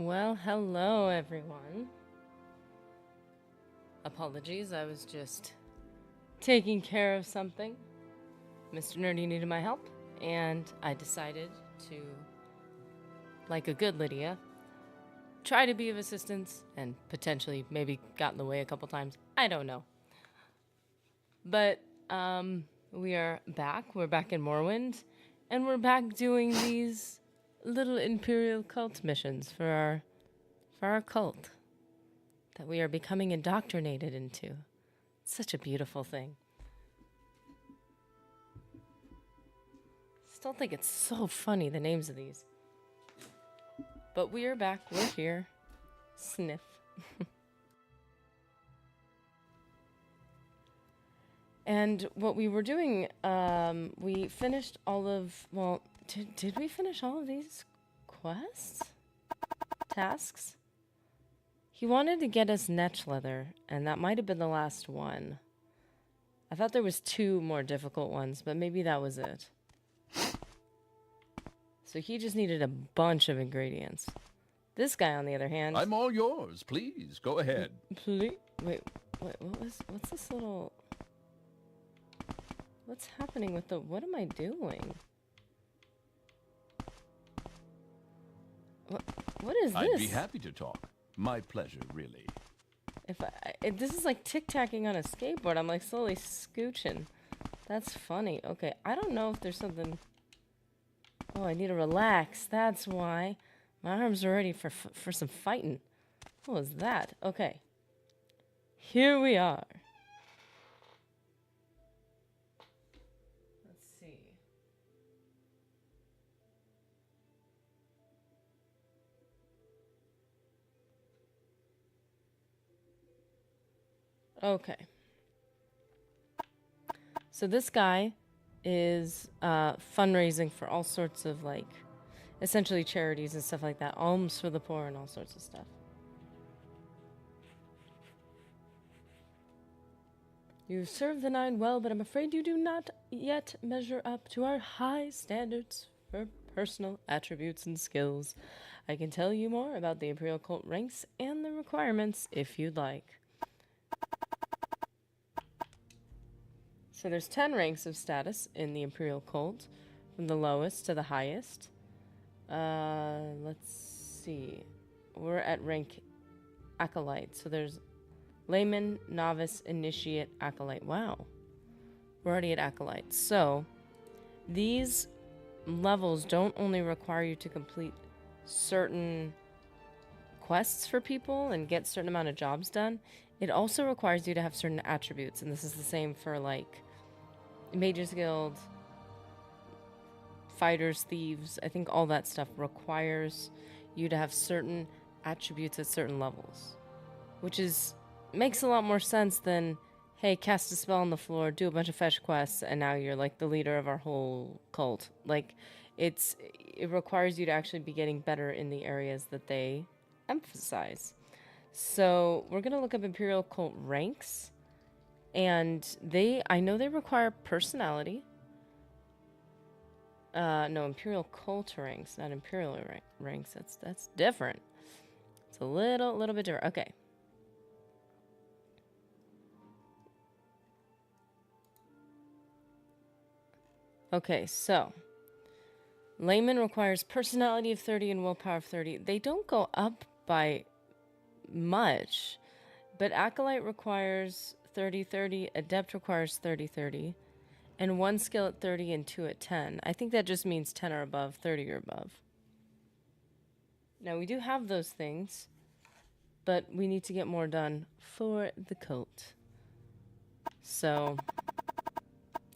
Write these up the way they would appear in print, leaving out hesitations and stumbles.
Well, hello everyone. Apologies, I was just taking care of something. Mr. Nerdy needed my help, and I decided to, like a good Lydia, try to be of assistance and potentially maybe got in the way a couple times. I don't know. But we are back. We're back in Morrowind, and we're back doing these little Imperial Cult missions for our cult that we are becoming indoctrinated into. It's such a beautiful thing. Still think it's so funny, the names of these. But we are back. We're here. Sniff. And what we were doing, we finished all of... Well, did we finish all of these quests? Tasks? He wanted to get us netch leather, and that might have been the last one. I thought there was 2 more difficult ones, but maybe that was it. So he just needed a bunch of ingredients. This guy, on the other hand... I'm all yours. Please, go ahead. Please? Wait, what's this little... What's happening with the... What am I doing? What is this? I'd be happy to talk. My pleasure, really. This is like tic-tacking on a skateboard. I'm like slowly scooching. That's funny. Okay, I don't know if there's something... Oh, I need to relax. That's why. My arms are ready for some fighting. What was that? Okay. Here we are. Let's see. Okay. So this guy is fundraising for all sorts of, like, essentially charities and stuff like that. Alms for the poor and all sorts of stuff. You've served the 9 well, but I'm afraid you do not yet measure up to our high standards for personal attributes and skills. I can tell you more about the Imperial Cult ranks and the requirements if you'd like. So there's 10 ranks of status in the Imperial Cult, from the lowest to the highest. Let's see. We're at rank Acolyte. So there's Layman, Novice, Initiate, Acolyte. Wow. We're already at Acolyte. So these levels don't only require you to complete certain quests for people and get a certain amount of jobs done. It also requires you to have certain attributes. And this is the same for, like, Mages Guild, Fighters, Thieves. I think all that stuff requires you to have certain attributes at certain levels. Which makes a lot more sense than, hey, cast a spell on the floor, do a bunch of fetch quests, and now you're, like, the leader of our whole cult. Like, it requires you to actually be getting better in the areas that they emphasize. So we're going to look up Imperial Cult ranks. And I know they require personality. No, Imperial Cult ranks, not Imperial ranks. That's different. It's a little bit different. Okay. Okay, so Layman requires personality of 30 and willpower of 30. They don't go up by much, but Acolyte requires 30-30, Adept requires 30-30, and 1 skill at 30 and 2 at 10. I think that just means 10 or above, 30 or above. Now, we do have those things, but we need to get more done for the cult. So,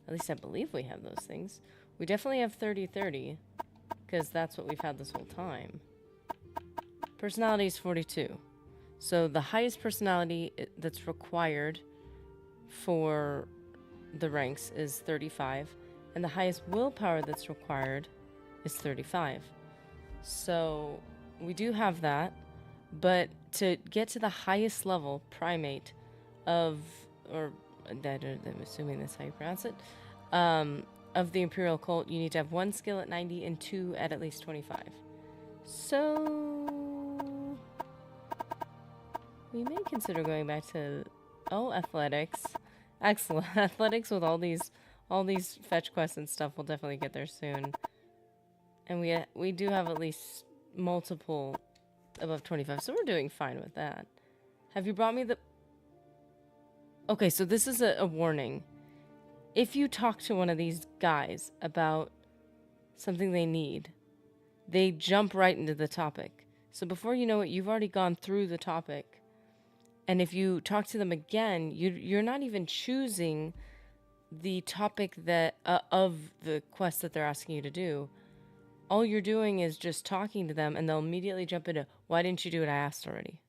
at least I believe we have those things. We definitely have 30-30, because that's what we've had this whole time. Personality is 42. So the highest personality that's required for the ranks is 35, and the highest willpower that's required is 35. So we do have that, but to get to the highest level primate of, or I'm assuming that's how you pronounce it, of the Imperial Cult, you need to have 1 skill at 90 and 2 at least 25. So We may consider going back to athletics. Excellent. Athletics with all these fetch quests and stuff will definitely get there soon. And we do have at least multiple above 25, so we're doing fine with that. Have you brought me the... Okay, so this is a warning. If you talk to one of these guys about something they need, they jump right into the topic. So before you know it, you've already gone through the topic. And if you talk to them again, you're not even choosing the topic that of the quest that they're asking you to do. All you're doing is just talking to them, and they'll immediately jump into, why didn't you do what I asked already?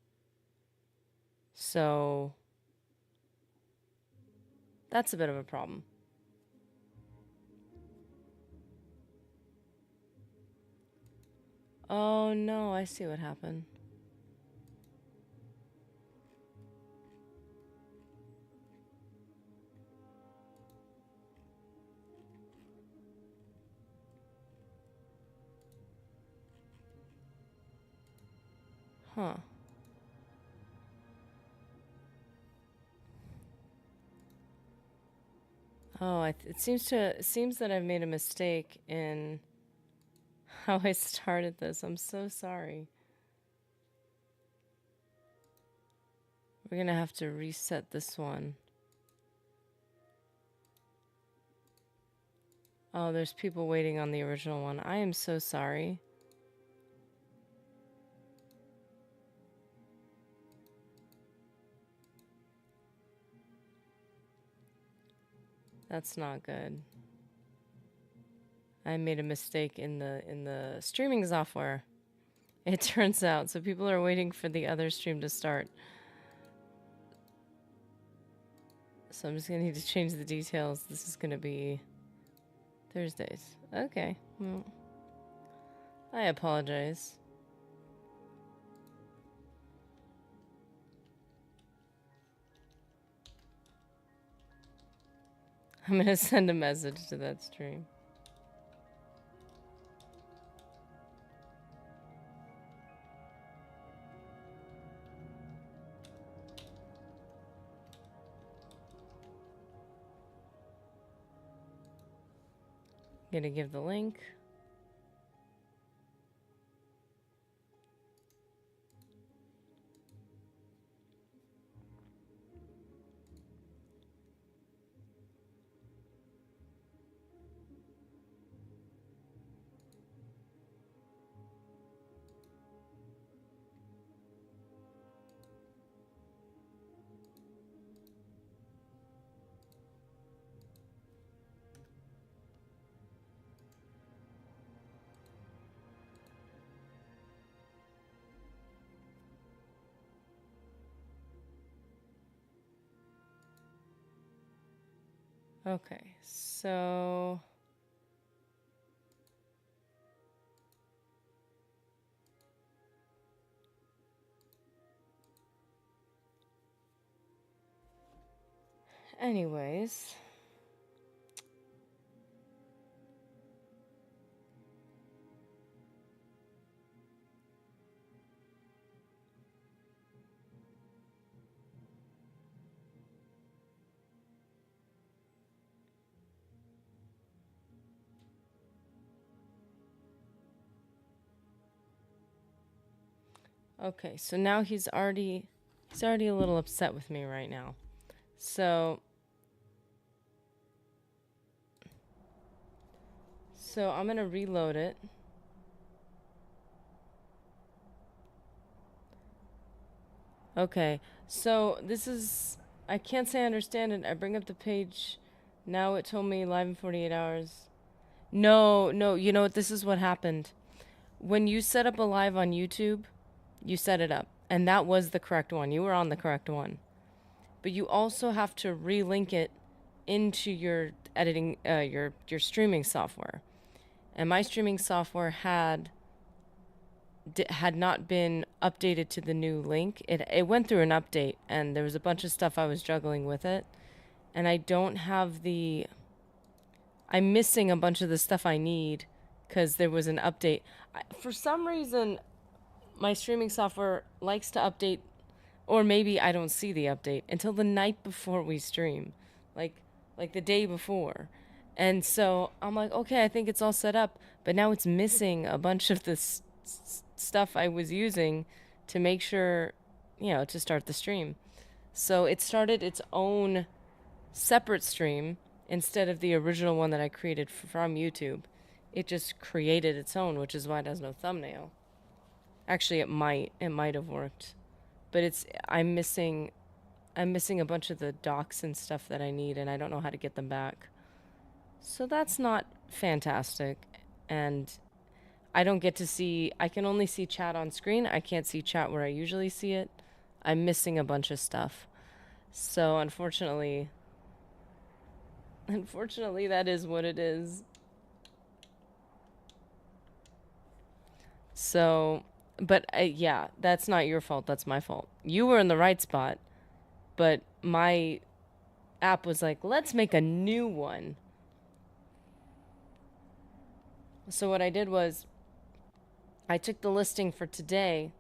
So that's a bit of a problem. Oh no, I see what happened. Huh. Oh, it seems that I've made a mistake in how I started this. I'm so sorry. We're gonna have to reset this one. Oh, there's people waiting on the original one. I am so sorry. That's not good. I made a mistake in the streaming software. It turns out, so people are waiting for the other stream to start. So I'm just gonna need to change the details. This is gonna be Thursdays. Okay. Well, I apologize. I'm gonna send a message to that stream. Gonna give the link. Okay, so anyways, okay, so now he's already a little upset with me right now. So I'm gonna reload it. Okay, so this is, I can't say I understand it. I bring up the page. Now it told me live in 48 hours. No, you know what? This is what happened. When you set up a live on YouTube, you set it up. And that was the correct one. You were on the correct one. But you also have to relink it into your editing, your streaming software. And my streaming software had not been updated to the new link. It went through an update, and there was a bunch of stuff I was juggling with it. And I don't have the... I'm missing a bunch of the stuff I need because there was an update. For some reason, my streaming software likes to update Or maybe I don't see the update until the night before we stream, like like the day before. And so I'm like, okay, I think it's all set up, but now it's missing a bunch of this stuff I was using to make sure, to start the stream. So it started its own separate stream instead of the original one that I created from YouTube. It just created its own, which is why it has no thumbnail. Actually, it might have worked, but I'm missing a bunch of the docs and stuff that I need, and I don't know how to get them back. So that's not fantastic, and I don't get to see. I can only see chat on screen. I can't see chat where I usually see it. I'm missing a bunch of stuff. So unfortunately, that is what it is. So, but yeah, that's not your fault. That's my fault. You were in the right spot, but my app was like, let's make a new one. So what I did was I took the listing for today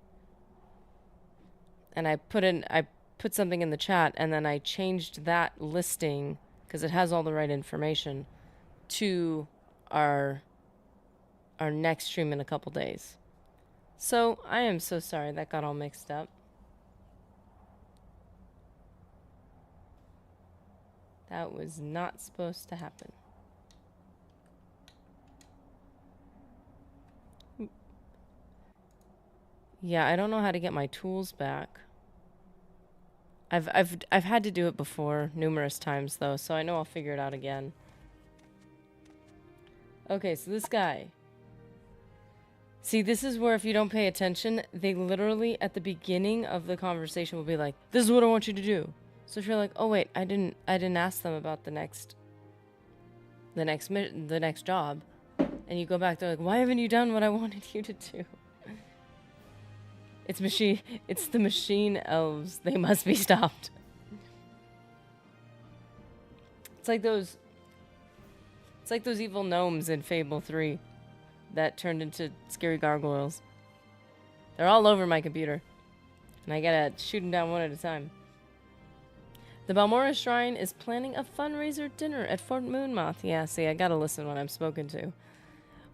and I put something in the chat, and then I changed that listing because it has all the right information to our next stream in a couple days. So I am so sorry that got all mixed up. That was not supposed to happen. Yeah, I don't know how to get my tools back. I've had to do it before numerous times though, so I know I'll figure it out again. Okay, so this guy. See, this is where if you don't pay attention, they literally at the beginning of the conversation will be like, "This is what I want you to do." So if you're like, "Oh wait, I didn't ask them about the next job," and you go back, they're like, "Why haven't you done what I wanted you to do?" It's the machine elves. They must be stopped. It's like those evil gnomes in Fable 3 that turned into scary gargoyles. They're all over my computer, and I gotta shoot them down one at a time. The Balmora Shrine is planning a fundraiser dinner at Fort Moonmoth. Yeah, see, I gotta listen when I'm spoken to.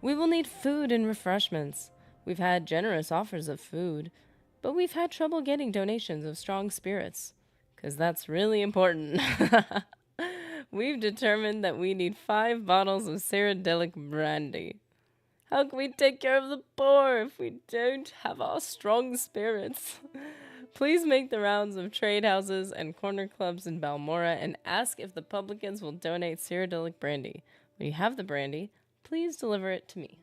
We will need food and refreshments. We've had generous offers of food, but we've had trouble getting donations of strong spirits, because that's really important. We've determined that we need 5 bottles of Cyrodiilic brandy. How can we take care of the poor if we don't have our strong spirits? Please make the rounds of trade houses and corner clubs in Balmora and ask if the publicans will donate Cyrodiilic brandy. When you have the brandy, please deliver it to me.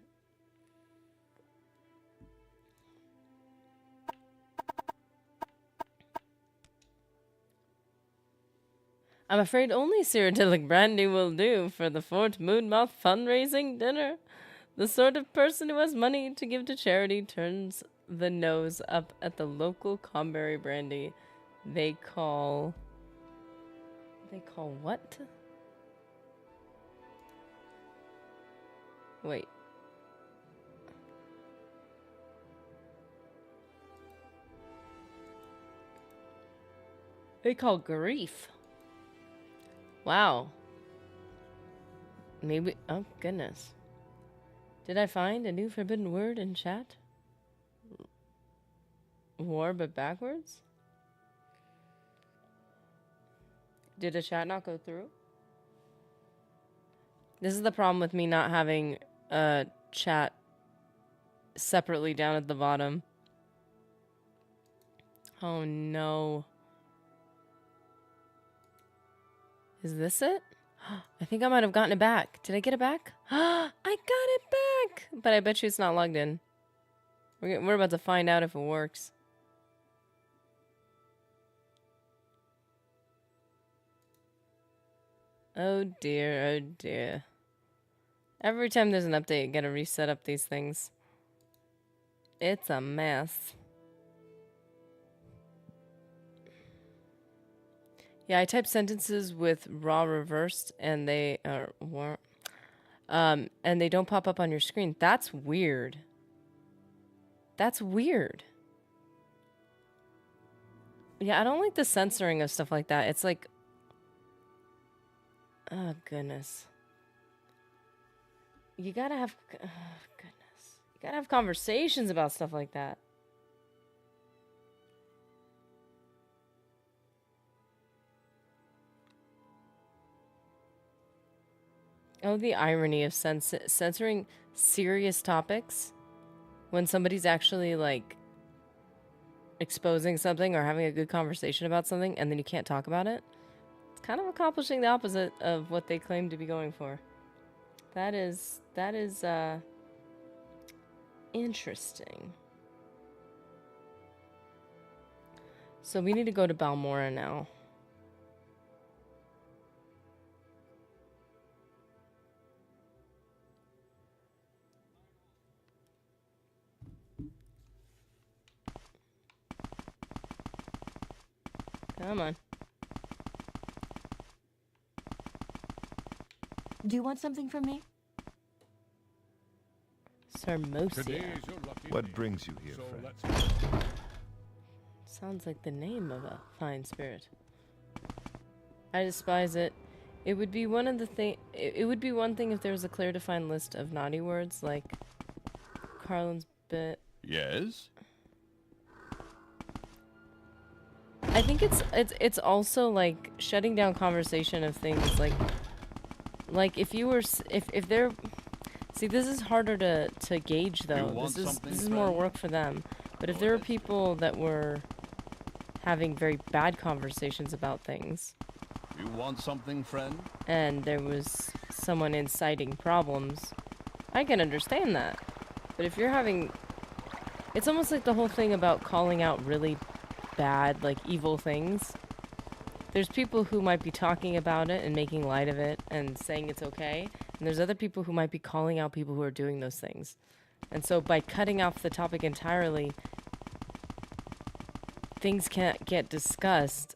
I'm afraid only Cyrodiilic brandy will do for the Fort Moonmoth fundraising dinner. The sort of person who has money to give to charity turns the nose up at the local Comberry brandy they call what? Wait. They call grief. Wow. Maybe, oh goodness. Did I find a new forbidden word in chat? War but backwards? Did a chat not go through? This is the problem with me not having a chat separately down at the bottom. Oh no. Is this it? I think I might have gotten it back. Did I get it back? I got it back! But I bet you it's not logged in. We're about to find out if it works. Oh dear, oh dear. Every time there's an update, you gotta reset up these things. It's a mess. Yeah, I type sentences with raw reversed, and they and they don't pop up on your screen. That's weird. That's weird. Yeah, I don't like the censoring of stuff like that. It's like, oh goodness. You gotta have, oh goodness. You gotta have conversations about stuff like that. Oh, the irony of censoring serious topics when somebody's actually like exposing something or having a good conversation about something and then you can't talk about it. It's kind of accomplishing the opposite of what they claim to be going for. That is interesting. So we need to go to Balmora now. Come on. Do you want something from me? Sarmosia. What brings you here, friend? Sounds like the name of a fine spirit. I despise it. It would be one of the thing. It would be one thing if there was a clear, defined list of naughty words like Carlin's bit. Yes? I think it's also like shutting down conversation of things like if you were if they're see, this is harder to gauge though. This is more work for them. But if there were people that were having very bad conversations about things, You want something, friend? and there was someone inciting problems, I can understand that. But if you're having, it's almost like the whole thing about calling out really bad, like evil things. There's people who might be talking about it and making light of it and saying it's okay. And there's other people who might be calling out people who are doing those things. And so by cutting off the topic entirely, things can't get discussed.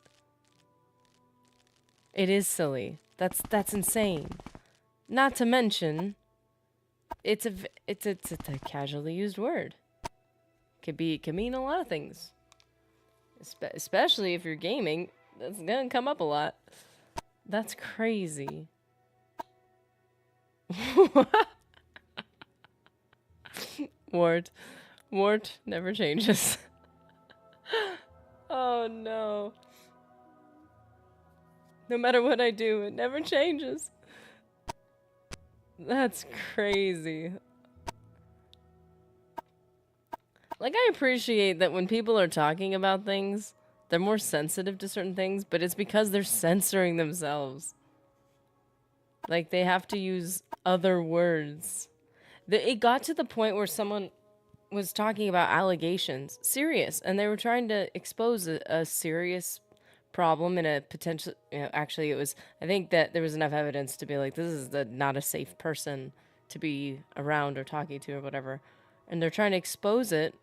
It is silly. That's insane. Not to mention, it's a casually used word. It can mean a lot of things. Especially if you're gaming, that's gonna come up a lot. That's crazy. Wart never changes. Oh no. No matter what I do, it never changes. That's crazy. Like, I appreciate that when people are talking about things, they're more sensitive to certain things, but it's because they're censoring themselves. Like, they have to use other words. It got to the point where someone was talking about allegations, serious, and they were trying to expose a serious problem in a potential, actually it was, I think that there was enough evidence to be like, this is not a safe person to be around or talking to or whatever. And they're trying to expose it.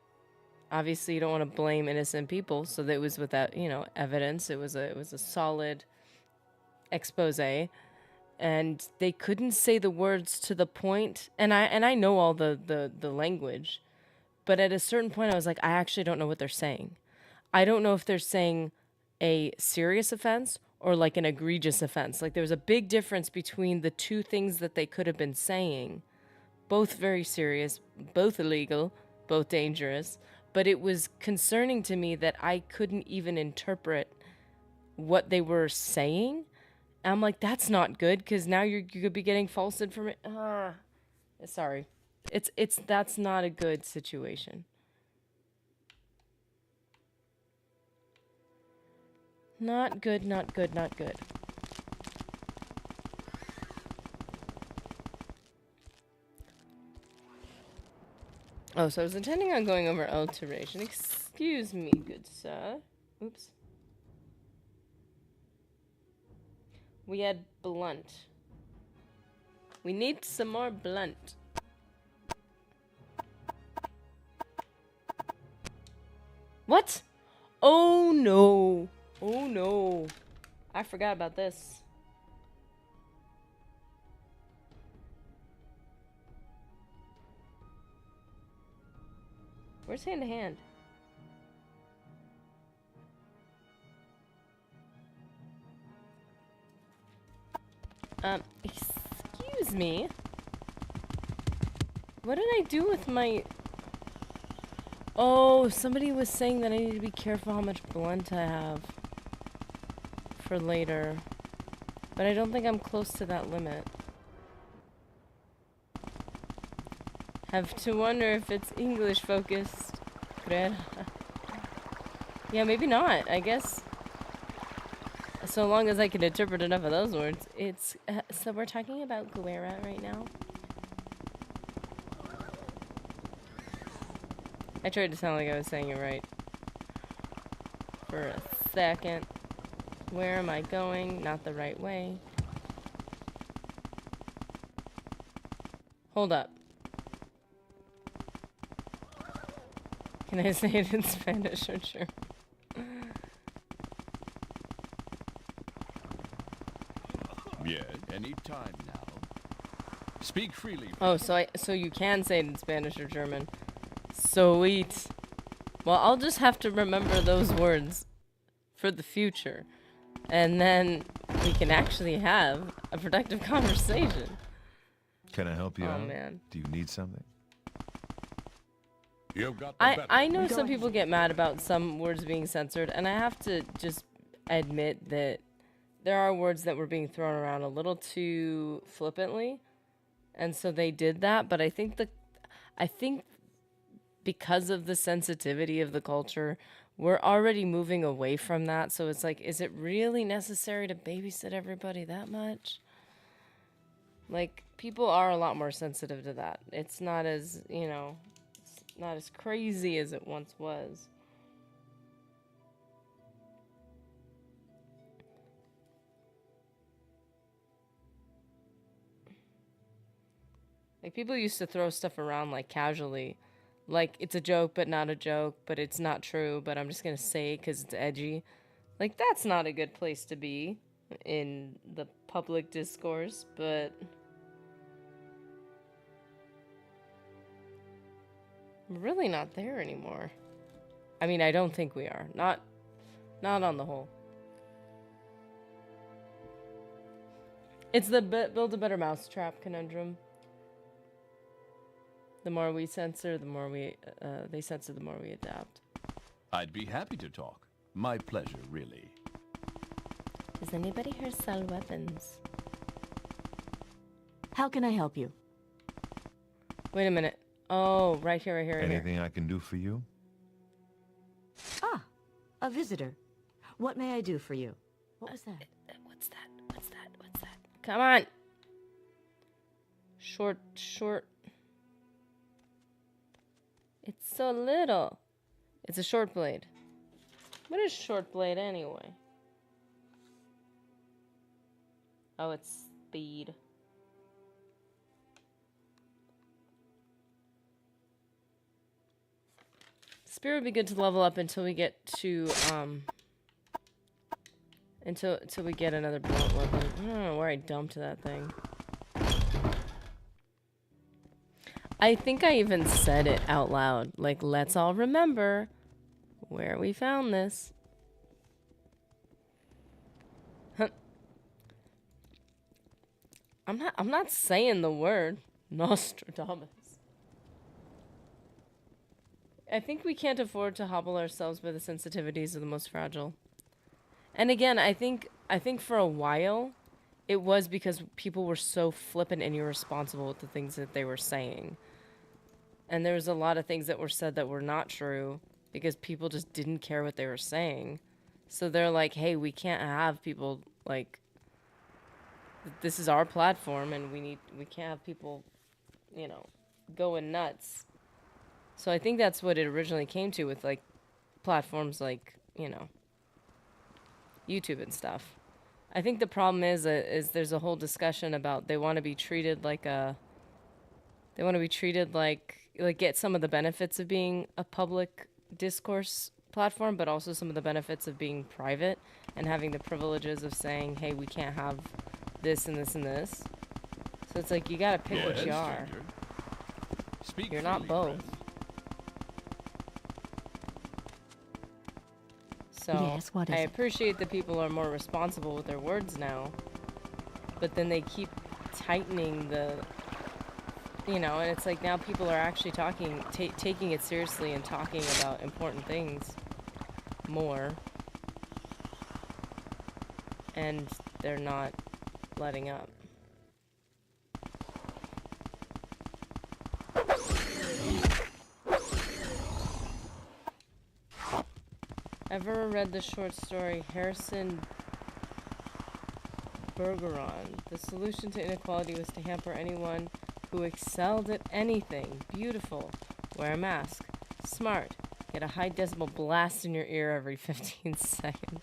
Obviously, you don't want to blame innocent people, so that it was without, evidence. It was a solid expose, and they couldn't say the words to the point. And I know all the language, but at a certain point, I was like, I actually don't know what they're saying. I don't know if they're saying a serious offense or like an egregious offense. Like, there was a big difference between the two things that they could have been saying. Both very serious, both illegal, both dangerous. But it was concerning to me that I couldn't even interpret what they were saying. And I'm like, that's not good, because now you could be getting false information. Sorry. That's not a good situation. Not good, not good, not good. Oh, so I was intending on going over alteration. Excuse me, good sir. Oops. We had blunt. We need some more blunt. What? Oh no. Oh no. I forgot about this. Where's hand to hand? Excuse me. What did I do with my... Oh, somebody was saying that I need to be careful how much blunt I have for later. But I don't think I'm close to that limit. Have to wonder if it's English focused. Yeah, maybe not. I guess so long as I can interpret enough of those words. It's so we're talking about Guerra right now. I tried to sound like I was saying it right for a second. Where am I going? Not the right way. Hold up. Can I say it in Spanish or German? Yes, any time now. Speak freely. Oh, so you can say it in Spanish or German. Sweet. Well, I'll just have to remember those words for the future. And then we can actually have a productive conversation. Can I help you out? Oh, man. Do you need something? You've got I know some people get mad about some words being censored, and I have to just admit that there are words that were being thrown around a little too flippantly, and so they did that. But I think because of the sensitivity of the culture, we're already moving away from that. So it's like, is it really necessary to babysit everybody that much? Like, people are a lot more sensitive to that. It's not as, you know, it's not as crazy as it once was. Like, people used to throw stuff around, like, casually. Like, it's a joke, but not a joke, but it's not true, but I'm just gonna say it because it's edgy. Like, that's not a good place to be in the public discourse, but... we're really not there anymore. I mean, I don't think we are. Not on the whole. It's the build a better mousetrap conundrum. The more we censor, the more they censor, the more we adapt. I'd be happy to talk. My pleasure, really. Does anybody here sell weapons? How can I help you? Wait a minute. Oh, right here, right here, right here. Anything I can do for you? Ah, a visitor. What may I do for you? What was that? What's that? What's that? What's that? Come on! Short. It's so little. It's a short blade. What is short blade anyway? Oh, it's speed. Spear would be good to level up until we get to until we get another blunt weapon. I don't know where I dumped that thing. I think I even said it out loud. Like, let's all remember where we found this. I'm not saying the word Nostradamus. I think we can't afford to hobble ourselves by the sensitivities of the most fragile. And again, I think for a while it was because people were so flippant and irresponsible with the things that they were saying. And there was a lot of things that were said that were not true because people just didn't care what they were saying. So they're like, hey, we can't have people, like, this is our platform and we can't have people, you know, going nuts. So I think that's what it originally came to with, like, platforms like, you know, YouTube and stuff. I think the problem is there's a whole discussion about they want to be treated like get some of the benefits of being a public discourse platform, but also some of the benefits of being private and having the privileges of saying, hey, we can't have this and this and this. So it's like, you gotta pick what you are. Speak You're not freely, both. friend. Yes, what is I it? appreciate that people are more responsible with their words now. but then they keep tightening the, and it's like now people are actually taking it seriously and talking about important things more, and they're not letting up. Ever read the short story Harrison Bergeron? The solution to inequality was to hamper anyone who excelled at anything. Beautiful. Wear a mask. Smart. Get a high decibel blast in your ear every 15 seconds.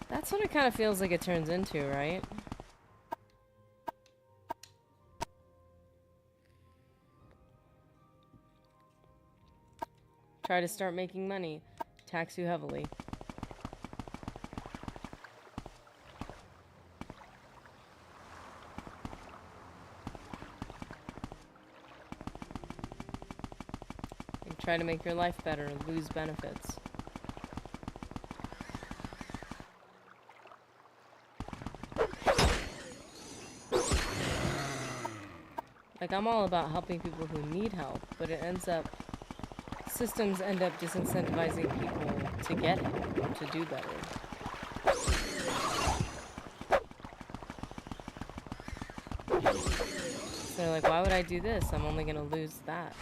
That's what it kind of feels like it turns into, right? Try to start making money. Tax you heavily. And try to make your life better. Lose benefits. Like, I'm all about helping people who need help, but it ends up... Systems end up disincentivizing people to get help, to do better. So they're like, why would I do this? I'm only gonna lose that.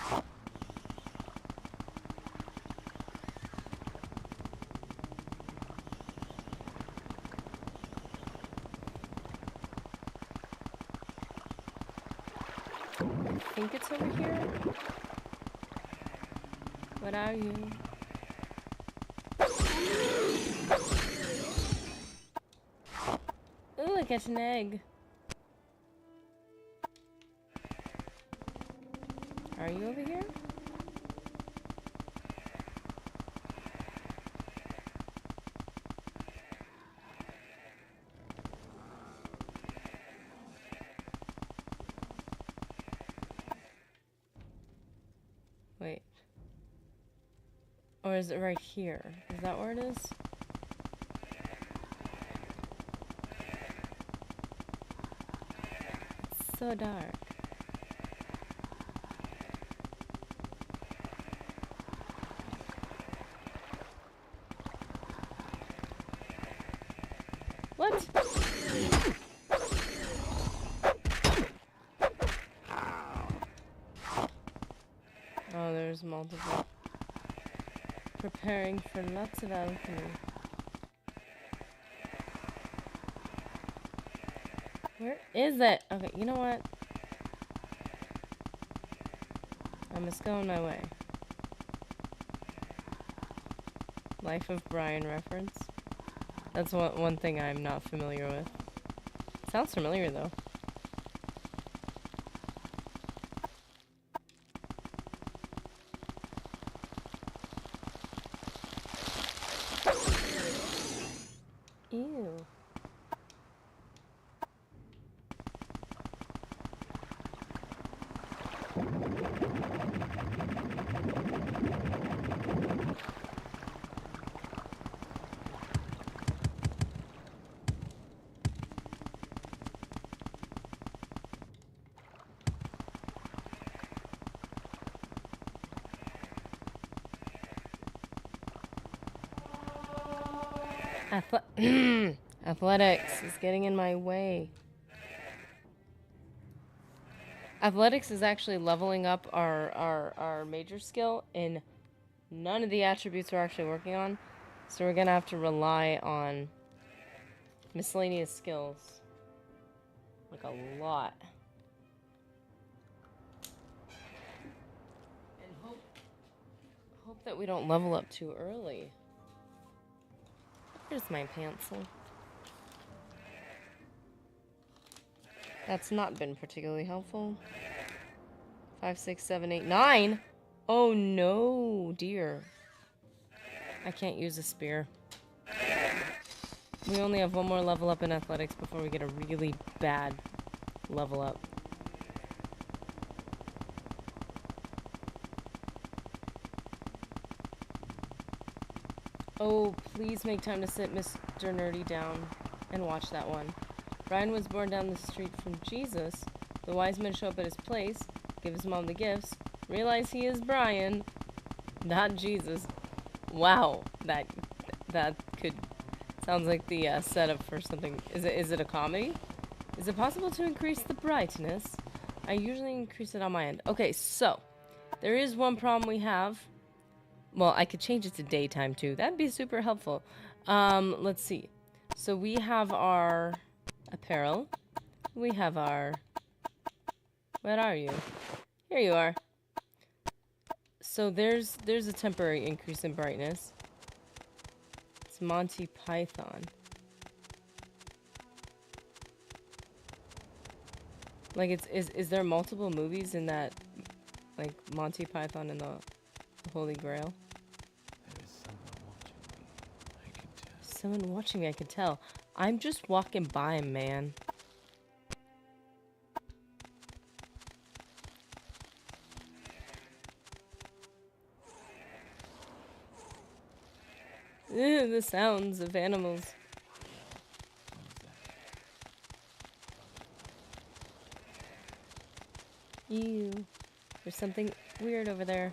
I think it's over here. What are you? Ooh, I got an egg. Are you over here? Wait. Or is it right here? Is that where it is? It's so dark. What? Oh, there's multiple. Preparing for lots of alchemy. Where is it? Okay, you know what? I must go on my way. Life of Brian reference. That's one thing I'm not familiar with. Sounds familiar though. Ew. Athletics is getting in my way. Athletics is actually leveling up our major skill in none of the attributes we're actually working on. So we're gonna have to rely on miscellaneous skills. Like a lot. And hope that we don't level up too early. Here's my pencil. That's not been particularly helpful. 5, 6, 7, 8, 9. Oh no, dear. I can't use a spear. We only have one more level up in athletics before we get a really bad level up. Oh, please make time to sit Mr. Nerdy down and watch that one. Brian was born down the street from Jesus. The wise men show up at his place, give his mom the gifts, realize he is Brian, not Jesus. Wow, that could sounds like the setup for something. Is it a comedy? Is it possible to increase the brightness? I usually increase it on my end. Okay, so there is one problem we have. Well, I could change it to daytime too. That'd be super helpful. Let's see. So we have our apparel. We have our... Where are you? Here you are. So there's a temporary increase in brightness. It's Monty Python. Like, is there multiple movies in that, like, Monty Python and the Holy Grail? There is Someone watching me, I can tell. I'm just walking by him, man. The sounds of animals. Ew. There's something weird over there.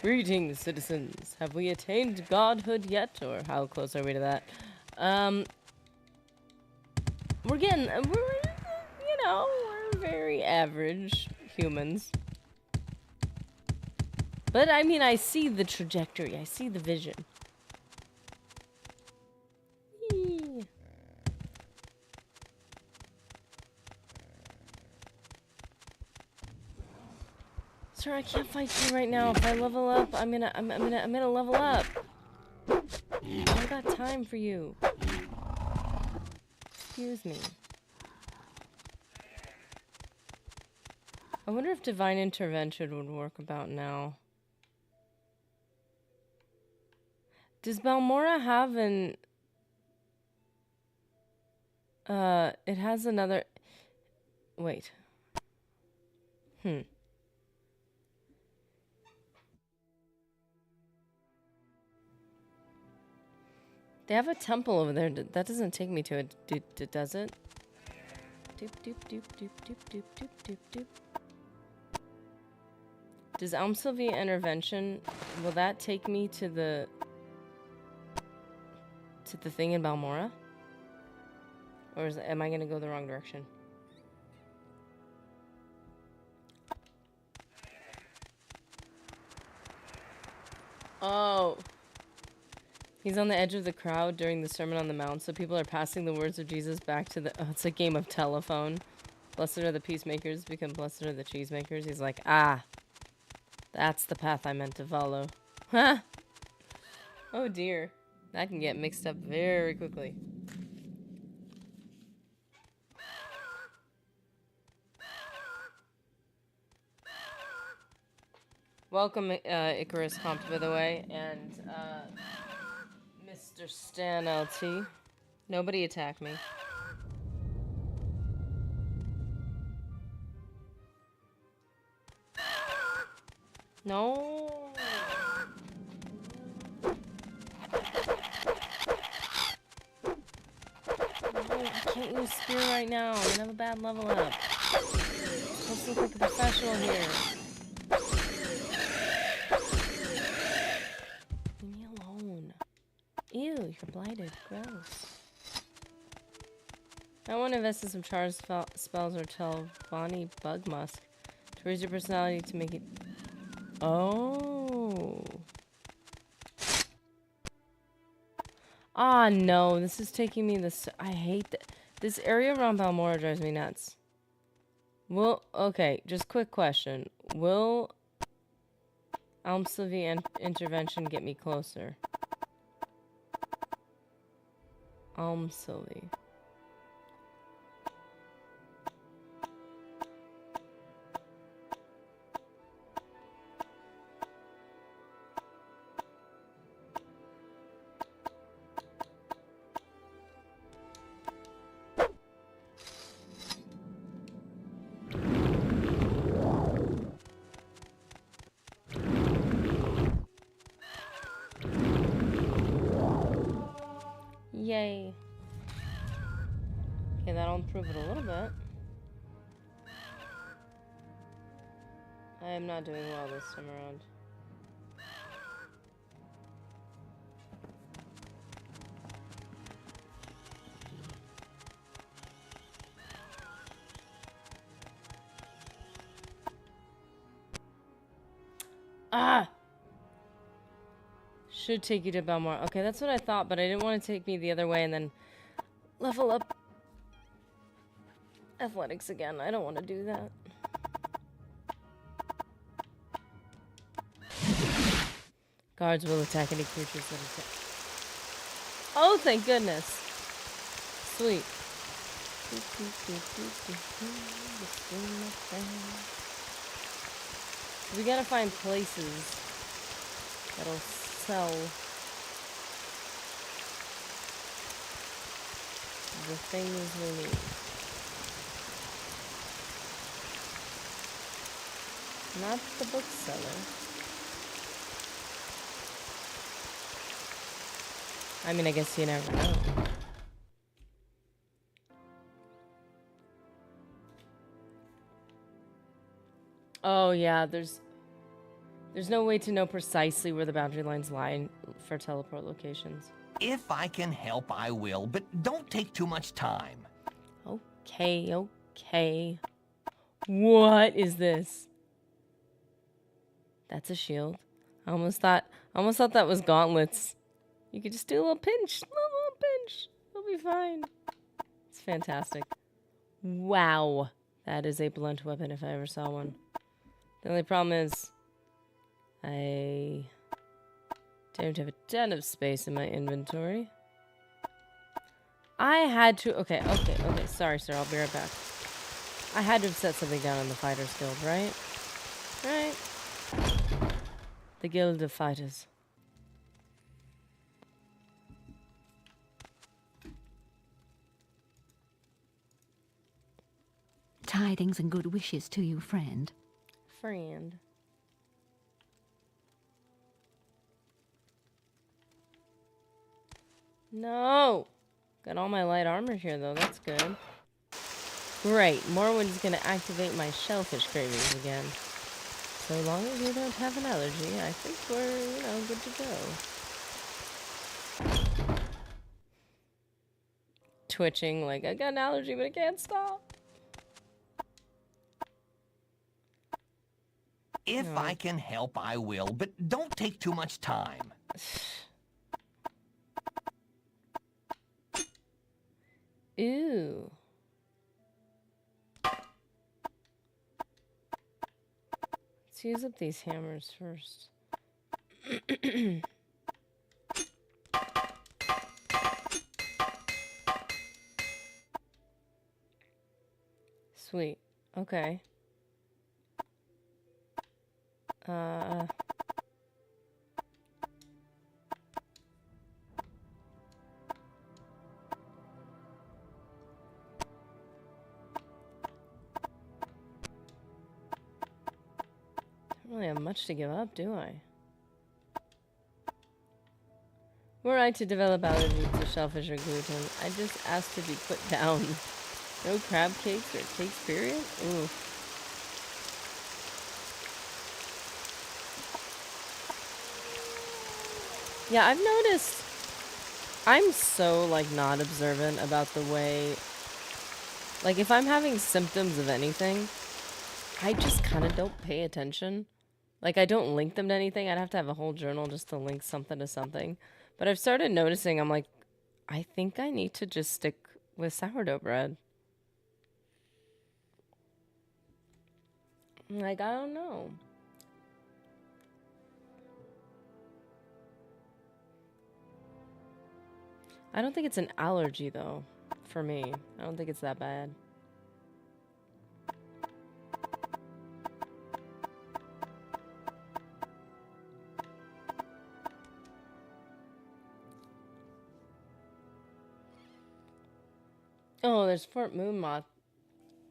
Greetings, citizens. Have we attained godhood yet? Or how close are we to that? We're very average humans. But, I mean, I see the trajectory. I see the vision. Yee. Sir, I can't fight you right now. If I level up, I'm gonna level up. I don't got time for you. Excuse me. I wonder if divine intervention would work about now. Does Balmora have an... it has another... Wait. They have a temple over there. That doesn't take me to it, does it? Doop, doop, doop, doop, doop, doop, doop, doop, doop. Does Elm Sylvia intervention, will that take me to the thing in Balmora? Or am I gonna go the wrong direction? Oh. He's on the edge of the crowd during the Sermon on the Mount, so people are passing the words of Jesus back to the... Oh, it's a game of telephone. Blessed are the peacemakers, become blessed are the cheesemakers. He's like, ah, that's the path I meant to follow. Huh? Oh dear. That can get mixed up very quickly. Welcome, Icarus Comp, by the way, and, Mr. Stan LT. Nobody attack me. No. I can't use spear right now. I'm gonna have a bad level up. I'm supposed to look like a professional here. Leave me alone. Ew, you're blighted. Gross. I want to invest in some charge spells or tell Bonnie Bug Musk to raise your personality to make it... Oh. Ah, no. This is taking me this... I hate that. This area around Balmora drives me nuts. Okay, just quick question. Will Elm Sylvie intervention get me closer? Elm Sylvie. Yay. Okay, that'll improve it a little bit. I am not doing well this time around. Ah! Should take you to Belmore. Okay, that's what I thought, but I didn't want to take me the other way and then level up athletics again. I don't want to do that. Guards will attack any creatures that attack. Oh, thank goodness. Sweet. We gotta find places that'll sell the things we need. Not the bookseller. I mean, I guess you never know. Oh yeah, there's no way to know precisely where the boundary lines lie for teleport locations. If I can help, I will, but don't take too much time. Okay, okay. What is this? That's a shield. I almost thought that was gauntlets. You could just do a little pinch. A little pinch. It'll be fine. It's fantastic. Wow. That is a blunt weapon if I ever saw one. The only problem is I don't have a ton of space in my inventory. I had to... Okay. Sorry, sir. I'll be right back. I had to have set something down in the Fighters Guild, right? Right. The Guild of Fighters. Tidings and good wishes to you, friend. Friend. No! Got all my light armor here, though. That's good. Great. Morwin's gonna activate my shellfish cravings again. So long as you don't have an allergy, I think we're, good to go. Twitching like, I got an allergy, but I can't stop. If I can help, I will, but don't take too much time. Ooh. Let's use up these hammers first. Sweet. Okay. Don't really have much to give up, do I? Were I to develop allergies to shellfish or gluten, I just asked to be put down. No crab cakes or cakes, period? Ooh. Yeah, I've noticed I'm so, like, not observant about the way... Like, if I'm having symptoms of anything, I just kind of don't pay attention. Like, I don't link them to anything. I'd have to have a whole journal just to link something to something. But I've started noticing, I'm like, I think I need to just stick with sourdough bread. Like, I don't know. I don't think it's an allergy, though, for me. I don't think it's that bad. Oh, there's Fort Moonmoth.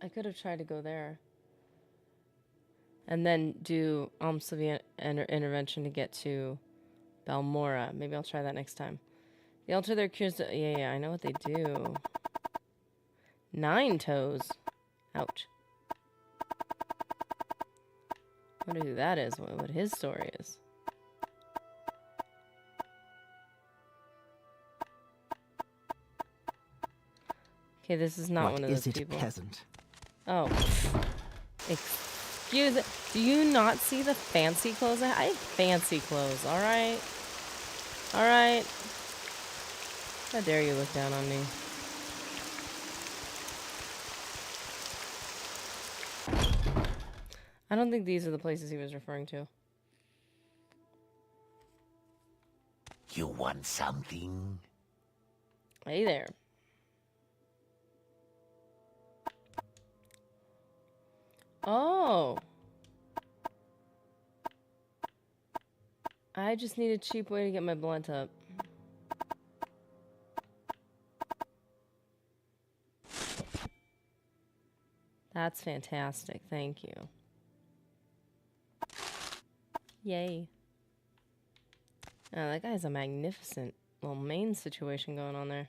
I could have tried to go there. And then do Almsylvia intervention to get to Balmora. Maybe I'll try that next time. They alter their cures to... Yeah, I know what they do. 9 toes. Ouch. Wonder who that is, what his story is. Okay, this is not one of those people. Peasant? Oh. Excuse it. Do you not see the fancy clothes? I have fancy clothes, alright? Alright. How dare you look down on me? I don't think these are the places he was referring to. You want something? Hey there. Oh. I just need a cheap way to get my blunt up. That's fantastic. Thank you. Yay. Oh, that guy's a magnificent little main situation going on there.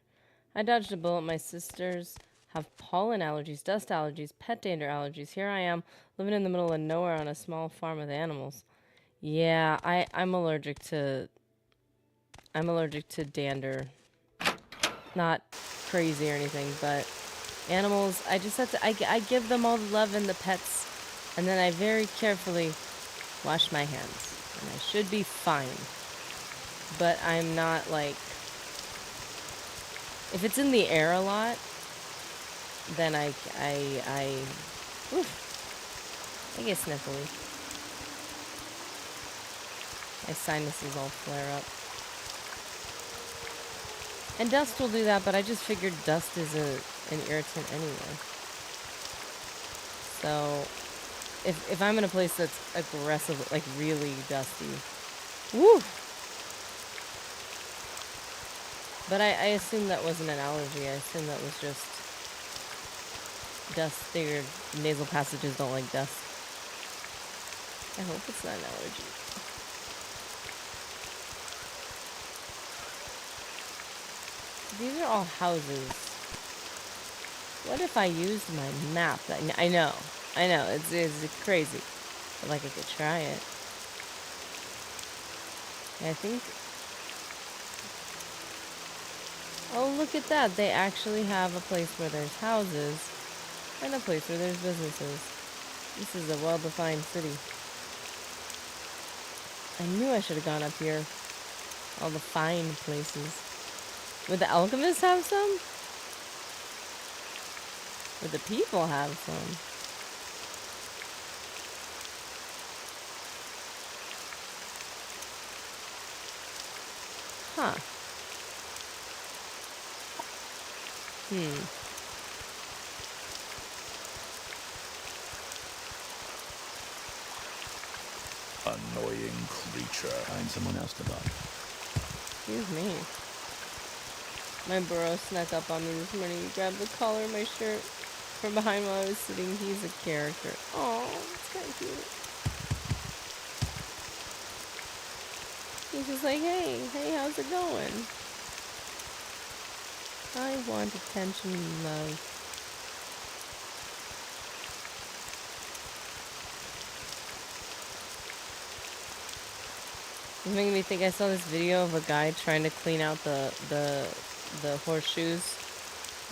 I dodged a bullet. My sisters have pollen allergies, dust allergies, pet dander allergies. Here I am, living in the middle of nowhere on a small farm with animals. Yeah, I'm allergic to dander. Not crazy or anything, but animals, I just have to, I give them all the love and the pets, and then I very carefully wash my hands, and I should be fine. But I'm not like, if it's in the air a lot, then I get sniffly. My sinuses all flare up. And dust will do that, but I just figured dust is an irritant anyway. So, if I'm in a place that's aggressive, like really dusty, woo! But I assume that wasn't an allergy. I assume that was just dust. Your nasal passages don't like dust. I hope it's not an allergy. These are all houses. What if I used my map? I know, it's crazy. But like I could try it. I think. Oh, look at that. They actually have a place where there's houses and a place where there's businesses. This is a well-defined city. I knew I should have gone up here. All the fine places. Would the alchemists have some? Would the people have some? Huh. Annoying creature. Find someone else to bother. Excuse me. My burro snuck up on me this morning. He grabbed the collar of my shirt from behind while I was sitting. He's a character. Oh, it's kind of cute. He's just like, hey, how's it going? I want attention and love. It's making me think I saw this video of a guy trying to clean out the horseshoes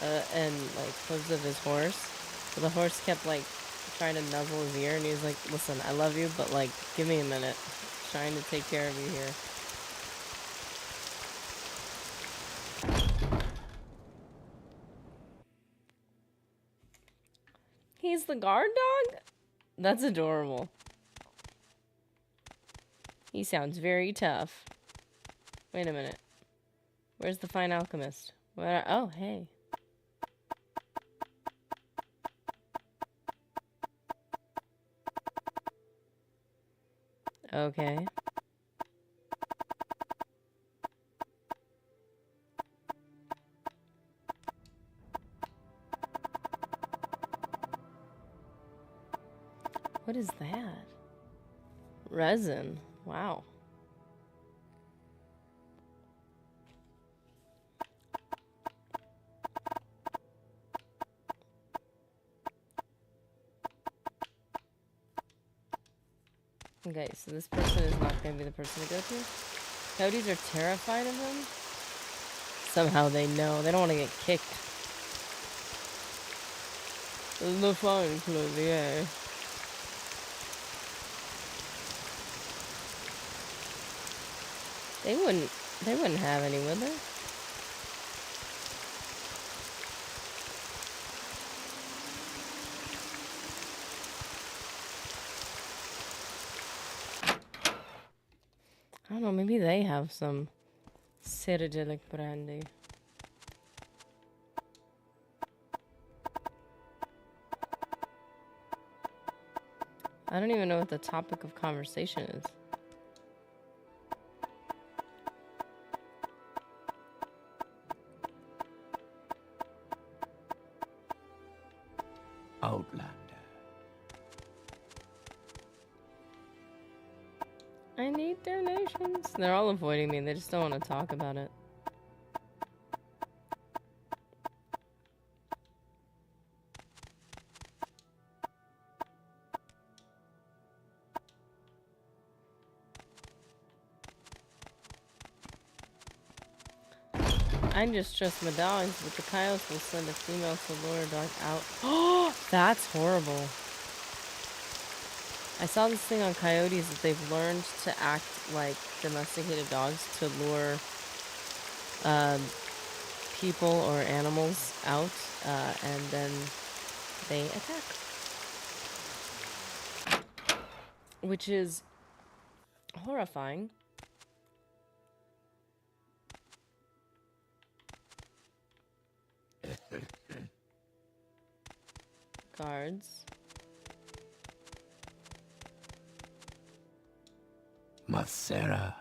and like hooves of his horse. So the horse kept like trying to nuzzle his ear, and he was like, listen, I love you, but like give me a minute. I'm trying to take care of you here. He's the guard dog? That's adorable. He sounds very tough. Wait a minute. Where's the fine alchemist? Where? Oh, hey. Okay. What is that? Resin. Wow. Okay, so this person is not going to be the person to go to. Coyotes are terrified of him. Somehow they know. They don't want to get kicked. The fine clothier. They wouldn't have any, would they? I don't know, maybe they have some citadelic brandy. I don't even know what the topic of conversation is. Outlander. I need donations. They're all avoiding me. They just don't want to talk about it. I just trust my dogs, but the coyotes will send a female to lure a dog out. Oh, that's horrible. I saw this thing on coyotes that they've learned to act like domesticated dogs to lure people or animals out, and then they attack. Which is horrifying. Guards. Macera.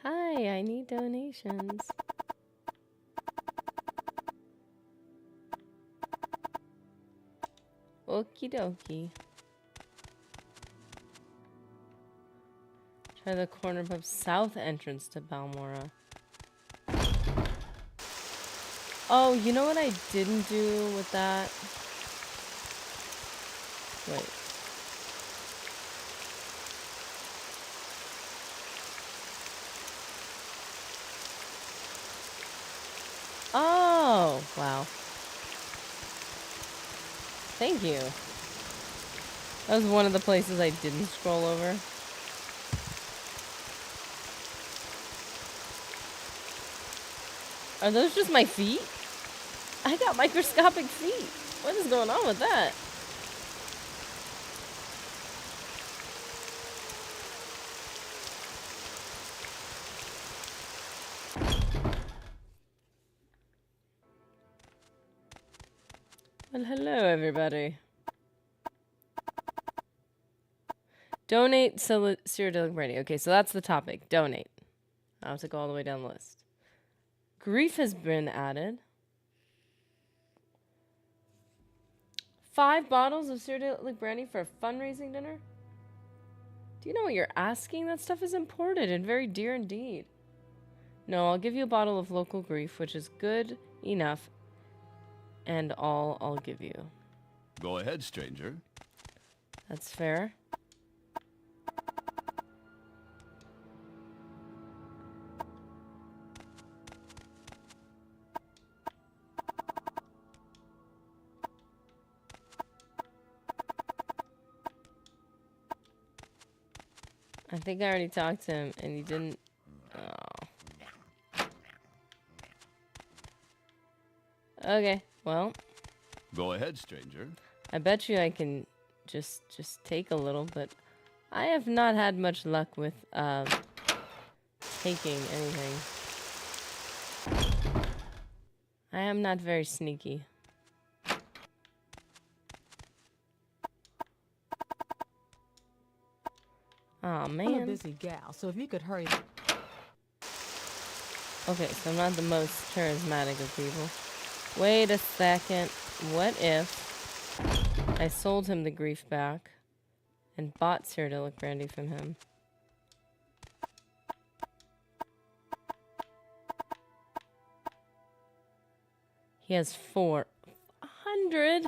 Hi, I need donations. Okie dokie. Try the corner pub south entrance to Balmora. Oh, you know what I didn't do with that? Wait. Oh, wow. Thank you. That was one of the places I didn't scroll over. Are those just my feet? I got microscopic feet. What is going on with that? Well, hello, everybody. Donate Cyrodiilic Brandy. Okay, so that's the topic. Donate. I have to go all the way down the list. Grief has been added. 5 bottles of Cyrodiilic Brandy for a fundraising dinner? Do you know what you're asking? That stuff is imported and very dear indeed. No, I'll give you a bottle of local grief, which is good enough, and all I'll give you. Go ahead, stranger. That's fair. I think I already talked to him, and he didn't... Oh. Okay, well... Go ahead, stranger. I bet you I can just take a little, but I have not had much luck with taking anything. I am not very sneaky. Aw, man. I'm a busy gal, so if you could hurry. Okay, so I'm not the most charismatic of people. Wait a second. What if I sold him the grief back and bought Cyrodiilic Brandy from him? He has 400.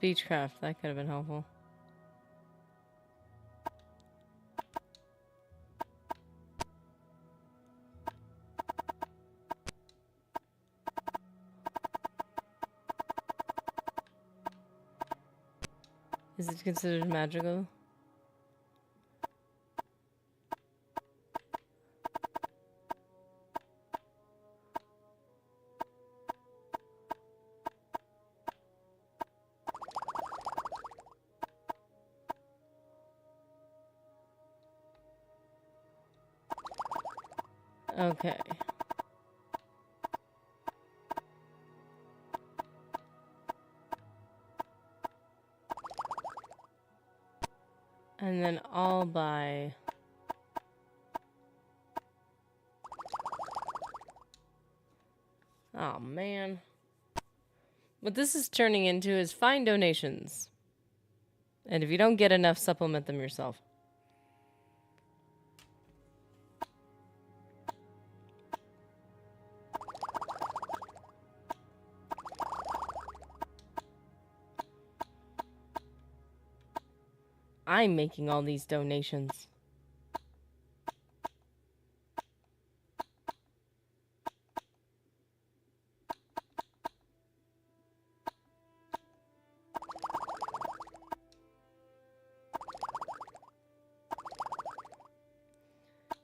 Speechcraft, that could have been helpful. Is it considered magical? Okay. And then I'll buy... Oh, man. What this is turning into is find donations. And if you don't get enough, supplement them yourself. I'm making all these donations.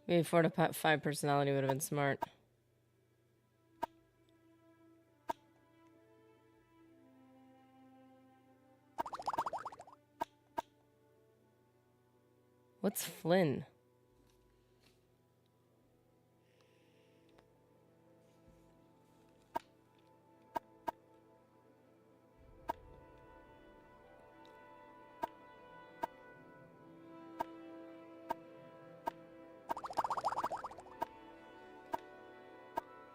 Maybe 4 to 5 personality would have been smart. What's Flynn?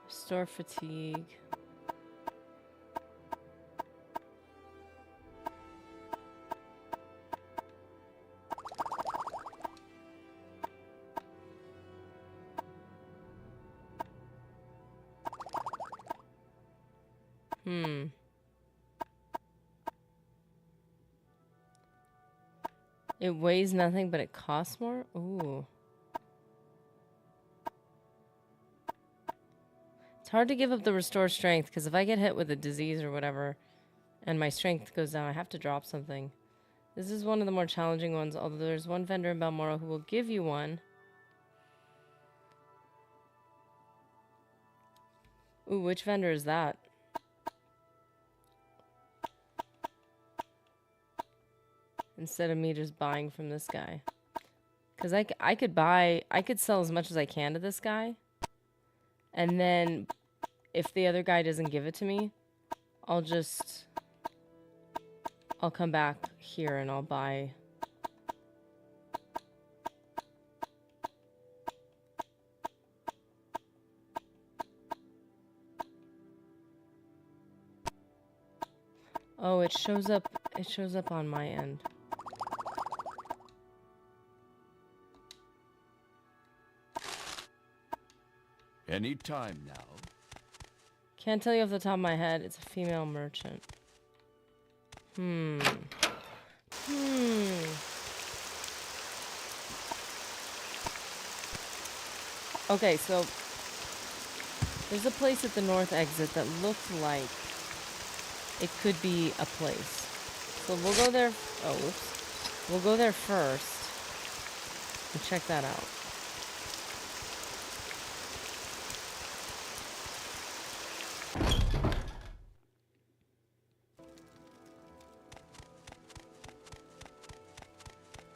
Restore fatigue. It weighs nothing, but it costs more? Ooh. It's hard to give up the restore strength, because if I get hit with a disease or whatever, and my strength goes down, I have to drop something. This is one of the more challenging ones, although there's one vendor in Balmoral who will give you one. Ooh, which vendor is that? Instead of me just buying from this guy. Because I could sell as much as I can to this guy. And then, if the other guy doesn't give it to me, I'll come back here and I'll buy... Oh, it shows up on my end. Any time now. Can't tell you off the top of my head. It's a female merchant. Okay, so there's a place at the north exit that looked like it could be a place. So we'll go there. Oh, whoops. We'll go there first and check that out.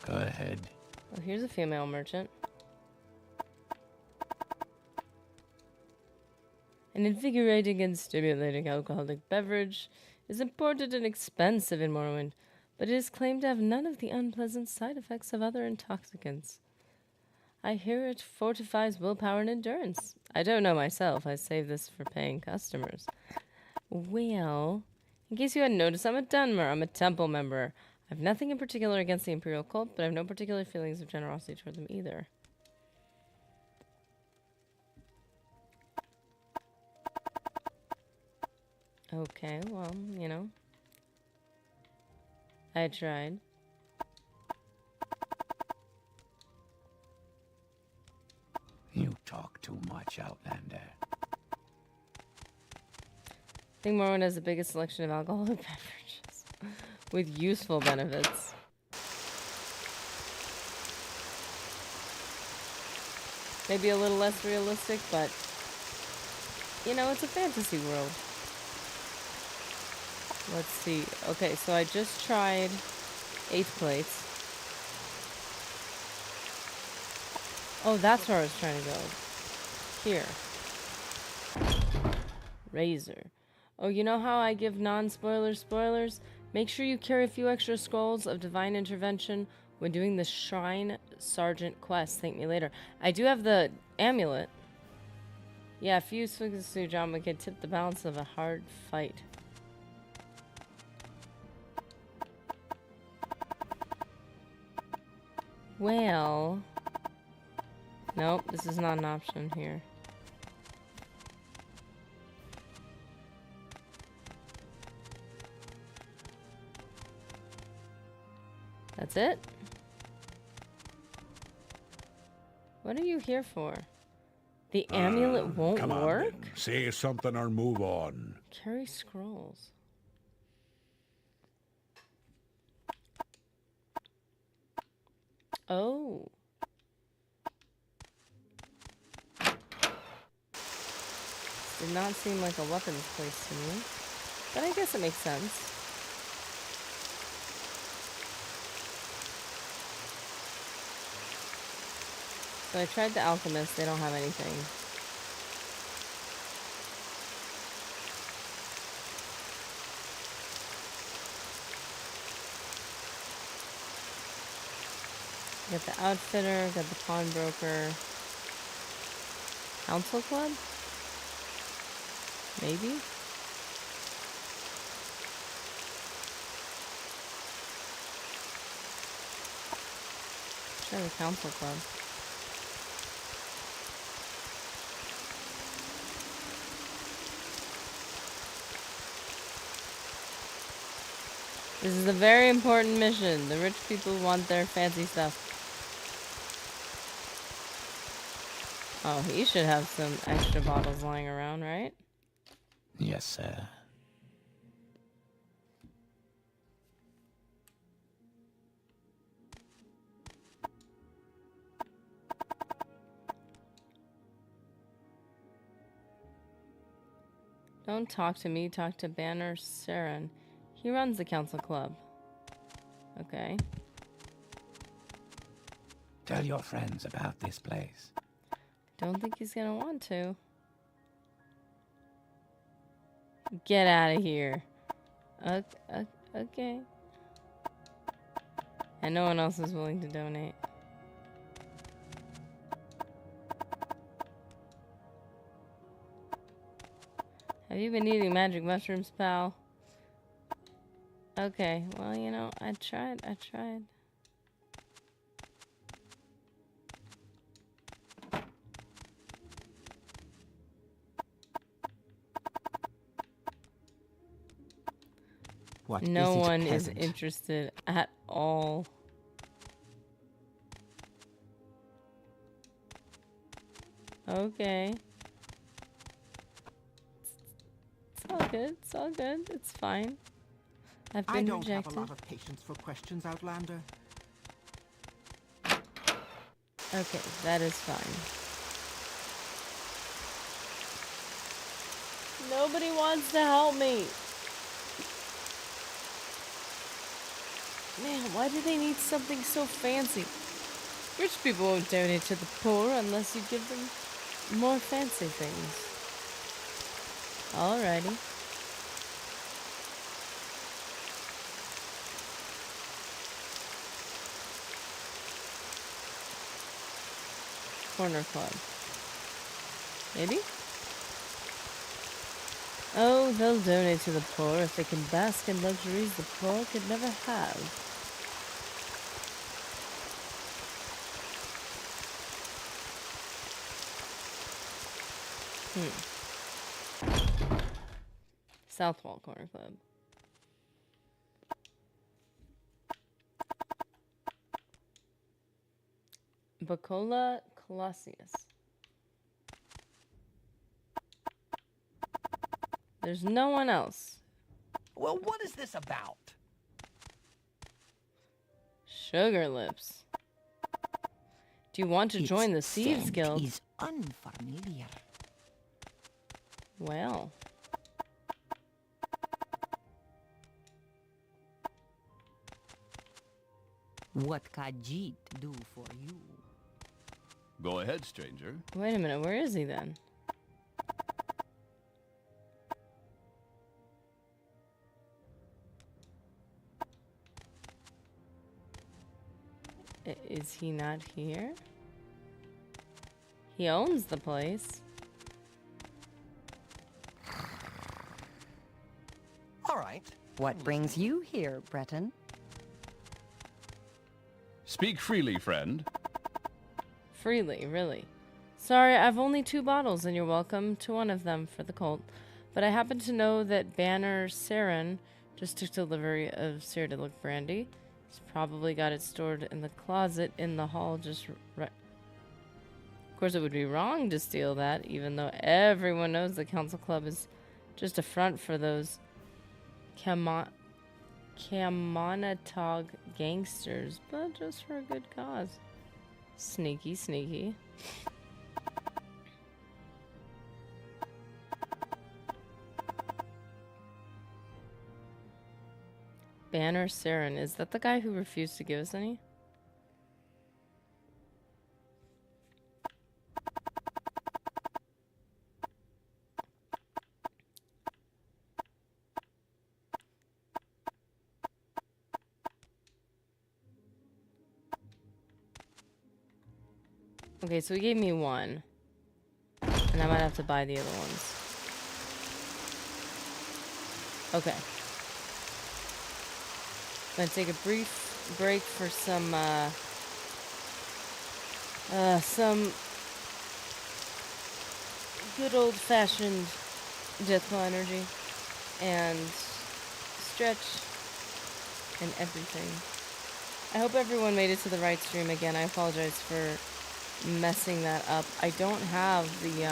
Go ahead. Well, here's a female merchant. An invigorating and stimulating alcoholic beverage is imported and expensive in Morrowind, but it is claimed to have none of the unpleasant side effects of other intoxicants. I hear it fortifies willpower and endurance. I don't know myself. I save this for paying customers. Well, in case you hadn't noticed, I'm a Dunmer. I'm a temple member. I have nothing in particular against the Imperial Cult, but I have no particular feelings of generosity toward them either. Okay, well, you know. I tried. You talk too much, Outlander. I think Morrowind has the biggest selection of alcoholic beverages with useful benefits. Maybe a little less realistic, but you know, it's a fantasy world. Let's see. Okay, so I just tried 8 plates. Oh, that's where I was trying to go. Here. Razor. Oh, you know how I give non-spoilers spoilers? Make sure you carry a few extra scrolls of divine intervention when doing the Shrine Sergeant quest. Thank me later. I do have the amulet. Yeah, a few swings of Sujama could tip the balance of a hard fight. Well... Nope, this is not an option here. That's it? What are you here for? The amulet won't Come on, work? then. Say something or move on. Carry scrolls. Oh. Did not seem like a weapons place to me. But I guess it makes sense. So I tried the alchemist, they don't have anything. Got the outfitter, got the pawnbroker. Council club? Maybe? Try the council club. This is a very important mission. The rich people want their fancy stuff. Oh, he should have some extra bottles lying around, right? Yes, sir. Don't talk to me, talk to Banner Saren. He runs the council club. Okay. Tell your friends about this place. Don't think he's gonna want to. Get out of here. Okay. And no one else is willing to donate. Have you been eating magic mushrooms, pal? Okay, well, you know, I tried. What No isn't one is pleasant? interested at all. Okay. It's all good. It's all good. It's fine. I've been I don't rejected. have a lot of patience for questions, Outlander. Okay, that is fine. Nobody wants to help me. Man, why do they need something so fancy? Rich people won't donate to the poor unless you give them more fancy things. Alrighty. Corner club. Maybe? Oh, they'll donate to the poor if they can bask in luxuries the poor could never have. Southwall Corner Club. Bacola Colossus. There's no one else. Well, what is this about? Sugar Lips. Do you want to join the Thieves Guild? Is unfamiliar. Well. What Khajiit do for you? Go ahead, stranger. Wait a minute, where is he then? Is he not here? He owns the place. All right. What brings you here, Breton? Speak freely, friend. Freely, really. Sorry, I've only 2 bottles and you're welcome to one of them for the cult. But I happen to know that Banner Saren just took delivery of Cyrodiilic brandy. He's probably got it stored in the closet in the hall just right. Of course, it would be wrong to steal that, even though everyone knows the Council Club is just a front for those Kamonatog gangsters, but just for a good cause. Sneaky, sneaky. Banner Saren, is that the guy who refused to give us any? Okay, so he gave me 1. And I might have to buy the other ones. Okay. I'm gonna take a brief break for some good old-fashioned Deathclaw energy and stretch and everything. I hope everyone made it to the right stream again. I apologize for messing that up. I don't have the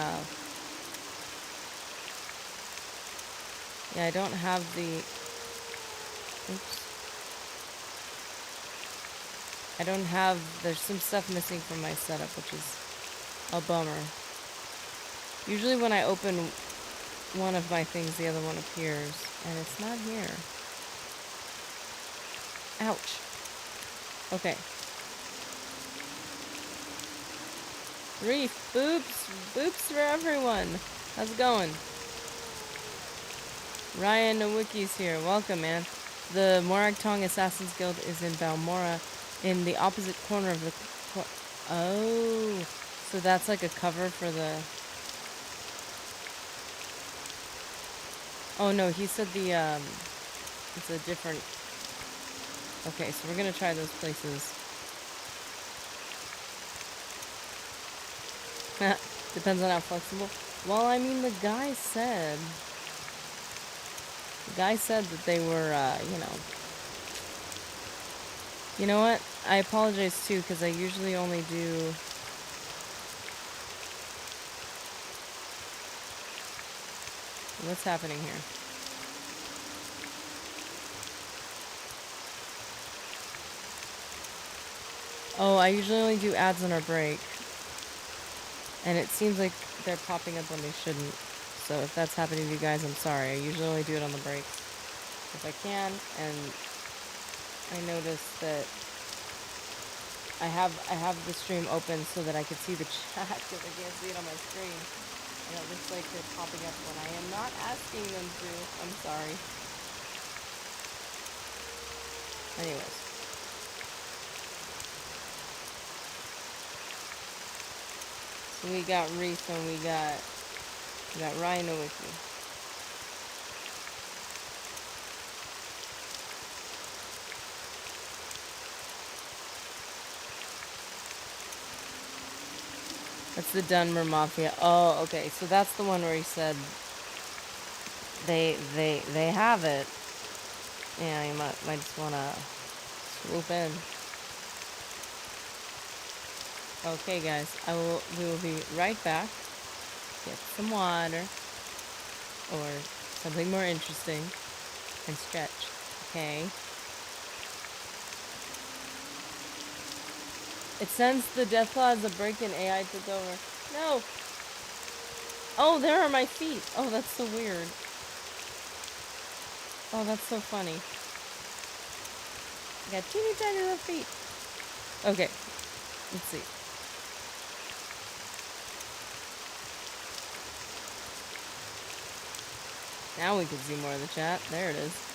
I don't have the oops. I don't have, there's some stuff missing from my setup, which is a bummer. Usually when I open one of my things, the other one appears, and it's not here. Ouch. Okay. Reef, boops for everyone. How's it going? Ryan Nowiki's here. Welcome, man. The Morag Tong Assassin's Guild is in Balmora, in the opposite corner of the... Oh, so that's like a cover for the... Oh no, he said the, it's a different... Okay, so we're gonna try those places. Depends on how flexible. Well, I mean, the guy said that they were, you know... You know what? I apologize too, because I usually only do... What's happening here? Oh, I usually only do ads on our break. And it seems like they're popping up when they shouldn't. So if that's happening to you guys, I'm sorry. I usually only do it on the breaks if I can, and I noticed that I have the stream open so that I could see the chat because I can't see it on my screen. And it looks like they're popping up when I am not asking them to. I'm sorry. Anyways. So we got Reese and we got Ryan Nowicki. That's the Dunmer Mafia. Oh, okay. So that's the one where he said they have it. Yeah, you might just wanna swoop in. Okay, guys, we will be right back. Get some water or something more interesting and stretch. Okay. It sends the Deathclaw as a break in AI took over. No! Oh, there are my feet! Oh, that's so weird. Oh, that's so funny. I got teeny tiny little feet. Okay, let's see. Now we can see more of the chat. There it is.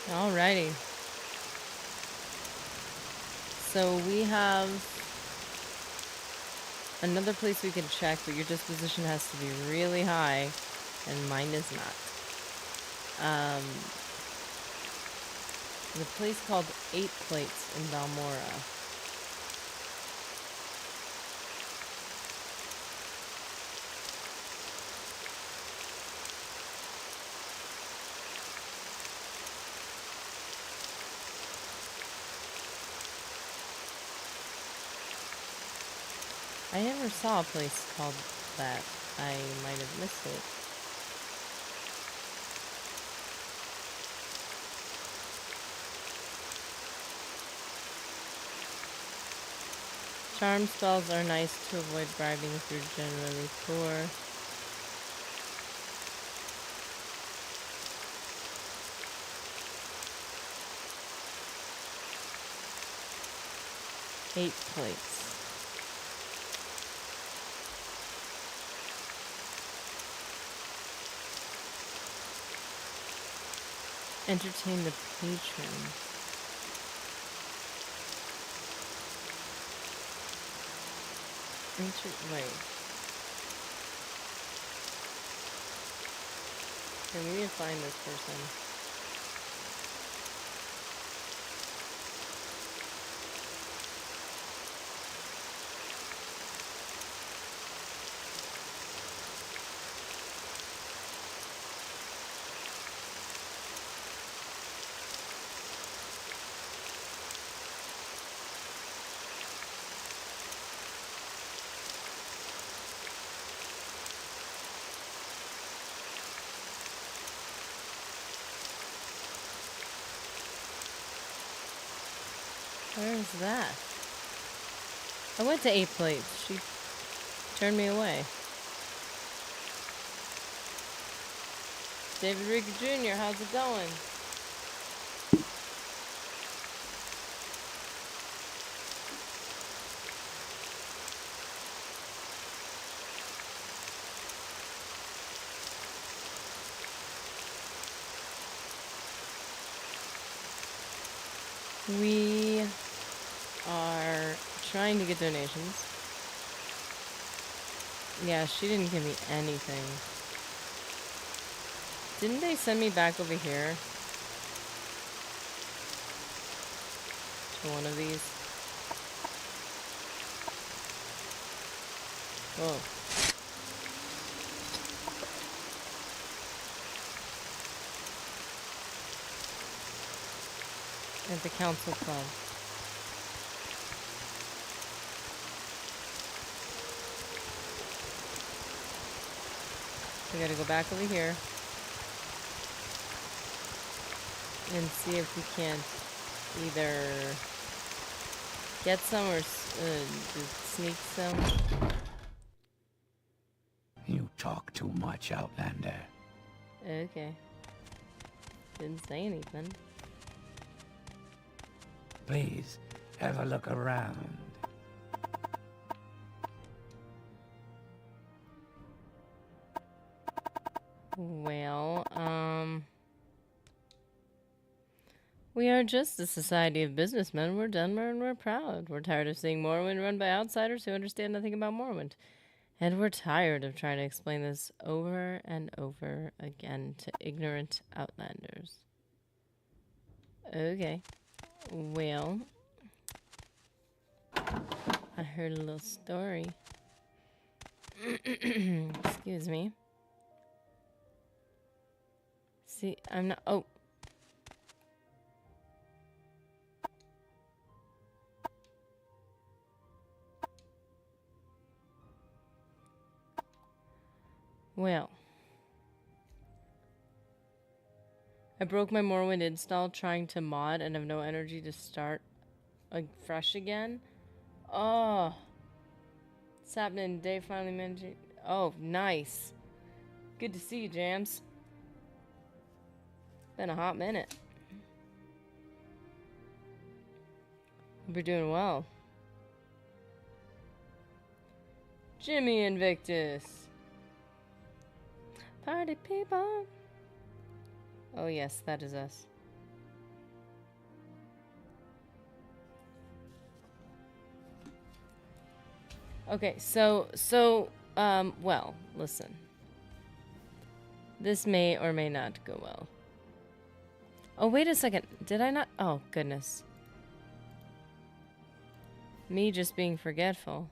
Alrighty. So we have another place we can check, but your disposition has to be really high, and mine is not. The place called Eight Plates in Balmora. I never saw a place called that. I might have missed it. Charm spells are nice to avoid bribing if you're generally poor. Eight plates. Entertain the patrons. Wait. Okay, we need to find this person. Where is that? I went to Eight Plates. She turned me away. David Rieger Jr., how's it going? We are trying to get donations. Yeah, she didn't give me anything. Didn't they send me back over here? To one of these? Oh. At the council club. We gotta go back over here and see if we can't either get some or sneak some. You talk too much, Outlander. Okay. Didn't say anything. Please, have a look around. Well, we are just a society of businessmen. We're Dunmer and we're proud. We're tired of seeing Morrowind run by outsiders who understand nothing about Morrowind. And we're tired of trying to explain this over and over again to ignorant outlanders. Okay. Well, I heard a little story. Excuse me. See, I'm not... Oh. Well. I broke my Morrowind install trying to mod and have no energy to start fresh again. Oh. What's happening? Dave finally mentioned... Oh, nice. Good to see you, Jams. Been a hot minute. Hope you're doing well. Jimmy Invictus. Party people. Oh yes, that is us. Okay, well, listen. This may or may not go well. Oh, wait a second. Did I not? Oh, goodness. Me just being forgetful.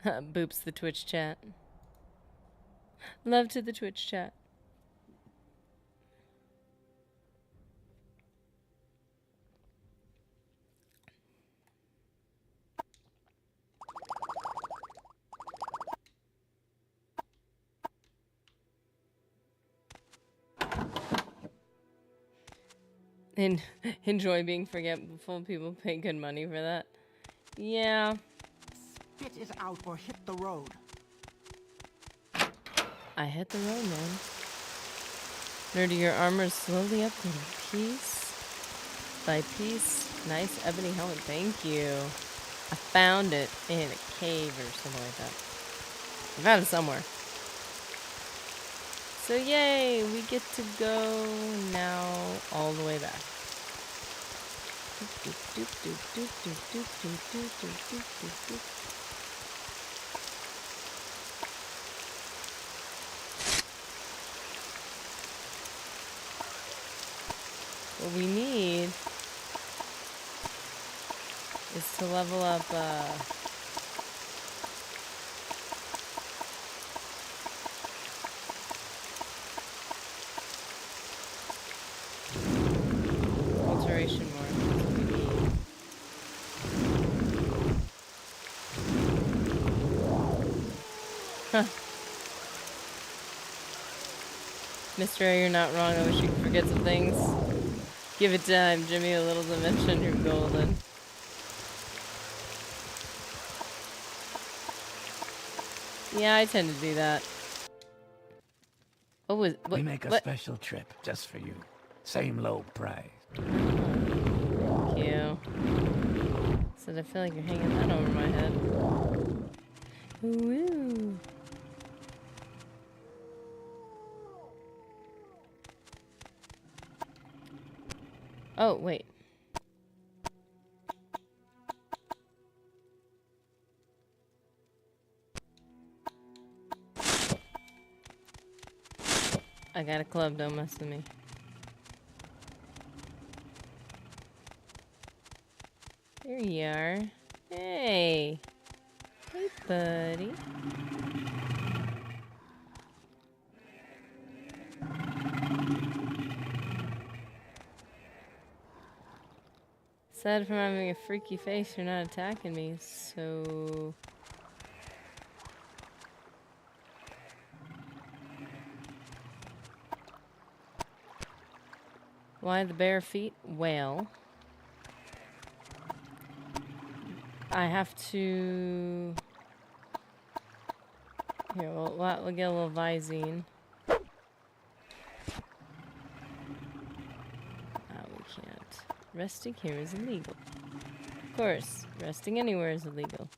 Boops the Twitch chat. Love to the Twitch chat. And enjoy being forgetful. People pay good money for that. Yeah. Spit it out or hit the road. I hit the road, man. Nerdy, your armor is slowly upgrading. Piece by piece. Nice ebony helmet. Thank you. I found it in a cave or something like that. I found it somewhere. So yay, we get to go now all the way back. What we need is to level up, alteration more. That's what we need. Huh. Mr. A, you're not wrong. I wish you could forget some things. Give it time, Jimmy. A little dimension, you're golden. Yeah, I tend to do that. Oh, what? We make a what? special trip just for you. Same low price. Thank you. Said I feel like you're hanging that over my head. Woo. Oh, wait. I got a club, don't mess with me. There you are. Hey. Hey, buddy. Aside from having a freaky face, you're not attacking me, so... Why the bare feet? Well... I have to... Here, we'll get a little Visine. We can't. Resting here is illegal. Of course, resting anywhere is illegal.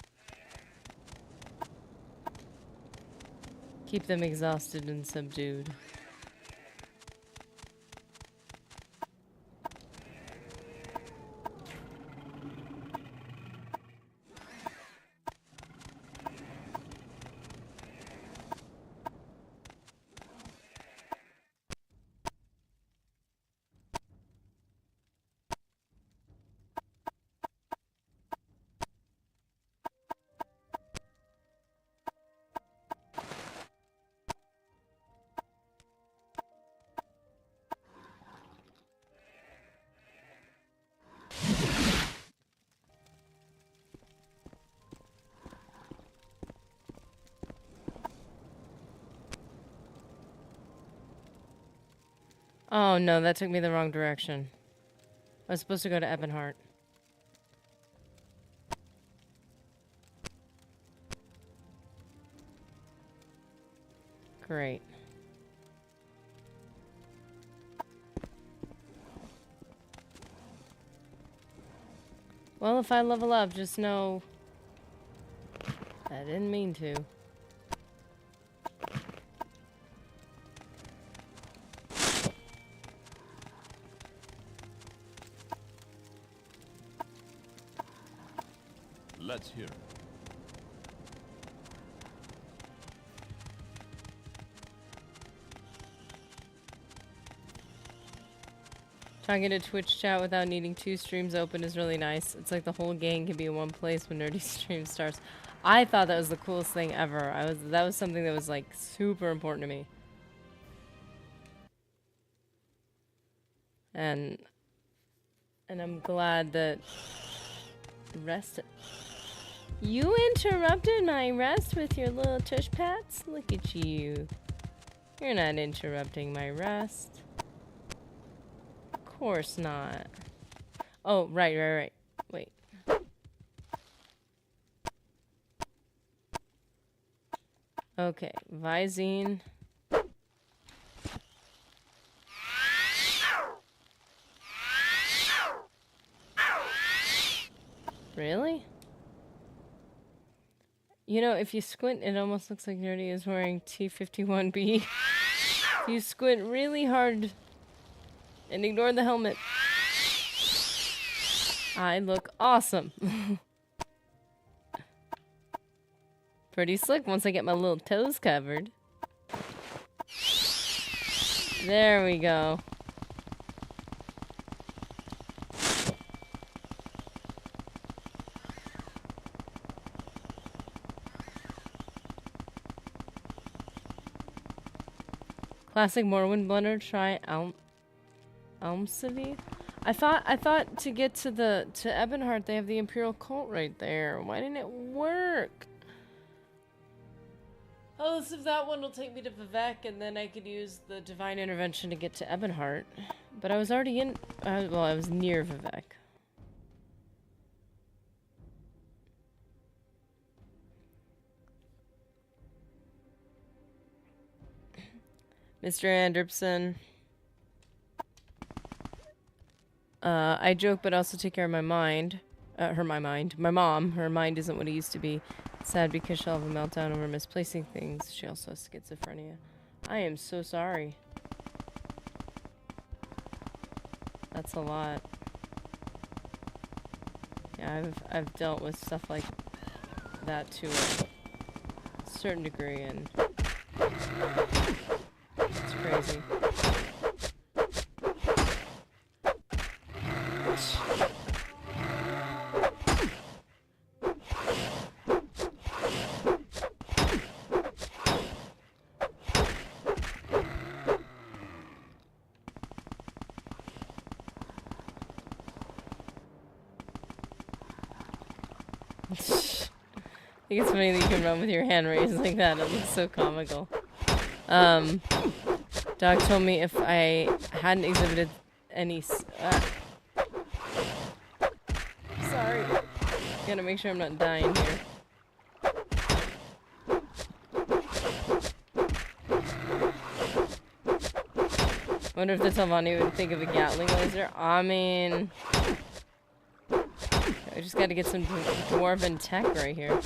Keep them exhausted and subdued. Oh no, that took me the wrong direction. I was supposed to go to Ebonheart. Great. Well, if I level up, just know I didn't mean to. Let's hear it. Talking to Twitch chat without needing 2 streams open is really nice. It's like the whole gang can be in one place when Nerdy Stream starts. I thought that was the coolest thing ever. That was something that was like super important to me. And I'm glad that rest. You interrupted my rest with your little tush pats? Look at you. You're not interrupting my rest. Of course not. Oh, right. Wait. Okay, Visine. Really? You know, if you squint, it almost looks like Nerdy is wearing T-51B. If you squint really hard and ignore the helmet, I look awesome. Pretty slick once I get my little toes covered. There we go. Classic Morrowind blender. Try Almsavie. I thought to get to Ebonheart they have the Imperial Cult right there. Why didn't it work? Oh, so that one will take me to Vivek, and then I could use the Divine Intervention to get to Ebonheart. But I was already in. Well, I was near Vivek. Mr. Anderson. I joke, but also take care of my mind. My mom. Her mind isn't what it used to be. Sad because she'll have a meltdown over misplacing things. She also has schizophrenia. I am so sorry. That's a lot. Yeah, I've dealt with stuff like that to a certain degree, and it's crazy. I think it's funny that you can run with your hand raised like that. It looks so comical. Doc told me if I hadn't exhibited any... Sorry. Gotta make sure I'm not dying here. Wonder if the Talvani would think of a Gatling laser. I mean... I just gotta get some dwarven tech right here.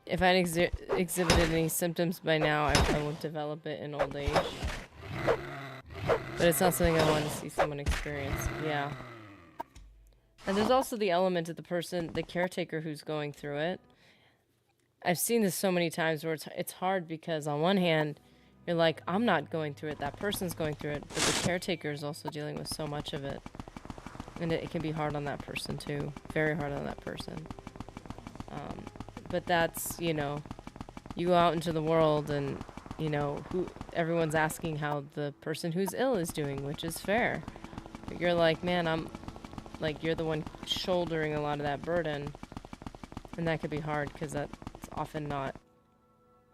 If I'd exhibited any symptoms by now, I probably won't develop it in old age. But it's not something I want to see someone experience. Yeah. And there's also the element of the person, the caretaker who's going through it. I've seen this so many times where it's hard because on one hand, you're like, I'm not going through it, that person's going through it, but the caretaker is also dealing with so much of it. And it can be hard on that person too. Very hard on that person. But that's, you know, you go out into the world and, you know, everyone's asking how the person who's ill is doing, which is fair. But you're like, man, I'm, like, you're the one shouldering a lot of that burden. And that could be hard because that's often not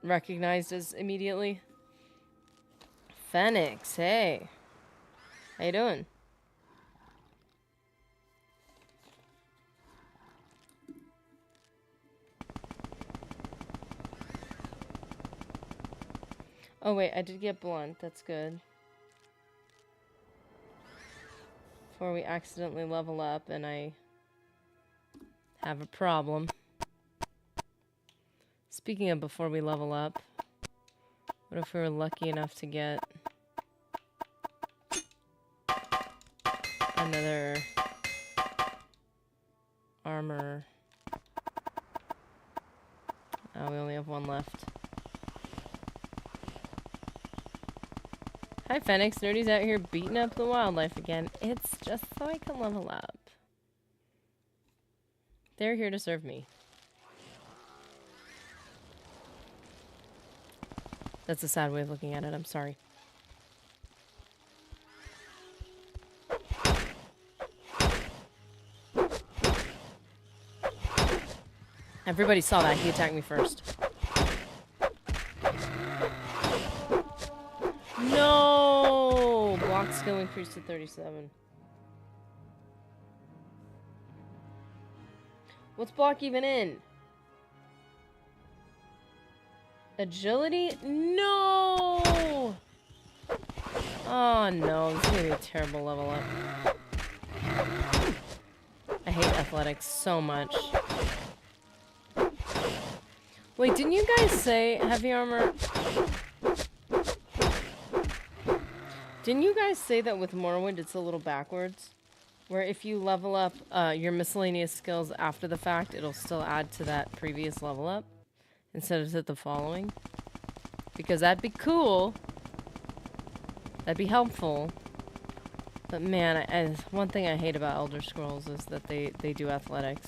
recognized as immediately. Phoenix, hey. How you doing? Oh wait, I did get blunt. That's good. Before we accidentally level up and I have a problem. Speaking of before we level up, what if we were lucky enough to get another armor. Oh, we only have one left. Hi, Fenix. Nerdy's out here beating up the wildlife again. It's just so I can level up. They're here to serve me. That's a sad way of looking at it. I'm sorry. Everybody saw that. He attacked me first. No! Block skill increased to 37. What's block even in? Agility? No! Oh no, this is gonna be a terrible level up. I hate athletics so much. Wait, didn't you guys say heavy armor? Didn't you guys say that with Morrowind it's a little backwards? Where if you level up your miscellaneous skills after the fact, it'll still add to that previous level up instead of to the following? Because that'd be cool. That'd be helpful. But man, one thing I hate about Elder Scrolls is that they do athletics.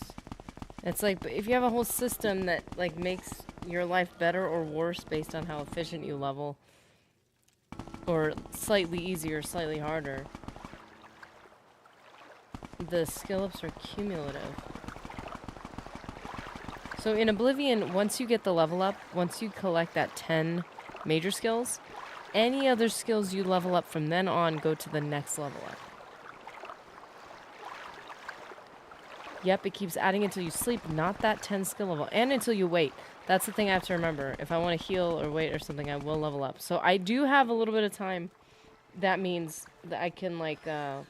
It's like, if you have a whole system that like makes your life better or worse based on how efficient you level, or slightly easier, slightly harder, the skill ups are cumulative. So in Oblivion, once you get the level up, once you collect that 10 major skills, any other skills you level up from then on go to the next level up. Yep, it keeps adding until you sleep, not that 10 skill level, and until you wait. That's the thing I have to remember. If I want to heal or wait or something, I will level up. So I do have a little bit of time. That means that I can, like, I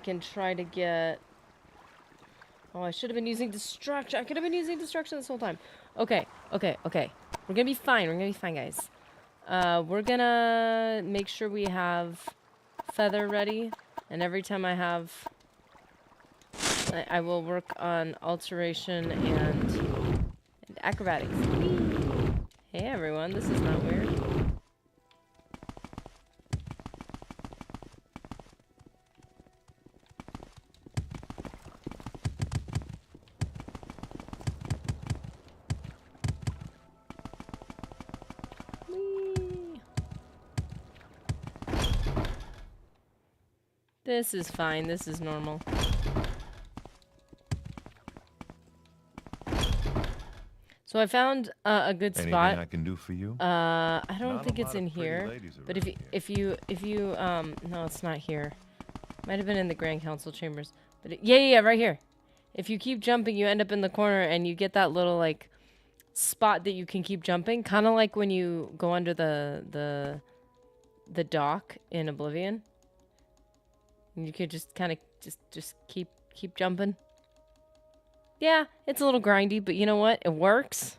can try to get... Oh, I should have been using Destruction. I could have been using Destruction this whole time. Okay, okay, okay. We're gonna be fine. We're gonna be fine, guys. We're gonna make sure we have Feather ready. And every time I have... I will work on Alteration and Acrobatics. Whee! Hey everyone, this is not weird. Whee! This is fine, this is normal. So I found a good spot. Anything I can do for you? I don't Not think a it's lot in of pretty here. ladies But around if you no, it's not here. Might have been in the Grand Council chambers. But yeah, right here. If you keep jumping, you end up in the corner and you get that little like spot that you can keep jumping, kind of like when you go under the dock in Oblivion. And you could just kind of just keep jumping. Yeah, it's a little grindy, but you know what? It works.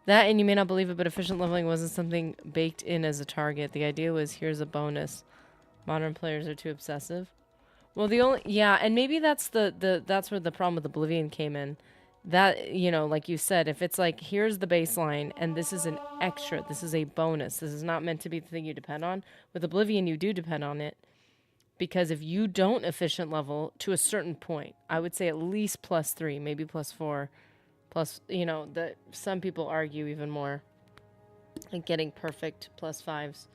That, and you may not believe it, but efficient leveling wasn't something baked in as a target. The idea was, here's a bonus. Modern players are too obsessive. Well, and maybe that's that's where the problem with Oblivion came in. That, you know, like you said, if it's like, here's the baseline, and this is an extra, this is a bonus, this is not meant to be the thing you depend on. With Oblivion, you do depend on it. Because if you don't efficient level to a certain point, I would say at least +3, maybe +4, plus, you know, some people argue even more, like getting perfect +5s.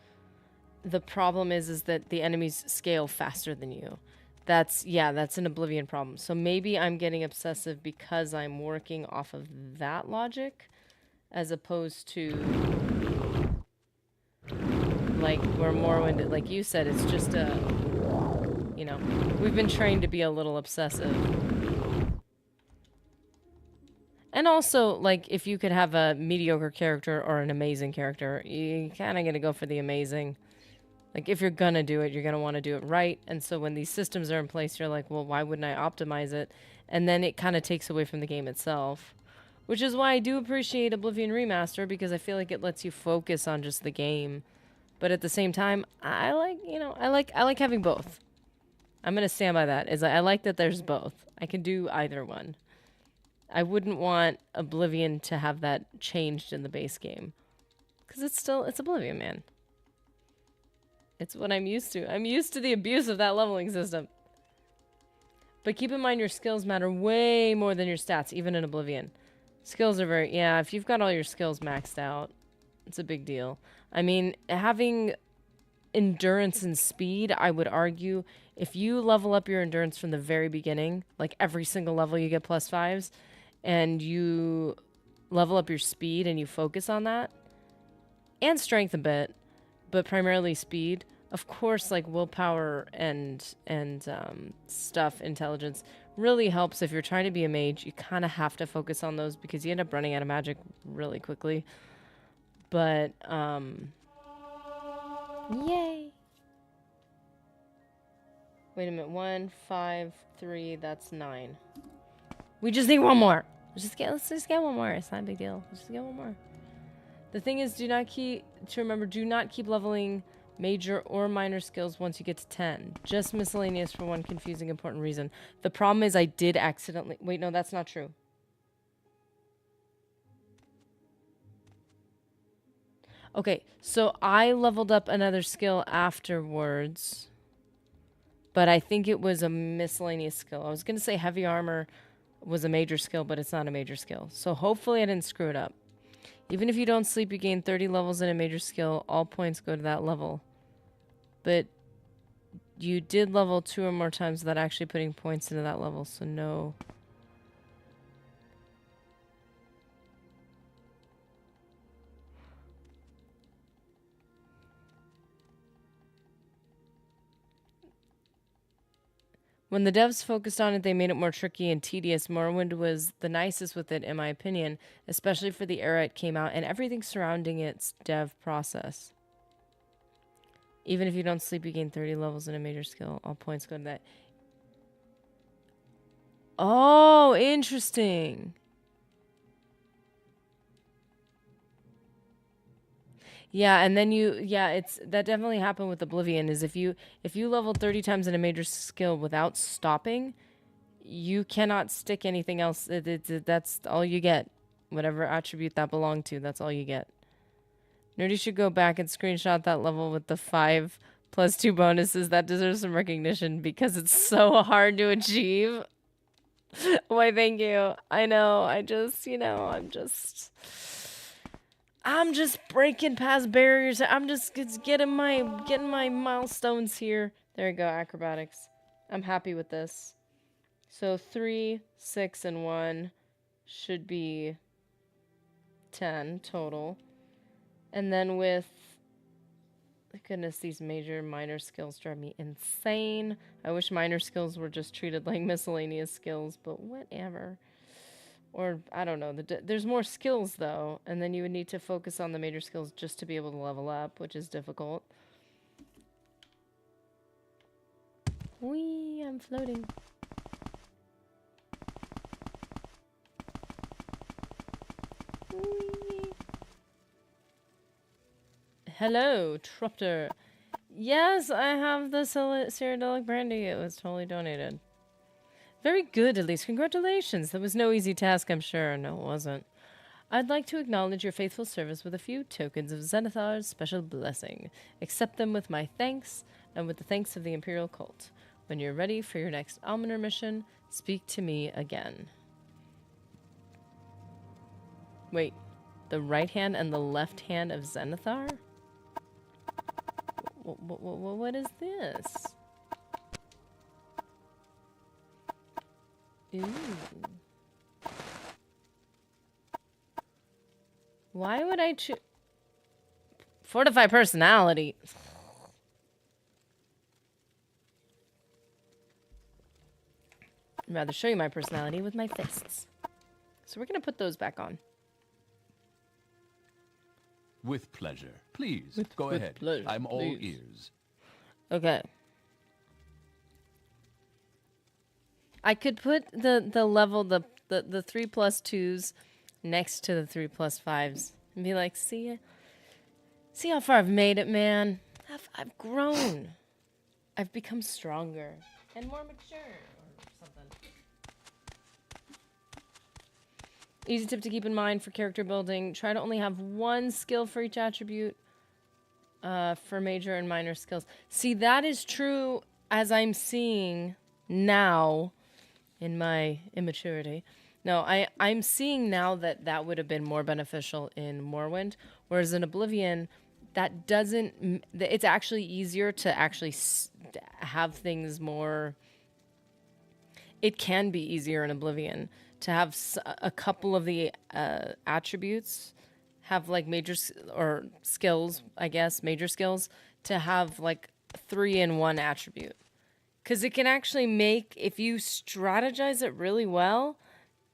The problem is that the enemies scale faster than you. That's an Oblivion problem. So maybe I'm getting obsessive because I'm working off of that logic, as opposed to like where Morrowind, like you said, it's just a... You know, we've been trained to be a little obsessive. And also, like, if you could have a mediocre character or an amazing character, you kind of got to go for the amazing. Like, if you're gonna do it, you're gonna want to do it right. And so when these systems are in place, you're like, well, why wouldn't I optimize it? And then it kind of takes away from the game itself. Which is why I do appreciate Oblivion Remaster, because I feel like it lets you focus on just the game. But at the same time, I like having both. I'm gonna stand by that. Is I like that there's both. I can do either one. I wouldn't want Oblivion to have that changed in the base game. Because it's Oblivion, man. It's what I'm used to. I'm used to the abuse of that leveling system. But keep in mind your skills matter way more than your stats, even in Oblivion. Skills are very... Yeah, if you've got all your skills maxed out, it's a big deal. I mean, having endurance and speed, I would argue, if you level up your endurance from the very beginning, like every single level you get +5s, and you level up your speed and you focus on that, and strength a bit, but primarily speed, of course, like willpower and stuff, intelligence, really helps if you're trying to be a mage. You kind of have to focus on those because you end up running out of magic really quickly. But, yay! Wait a minute, 1, 5, 3, that's 9. We just need one more. Let's just get one more. It's not a big deal. Let's just get one more. The thing is, do not keep leveling major or minor skills once you get to 10. Just miscellaneous for one confusing important reason. The problem is I did accidentally... Wait, no, that's not true. Okay, so I leveled up another skill afterwards, but I think it was a miscellaneous skill. I was going to say heavy armor was a major skill, but it's not a major skill. So hopefully I didn't screw it up. Even if you don't sleep, you gain 30 levels in a major skill. All points go to that level. But you did level 2 or more times without actually putting points into that level, so no. When the devs focused on it, they made it more tricky and tedious. Morrowind was the nicest with it, in my opinion, especially for the era it came out and everything surrounding its dev process. Even if you don't sleep, you gain 30 levels in a major skill. All points go to that. Oh, interesting. Yeah, and then that definitely happened with Oblivion, is if you level 30 times in a major skill without stopping, you cannot stick anything else. That's all you get. Whatever attribute that belonged to, that's all you get. Nerdy should go back and screenshot that level with the 5+2 bonuses. That deserves some recognition because it's so hard to achieve. Why, thank you. I know, I'm just breaking past barriers. I'm just getting my milestones here. There you go, acrobatics. I'm happy with this. So 3, 6, and 1 should be 10 total. And then with... Goodness, these major minor skills drive me insane. I wish minor skills were just treated like miscellaneous skills, but whatever. Or, I don't know. There's more skills, though. And then you would need to focus on the major skills just to be able to level up, which is difficult. Whee! I'm floating. Whee! Hello, Tropter. Yes, I have the Cyrodiilic brandy. It was totally donated. Very good, Elise. Congratulations. That was no easy task, I'm sure. No, it wasn't. I'd like to acknowledge your faithful service with a few tokens of Zenithar's special blessing. Accept them with my thanks and with the thanks of the Imperial Cult. When you're ready for your next Almoner mission, speak to me again. Wait, the right hand and the left hand of Zenithar? What is this? Ooh. Why would I choose... Fortify personality. I'd rather show you my personality with my fists. So we're going to put those back on. With pleasure. Please, go ahead. Pleasure, I'm all please. ears. Okay. I could put the level, the 3+2s next to the 3+5s and be like, see how far I've made it, man. I've grown. I've become stronger. and more mature or something. Easy tip to keep in mind for character building. Try to only have one skill for each attribute for major and minor skills. See, that is true as I'm seeing now in my immaturity. No, I'm seeing now that that would have been more beneficial in Morrowind, whereas in Oblivion, that doesn't... It's actually easier to actually have things more... It can be easier in Oblivion to have a couple of the attributes have like major or skills, I guess, major skills, to have like 3 in 1 attribute. Because it can actually make, if you strategize it really well,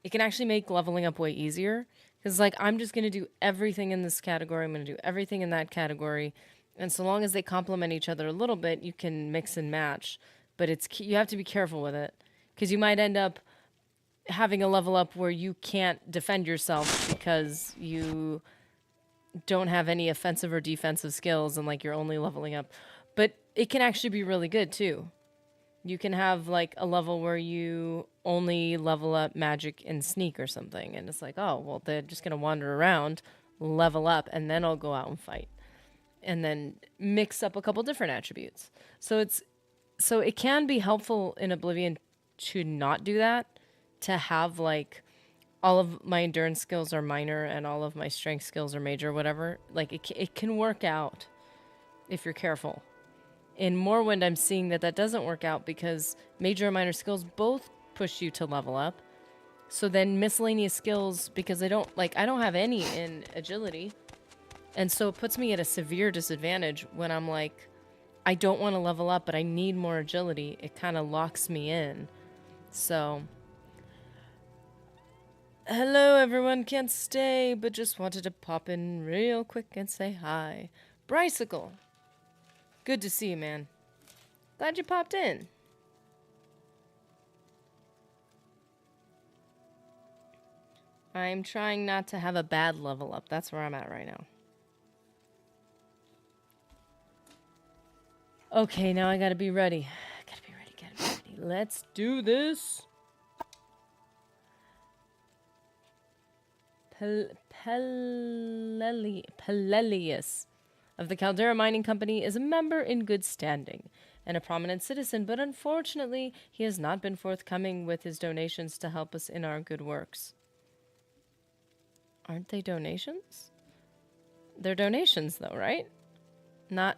it can actually make leveling up way easier. Because like, I'm just going to do everything in this category, I'm going to do everything in that category. And so long as they complement each other a little bit, you can mix and match. But you have to be careful with it. Because you might end up having a level up where you can't defend yourself because you don't have any offensive or defensive skills and like you're only leveling up. But it can actually be really good too. You can have like a level where you only level up magic and sneak or something, and it's like, oh well, they're just gonna wander around, level up, and then I'll go out and fight, and then mix up a couple different attributes. So it can be helpful in Oblivion to not do that, to have like all of my endurance skills are minor and all of my strength skills are major, whatever. Like it can work out if you're careful. In Morrowind, I'm seeing that doesn't work out because major and minor skills both push you to level up. So then miscellaneous skills, because I don't have any in agility. And so it puts me at a severe disadvantage when I'm like, I don't want to level up, but I need more agility. It kind of locks me in. So, hello everyone, can't stay, but just wanted to pop in real quick and say hi. Brycicle, good to see you, man. Glad you popped in. I'm trying not to have a bad level up. That's where I'm at right now. Okay, now I gotta be ready. Gotta be ready. Let's do this. Pelelius of the Caldera Mining Company is a member in good standing and a prominent citizen, but unfortunately, he has not been forthcoming with his donations to help us in our good works. Aren't they donations? They're donations, though, right? Not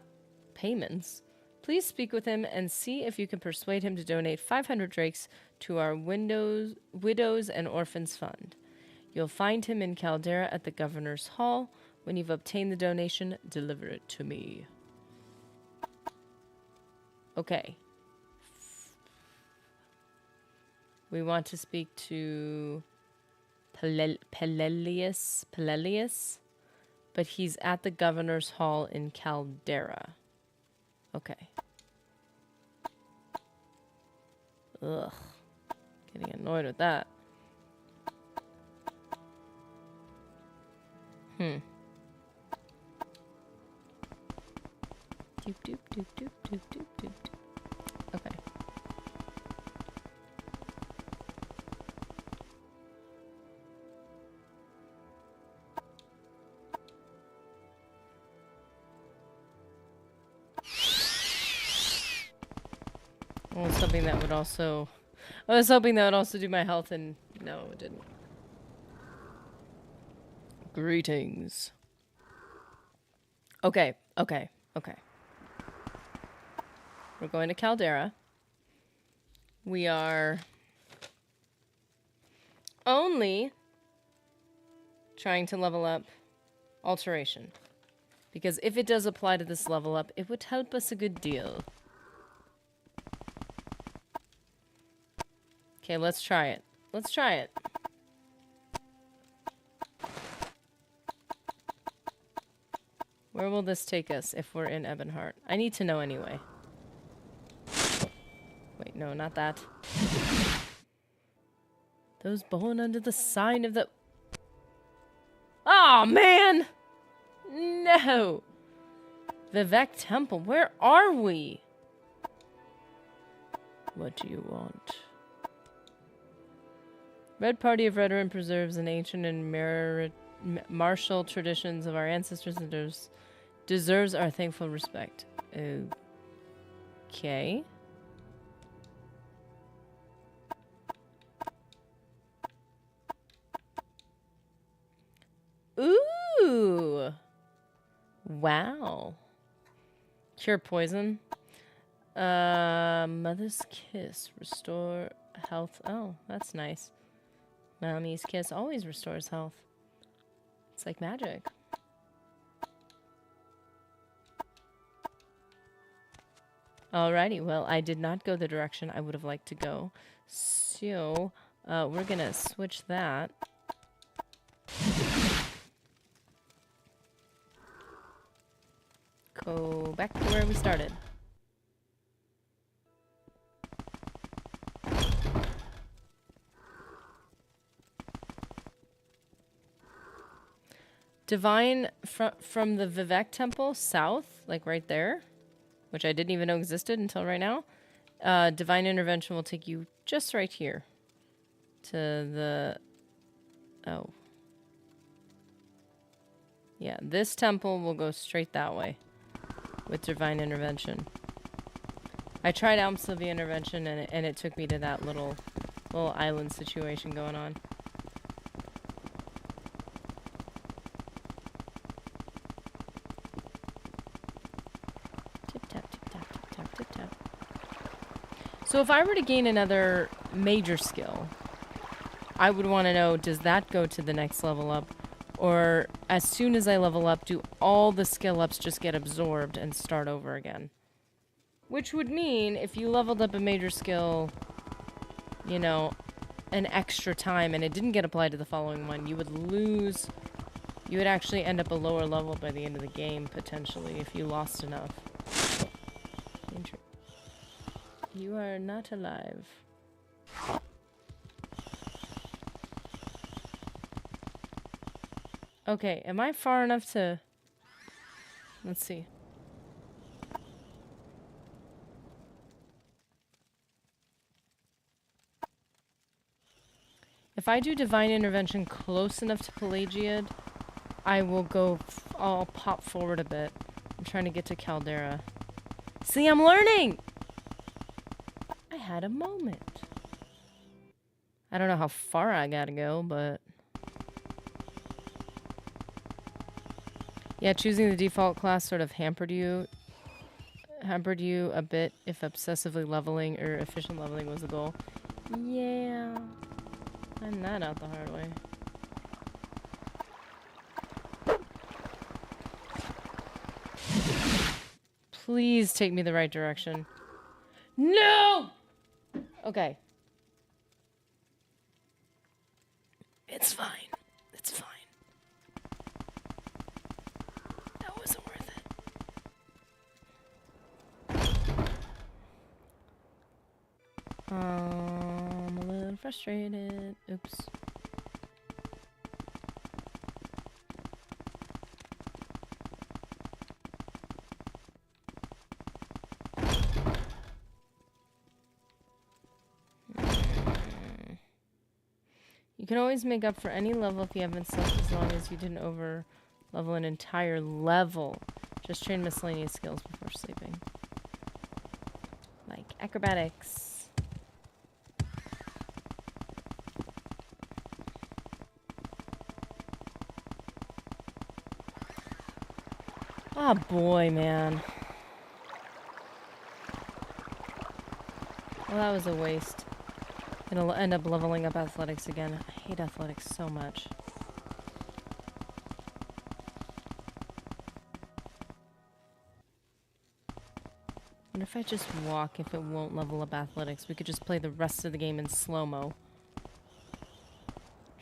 payments. Please speak with him and see if you can persuade him to donate 500 drakes to our Widows and Orphans Fund. You'll find him in Caldera at the Governor's Hall. When you've obtained the donation, deliver it to me. Okay. We want to speak to Pelelius, but he's at the Governor's Hall in Caldera. Okay. Ugh. Getting annoyed with that. Doop doop doop doop doop doop doop. Okay. I was hoping that would also do my health, and no, it didn't. Greetings. Okay. We're going to Caldera. We are only trying to level up Alteration. Because if it does apply to this level up, it would help us a good deal. Okay, let's try it. Where will this take us if we're in Ebonheart? I need to know anyway. Wait, no, not that. Those born under the sign of the... Oh, man! No! Vivek Temple, where are we? What do you want? Red Party of Veteran preserves an ancient and martial traditions of our ancestors and deserves our thankful respect. Okay. Ooh. Wow. Cure poison. Mother's kiss. Restore health. Oh, that's nice. Mommy's kiss always restores health. It's like magic. Alrighty, well, I did not go the direction I would have liked to go. So, we're gonna switch that. Go back to where we started. Divine from the Vivek Temple south, like right there, which I didn't even know existed until right now. Divine intervention will take you just right here to the... Oh. Yeah, this temple will go straight that way with divine intervention. I tried Alm Sylvia intervention and it took me to that little island situation going on. So if I were to gain another major skill, I would want to know, does that go to the next level up? Or as soon as I level up, do all the skill ups just get absorbed and start over again? Which would mean if you leveled up a major skill, you know, an extra time and it didn't get applied to the following one, you would lose... You would actually end up a lower level by the end of the game, potentially, if you lost enough. You are not alive. Okay, am I far enough to... Let's see. If I do Divine Intervention close enough to Pelagiad, I will go... I'll pop forward a bit. I'm trying to get to Caldera. See, I'm learning! I had a moment. I don't know how far I gotta go, but... Yeah, choosing the default class sort of hampered you a bit if obsessively leveling or efficient leveling was the goal. Yeah. Find that out the hard way. Please take me the right direction. No! Okay. It's fine. It's fine. That wasn't worth it. I'm a little frustrated. Oops. You can always make up for any level if you haven't slept, as long as you didn't over level an entire level. Just train miscellaneous skills before sleeping. Like acrobatics. Oh boy, man. Well, that was a waste. It'll end up leveling up athletics again. I hate athletics so much. Wonder if I just walk, if it won't level up athletics. We could just play the rest of the game in slow-mo.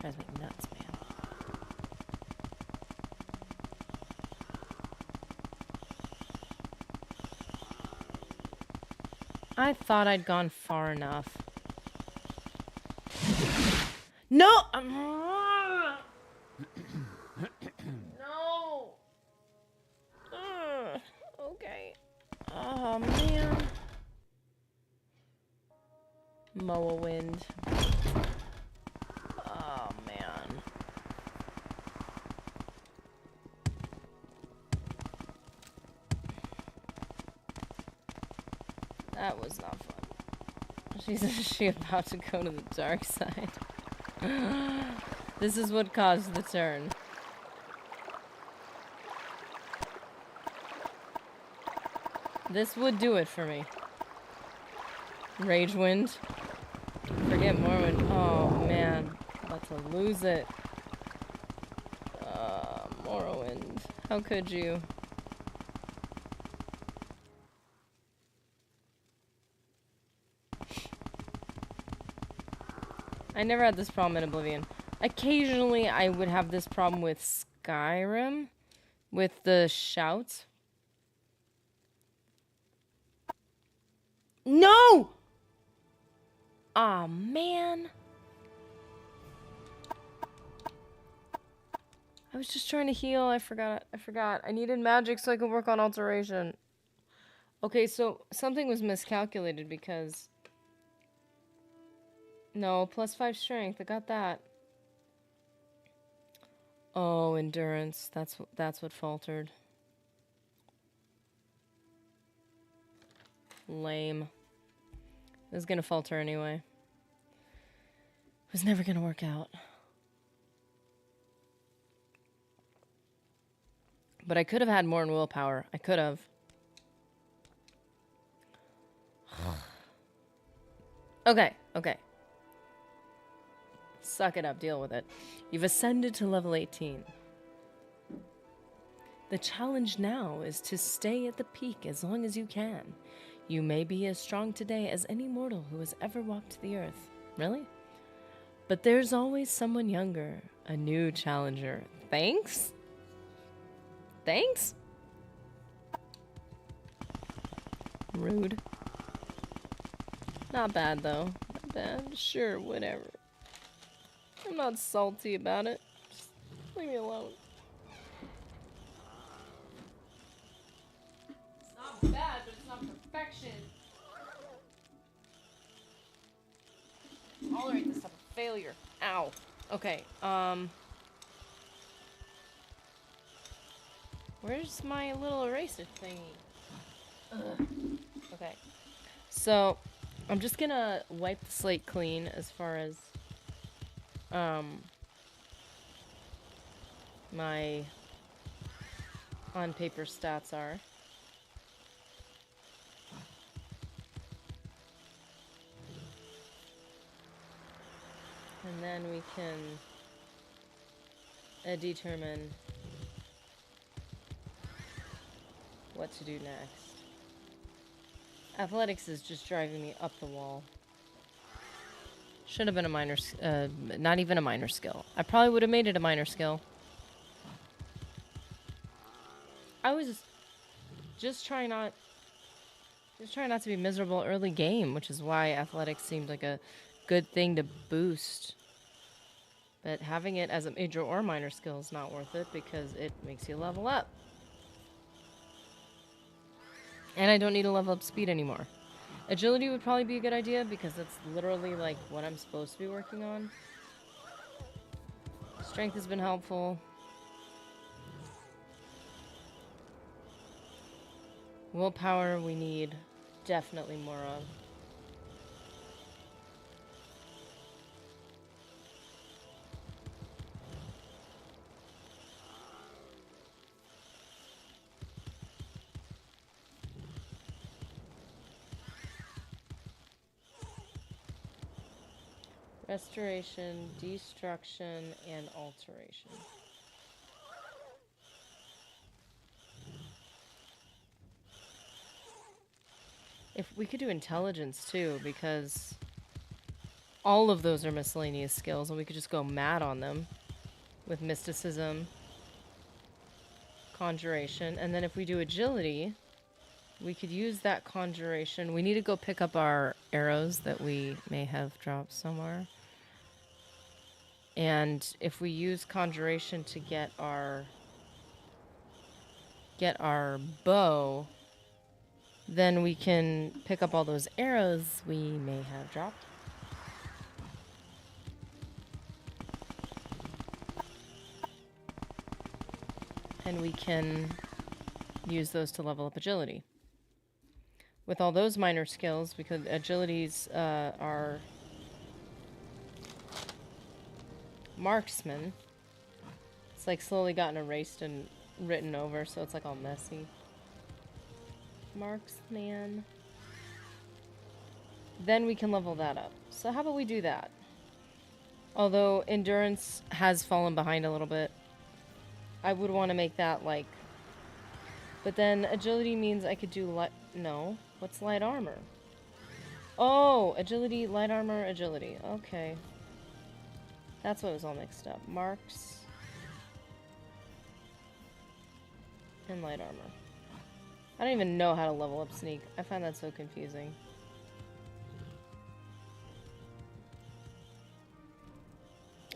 Drives me nuts, man. I thought I'd gone far enough. No! No! Okay. Oh, man. Moa wind. Oh, man. That was not fun. Is she about to go to the dark side? This is what caused the turn. This would do it for me. Rage wind. Forget Morrowind. Oh man, about to lose it. Morrowind. How could you? I never had this problem in Oblivion. Occasionally, I would have this problem with Skyrim, with the shouts. No! Aw, man. I was just trying to heal. I forgot. I needed magic so I could work on alteration. Okay, so something was miscalculated because... No, +5 strength. I got that. Oh, endurance. That's what faltered. Lame. It was gonna falter anyway. It was never gonna work out. But I could have had more in willpower. I could have. Okay. Suck it up, deal with it. You've ascended to level 18. The challenge now is to stay at the peak as long as you can. You may be as strong today as any mortal who has ever walked the earth. Really? But there's always someone younger, a new challenger. Thanks? Thanks? Rude. Not bad, though. Not bad. Sure, whatever. I'm not salty about it. Just leave me alone. It's not bad, but it's not perfection. Tolerate this type of failure. Ow. Okay, where's my little eraser thingy? Ugh. Okay. So, I'm just gonna wipe the slate clean as far as my on paper stats are. And then we can determine what to do next. Athletics is just driving me up the wall. Should have been a minor, not even a minor skill. I probably would have made it a minor skill. I was just trying not to be miserable early game, which is why athletics seemed like a good thing to boost. But having it as a major or minor skill is not worth it because it makes you level up. And I don't need to level up speed anymore. Agility would probably be a good idea because that's literally like what I'm supposed to be working on. Strength has been helpful. Willpower we need definitely more of. Restoration, destruction, and alteration. If we could do intelligence too, because all of those are miscellaneous skills, and we could just go mad on them with mysticism, conjuration, and then if we do agility, we could use that conjuration. We need to go pick up our arrows that we may have dropped somewhere. And if we use conjuration to get our bow, then we can pick up all those arrows we may have dropped. And we can use those to level up agility. With all those minor skills, because agilities are marksman. It's like slowly gotten erased and written over, so it's like all messy. Marksman. Then we can level that up. So how about we do that? Although endurance has fallen behind a little bit, I would want to make that like... But then agility means I could do light... No. What's light armor? Oh! Agility, light armor, agility. Okay. That's what was all mixed up. Marks. And light armor. I don't even know how to level up sneak. I find that so confusing.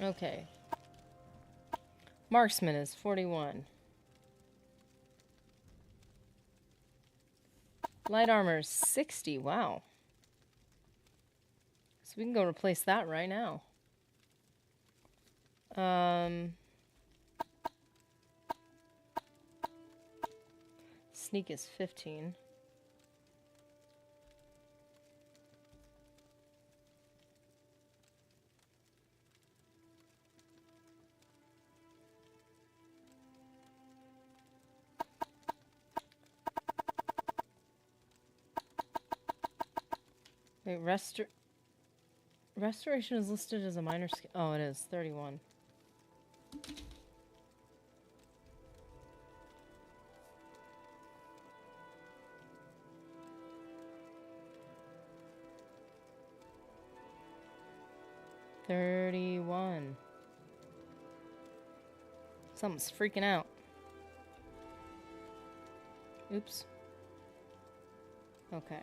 Okay. Marksman is 41. Light armor is 60. Wow. So we can go replace that right now. Sneak is 15. Wait, restoration is listed as a minor skill. Oh, it is 31. Something's freaking out. Oops. Okay.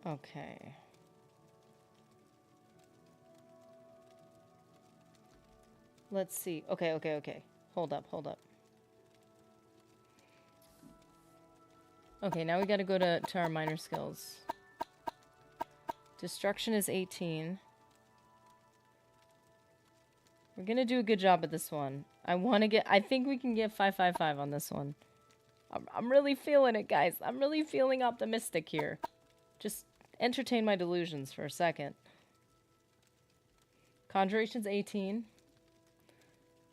Okay. Let's see. Okay. Hold up. Okay, now we gotta go to our minor skills. Destruction is 18. We're gonna do a good job at this one. I think we can get 555 on this one. I'm really feeling it, guys. I'm really feeling optimistic here. Just entertain my delusions for a second. Conjuration's 18.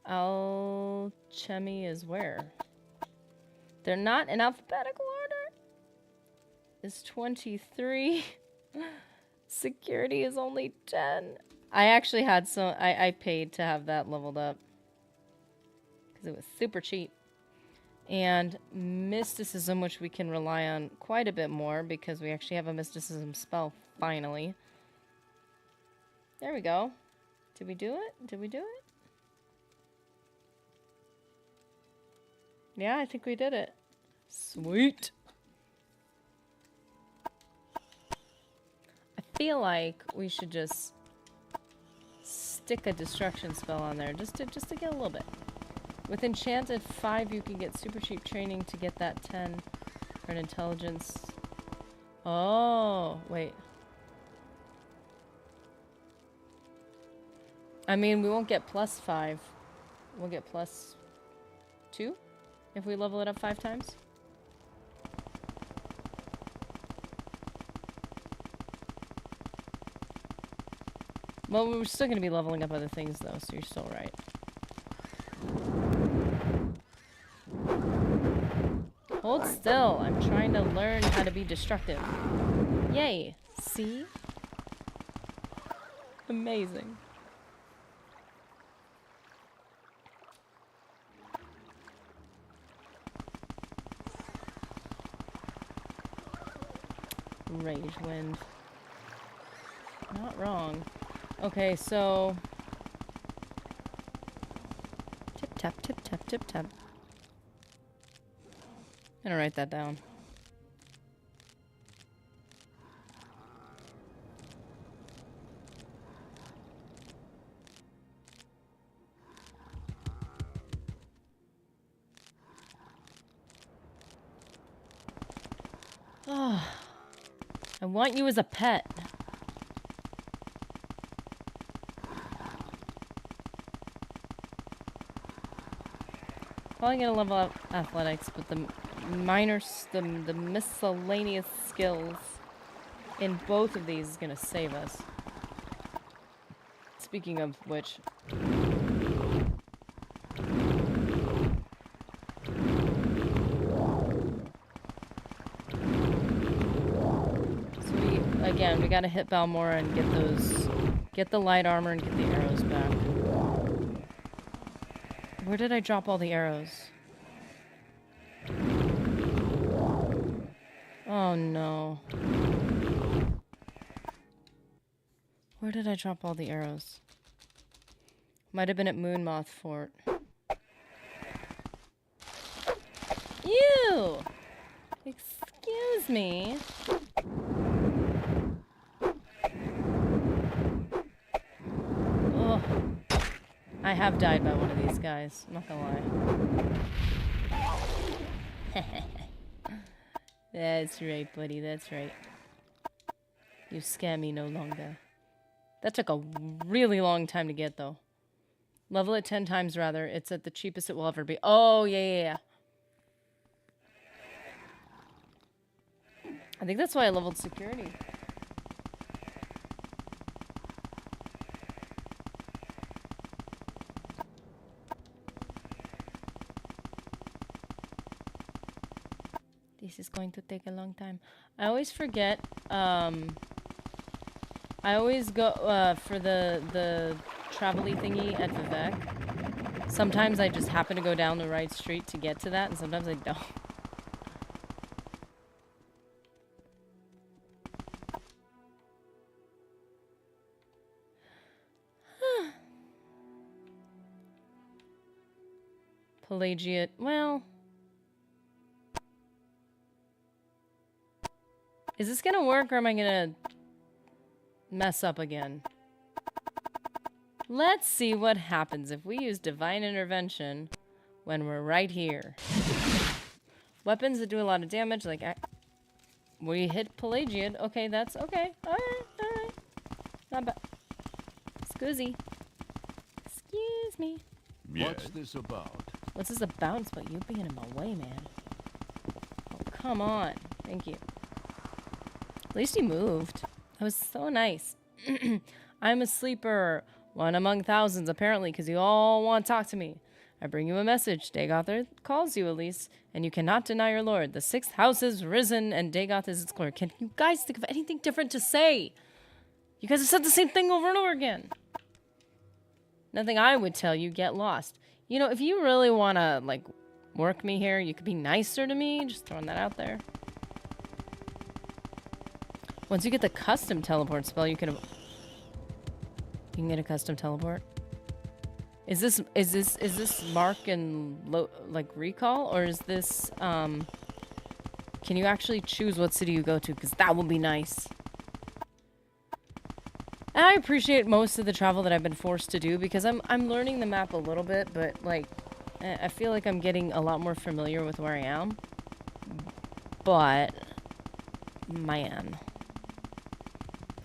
Alchemy is where? They're not in alphabetical order. Is 23. Security is only 10. I actually had some... I paid to have that leveled up. Because it was super cheap. And mysticism, which we can rely on quite a bit more because we actually have a mysticism spell, finally. There we go. Did we do it? Yeah, I think we did it. Sweet. I feel like we should just stick a destruction spell on there just to get a little bit. With enchanted 5, you can get super cheap training to get that 10 for an intelligence. Oh, wait. I mean, we won't get +5. We'll get +2 if we level it up 5 times. Well, we're still going to be leveling up other things, though, so you're still right. Hold still. I'm trying to learn how to be destructive. Yay. See? Amazing. Rage wind. Not wrong. Okay, so... Tip tap, tip tap, tip tap. I'm gonna write that down. I want you as a pet. Probably gonna level up athletics, but the the miscellaneous skills in both of these is gonna save us. Speaking of which, we gotta hit Balmora and get the light armor and get the arrows back. Where did I drop all the arrows? Oh no. Where did I drop all the arrows? Might have been at Moonmoth Fort. Ew! Excuse me. Ugh. I have died by one of these guys, I'm not gonna lie. That's right, buddy, that's right. You scare me no longer. That took a really long time to get, though. Level it 10 times, rather. It's at the cheapest it will ever be. Oh, yeah. I think that's why I leveled security. This is going to take a long time. I always forget, I always go, for the travel-y thingy at Vivek. Sometimes I just happen to go down the right street to get to that, and sometimes I don't. Pelagiate, well... Is this gonna work, or am I gonna mess up again? Let's see what happens if we use Divine Intervention when we're right here. Weapons that do a lot of damage, like... we hit Pelagiate. Okay, that's okay. Alright. Not bad. Excuse me. Yes. What's this about? What's this about? It's about you being in my way, man. Oh, come on. Thank you. At least he moved. That was so nice. I'm a sleeper. One among thousands, apparently, because you all want to talk to me. I bring you a message. Dagoth calls you, Elise, and you cannot deny your lord. The sixth house has risen, and Dagoth is its clerk. Can you guys think of anything different to say? You guys have said the same thing over and over again. Nothing I would tell you. Get lost. You know, if you really want to, like, work me here, you could be nicer to me. Just throwing that out there. Once you get the custom teleport spell, you can get a custom teleport. Is this mark and like recall, or is this can you actually choose what city you go to? Because that would be nice. And I appreciate most of the travel that I've been forced to do because I'm learning the map a little bit, but like I feel like I'm getting a lot more familiar with where I am. But man,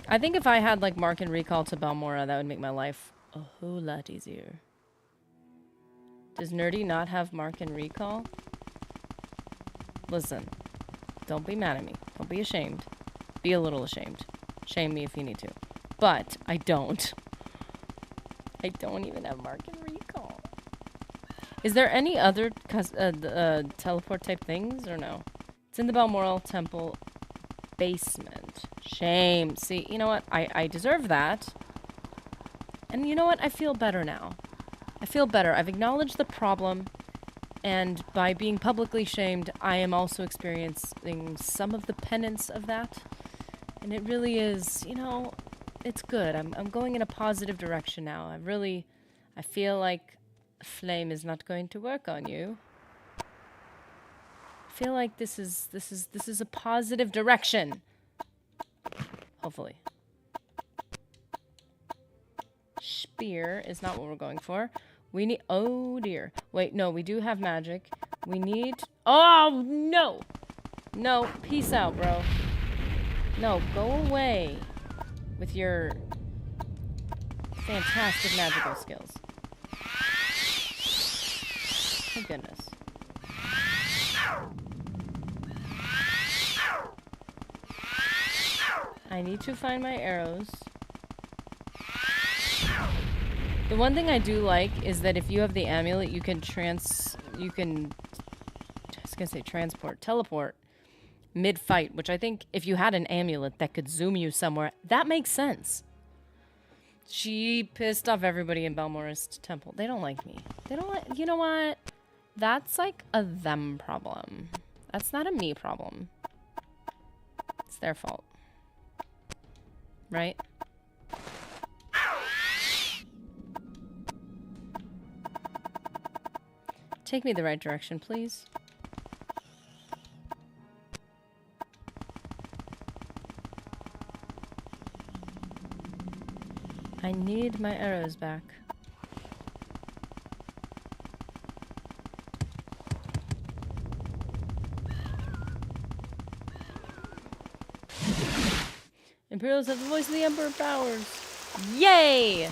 I think if I had like mark and recall to Balmora, that would make my life a whole lot easier. Does Nerdy not have mark and recall? Listen, don't be mad at me. Don't be ashamed. Be a little ashamed. Shame me if you need to. But I don't. I don't even have mark and recall. Is there any other teleport type things or no? It's in the Balmoral Temple basement. Shame. See, you know what? I deserve that. And you know what? I feel better now. I feel better. I've acknowledged the problem, and by being publicly shamed, I am also experiencing some of the penance of that. And it really is, you know, it's good. I'm going in a positive direction now. I feel like flame is not going to work on you. I feel like this is a positive direction. Hopefully. Spear is not what we're going for. We need... Oh, dear. Wait, no, we do have magic. We need... Oh, no! No, peace out, bro. No, go away with your fantastic magical skills. Oh goodness. I need to find my arrows. The one thing I do like is that if you have the amulet, you can teleport mid-fight, which I think if you had an amulet that could zoom you somewhere, that makes sense. She pissed off everybody in Belmorist Temple. They don't like me. They don't like, you know what? That's like a them problem. That's not a me problem. It's their fault. Right? Take me the right direction, please. I need my arrows back. Imperials have the voice of the Emperor powers. Yay!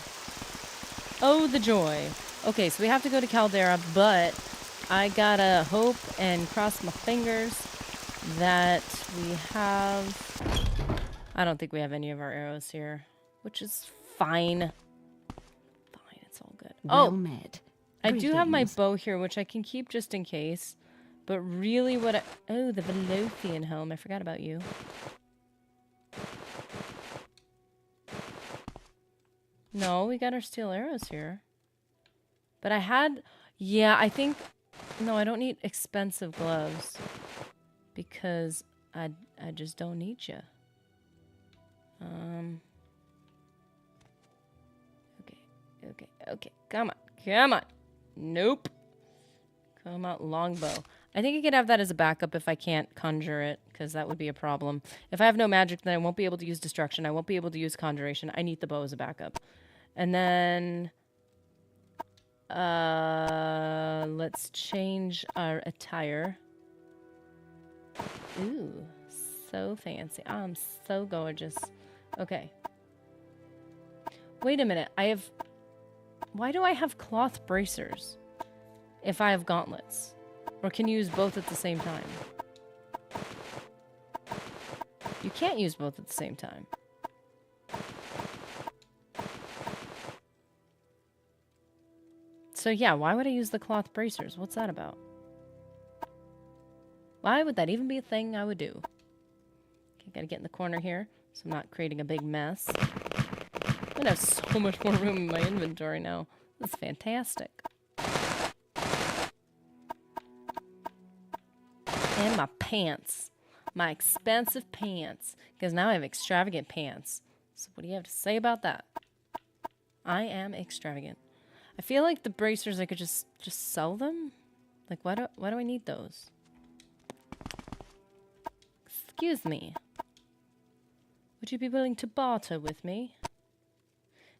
Oh, the joy. Okay, so we have to go to Caldera, but I gotta hope and cross my fingers that we have... I don't think we have any of our arrows here, which is fine. Fine, it's all good. Well Oh, met. I do have my Greetings. bow here, which I can keep just in case. But really what I... Oh, the Velothian helm. I forgot about you. No, we got our steel arrows here. But I had... Yeah, I think... No, I don't need expensive gloves. Because I just don't need you. Okay. Come on. Nope. Come on, longbow. I think I could have that as a backup if I can't conjure it, because that would be a problem. If I have no magic, then I won't be able to use destruction. I won't be able to use conjuration. I need the bow as a backup. And then... let's change our attire. Ooh, so fancy. I'm so gorgeous. Okay. Wait a minute. Why do I have cloth bracers if I have gauntlets? Or can you use both at the same time? You can't use both at the same time. So yeah, why would I use the cloth bracers? What's that about? Why would that even be a thing I would do? Okay, gotta get in the corner here so I'm not creating a big mess. I'm gonna have so much more room in my inventory now. That's fantastic. And my pants. My expensive pants. Because now I have extravagant pants. So what do you have to say about that? I am extravagant. I feel like the bracers, I could just sell them? Like, why do I need those? Excuse me. Would you be willing to barter with me?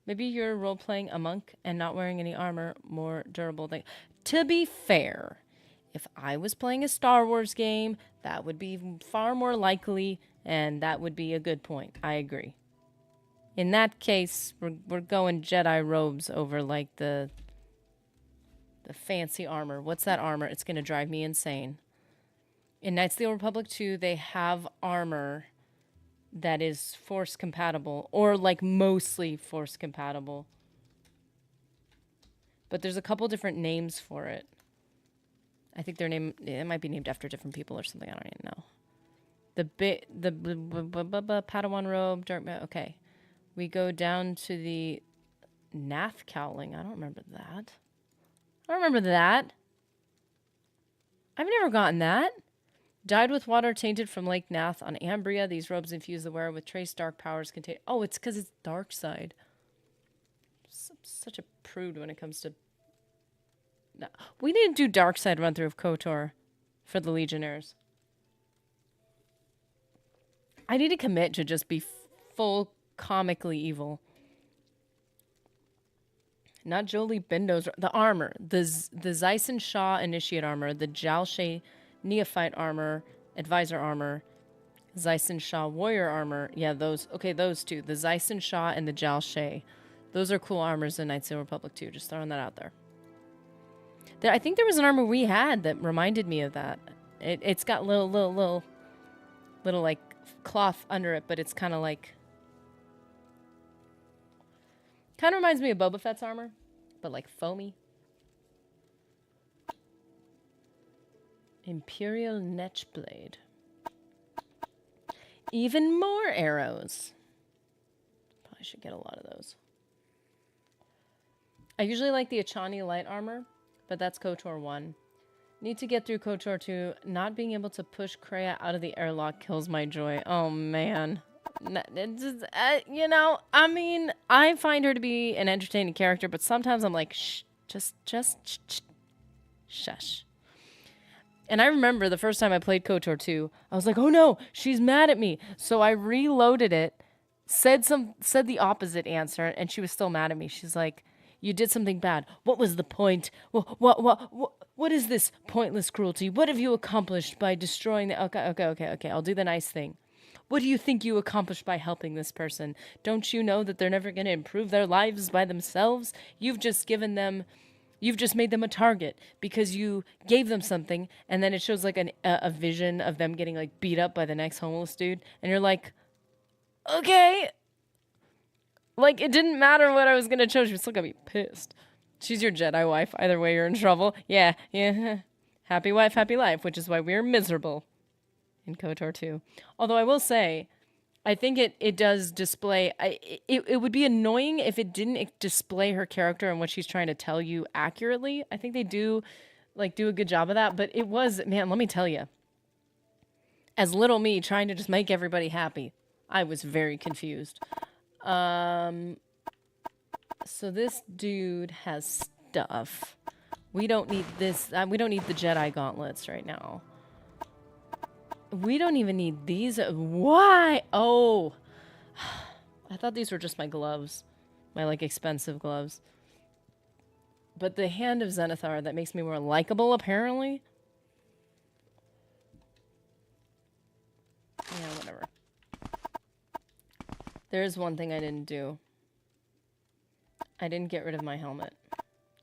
Maybe you're role-playing a monk and not wearing any armor, more durable than... To be fair, if I was playing a Star Wars game, that would be far more likely, and that would be a good point. I agree. In that case, we're going Jedi robes over, like, the fancy armor. What's that armor? It's going to drive me insane. In Knights of the Old Republic 2, they have armor that is Force compatible, or like mostly Force compatible. But there's a couple different names for it. I think it might be named after different people or something. I don't even know. The Padawan robe, dark. Okay, we go down to the Nath cowling. I don't remember that. I've never gotten that. Dyed with water tainted from Lake Nath on Ambria, these robes infuse the wearer with trace dark powers contain. Oh, it's because it's dark side. Such a prude when it comes to... No. We need to do dark side run through of KOTOR for the Legionnaires. I need to commit to just be full comically evil. Not Jolie Bindo's... The armor. The Zyson Shaw Initiate armor. The Jalshay Neophyte armor, Advisor armor, Zeisen Shah warrior armor. Yeah, those. Okay, those two. The Zeisen Shah and the Jal Shay. Those are cool armors in Knights of the Republic too. Just throwing that out there. I think there was an armor we had that reminded me of that. It's got little like cloth under it, but it's kind of like... Kind of reminds me of Boba Fett's armor, but like foamy. Imperial Netchblade. Even more arrows. Probably should get a lot of those. I usually like the Achani light armor, but that's KOTOR 1. Need to get through KOTOR 2. Not being able to push Kreia out of the airlock kills my joy. Oh, man. You know, I mean, I find her to be an entertaining character, but sometimes I'm like, shh, just shush. And I remember the first time I played KOTOR 2, I was like, oh no, she's mad at me. So I reloaded it, said the opposite answer, and she was still mad at me. She's like, you did something bad. What was the point? What is this pointless cruelty? What have you accomplished by destroying the... Okay, I'll do the nice thing. What do you think you accomplished by helping this person? Don't you know that they're never going to improve their lives by themselves? You've just made them a target because you gave them something, and then it shows like a vision of them getting like beat up by the next homeless dude, and you're like, okay. Like, it didn't matter what I was going to show. She was still going to be pissed. She's your Jedi wife. Either way, you're in trouble. Yeah. Happy wife, happy life, which is why we're miserable in KOTOR 2. Although I will say, I think it does display... It would be annoying if it didn't display her character and what she's trying to tell you accurately. I think they do a good job of that. But it was... Man, let me tell you. As little me trying to just make everybody happy, I was very confused. So this dude has stuff. We don't need this. We don't need the Jedi gauntlets right now. We don't even need these. Why? Oh. I thought these were just my gloves. My, like, expensive gloves. But the Hand of Zenithar, that makes me more likable, apparently. Yeah, whatever. There is one thing I didn't do. I didn't get rid of my helmet.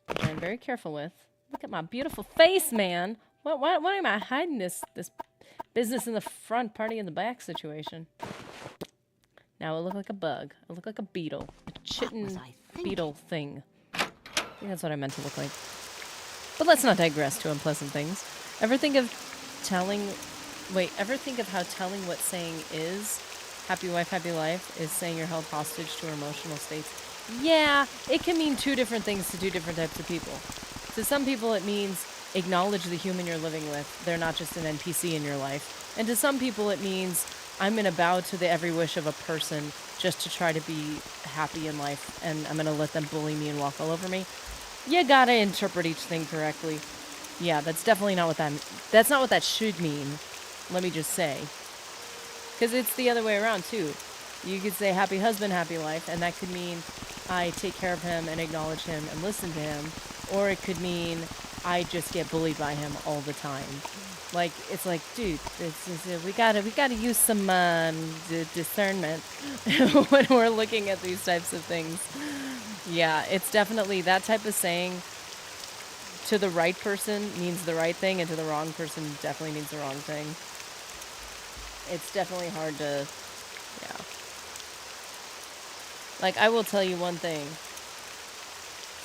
Which I'm very careful with. Look at my beautiful face, man. Why am I hiding this business in the front, party in the back situation? Now I look like a bug. I look like a beetle. A chitin beetle thing. I think that's what I meant to look like. But let's not digress to unpleasant things. Ever think of how telling what saying is, happy wife, happy life, is saying you're held hostage to emotional states? Yeah, it can mean two different things to two different types of people. To some people it means acknowledge the human you're living with. They're not just an NPC in your life. And to some people it means I'm going to bow to the every wish of a person just to try to be happy in life, and I'm going to let them bully me and walk all over me. You got to interpret each thing correctly. Yeah, that's definitely not what that's not what that should mean. Let me just say. Because it's the other way around too. You could say happy husband, happy life, and that could mean I take care of him and acknowledge him and listen to him. Or it could mean I just get bullied by him all the time. Like, it's like, dude, we gotta use some discernment when we're looking at these types of things. Yeah, it's definitely that type of saying to the right person means the right thing, and to the wrong person definitely means the wrong thing. It's definitely hard to, yeah. Like, I will tell you one thing.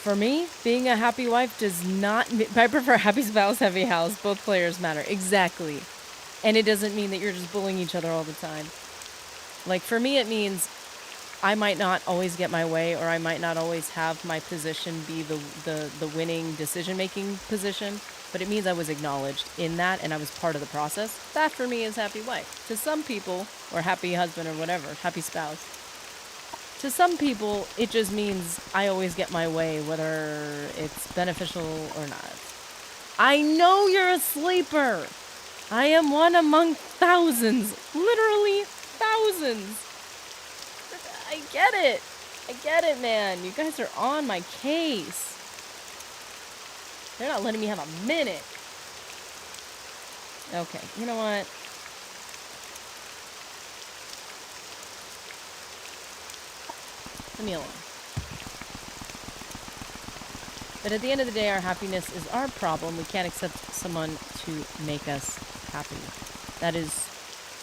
For me, being a happy wife does not... I prefer happy spouse, happy house. Both players matter. Exactly. And it doesn't mean that you're just bullying each other all the time. Like, for me, it means I might not always get my way, or I might not always have my position be the winning decision-making position, but it means I was acknowledged in that, and I was part of the process. That, for me, is happy wife. To some people, or happy husband, or whatever, happy spouse, to some people, it just means I always get my way, whether it's beneficial or not. I know you're a sleeper. I am one among thousands. Literally thousands. I get it. I get it, man. You guys are on my case. They're not letting me have a minute. Okay, you know what? Leave me alone. But at the end of the day, our happiness is our problem. We can't accept someone to make us happy. That is